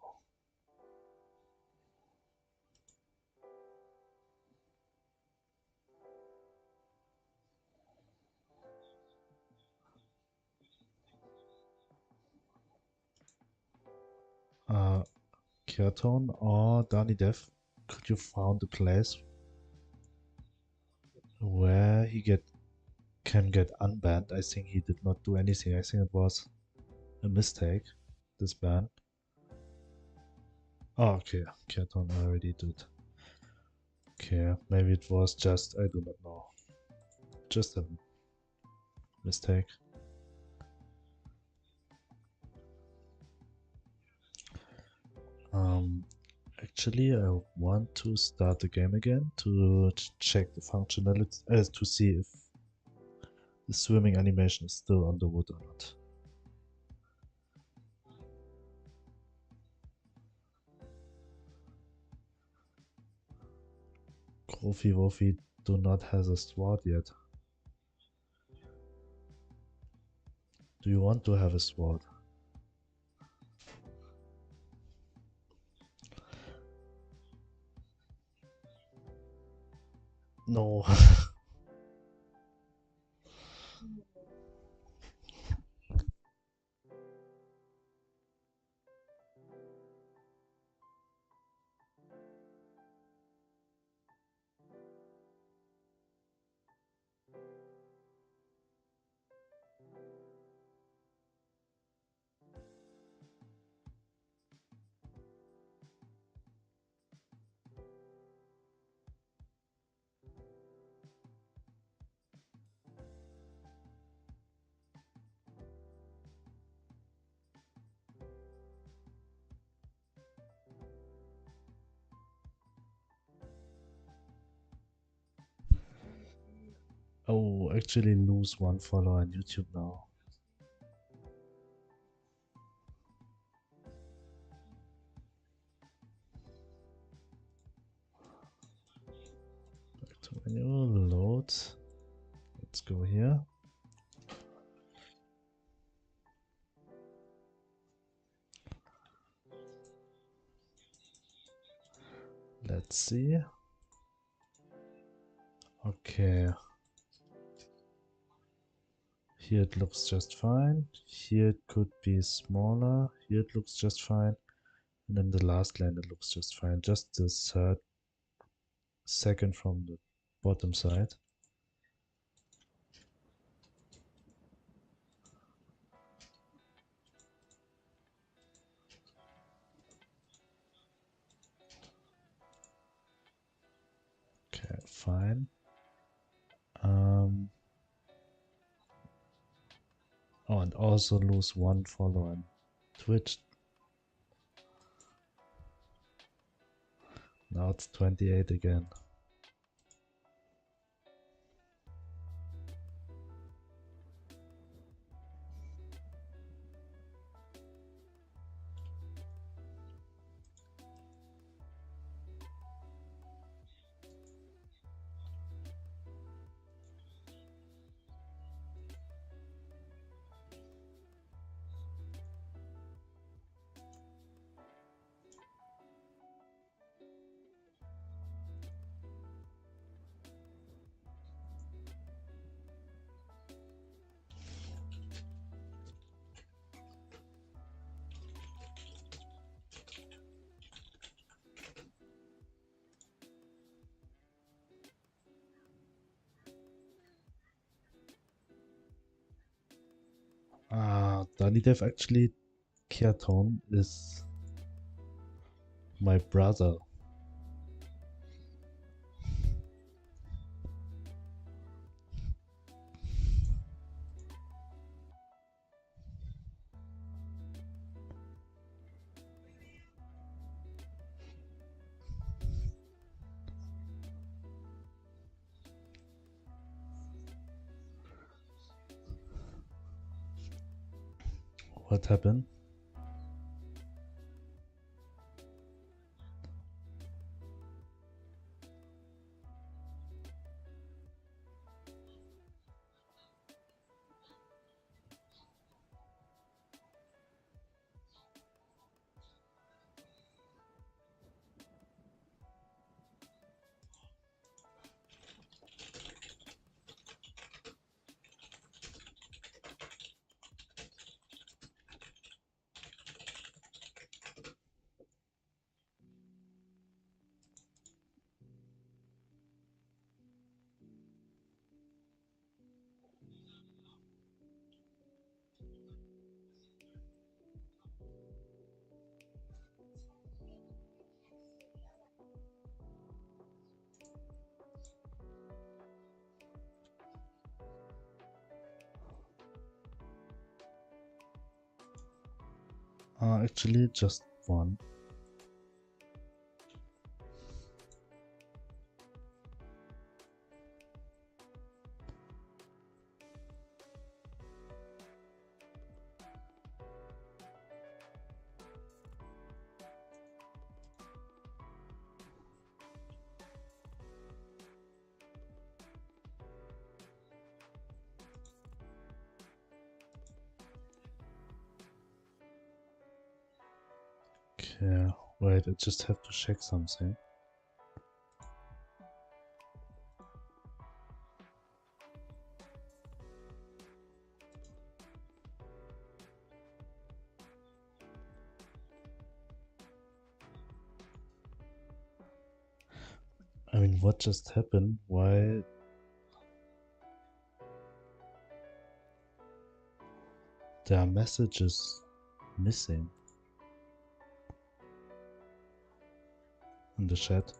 Kirton or GameDev, could you found a place where he can get unbanned? I think he did not do anything. I think it was a mistake, this ban. Oh, okay, Kirton already did. Okay, maybe it was just, I do not know. Just a mistake. Actually, I want to start the game again to check the functionality, to see if the swimming animation is still on the wood or not. Kofi Wofi do not has a sword yet. Do you want to have a sword? No. Oh, actually lose one follower on YouTube now. Back to menu, load. Let's go here. Let's see. Okay. Here it looks just fine. Here it could be smaller. Here it looks just fine. And then the last line it looks just fine. Just the third second from the bottom side. Okay, fine. Oh, and also lose one follower on Twitch. Now it's 28 again. GameDev actually, Keaton is my brother. What happened? Actually, just one. Okay, wait, I just have to check something. I mean, what just happened? Why? There are messages missing in the chat.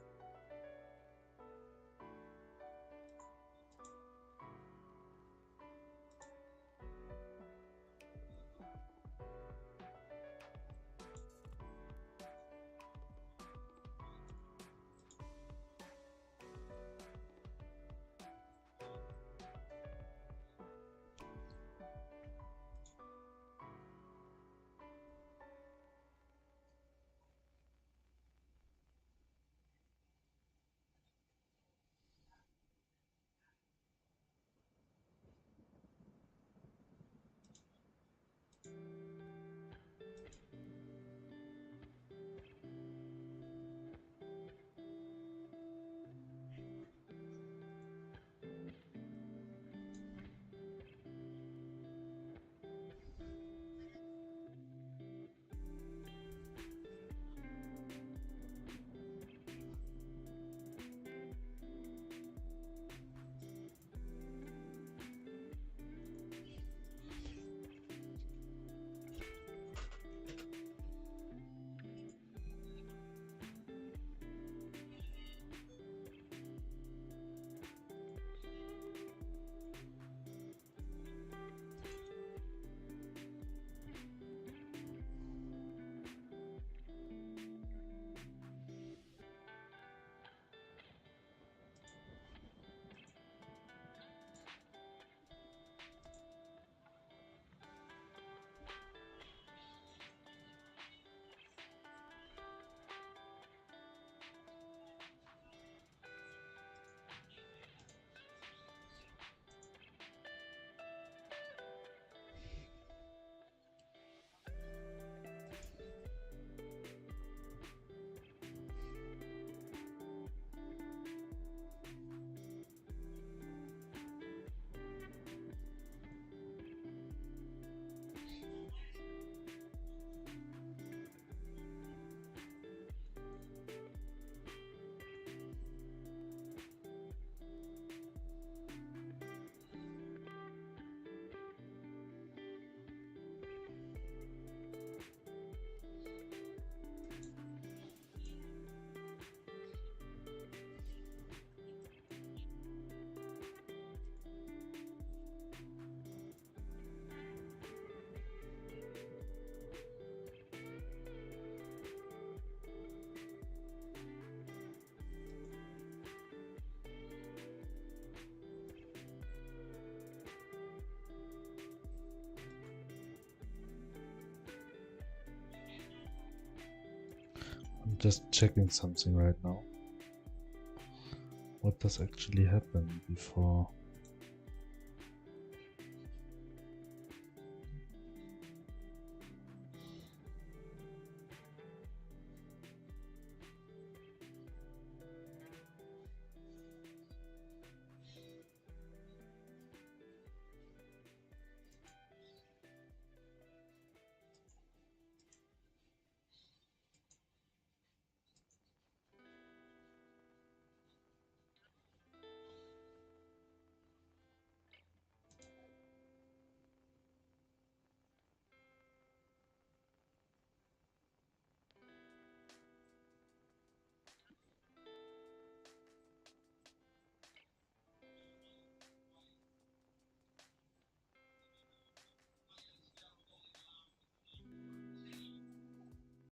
just checking something right now. What does actually happen before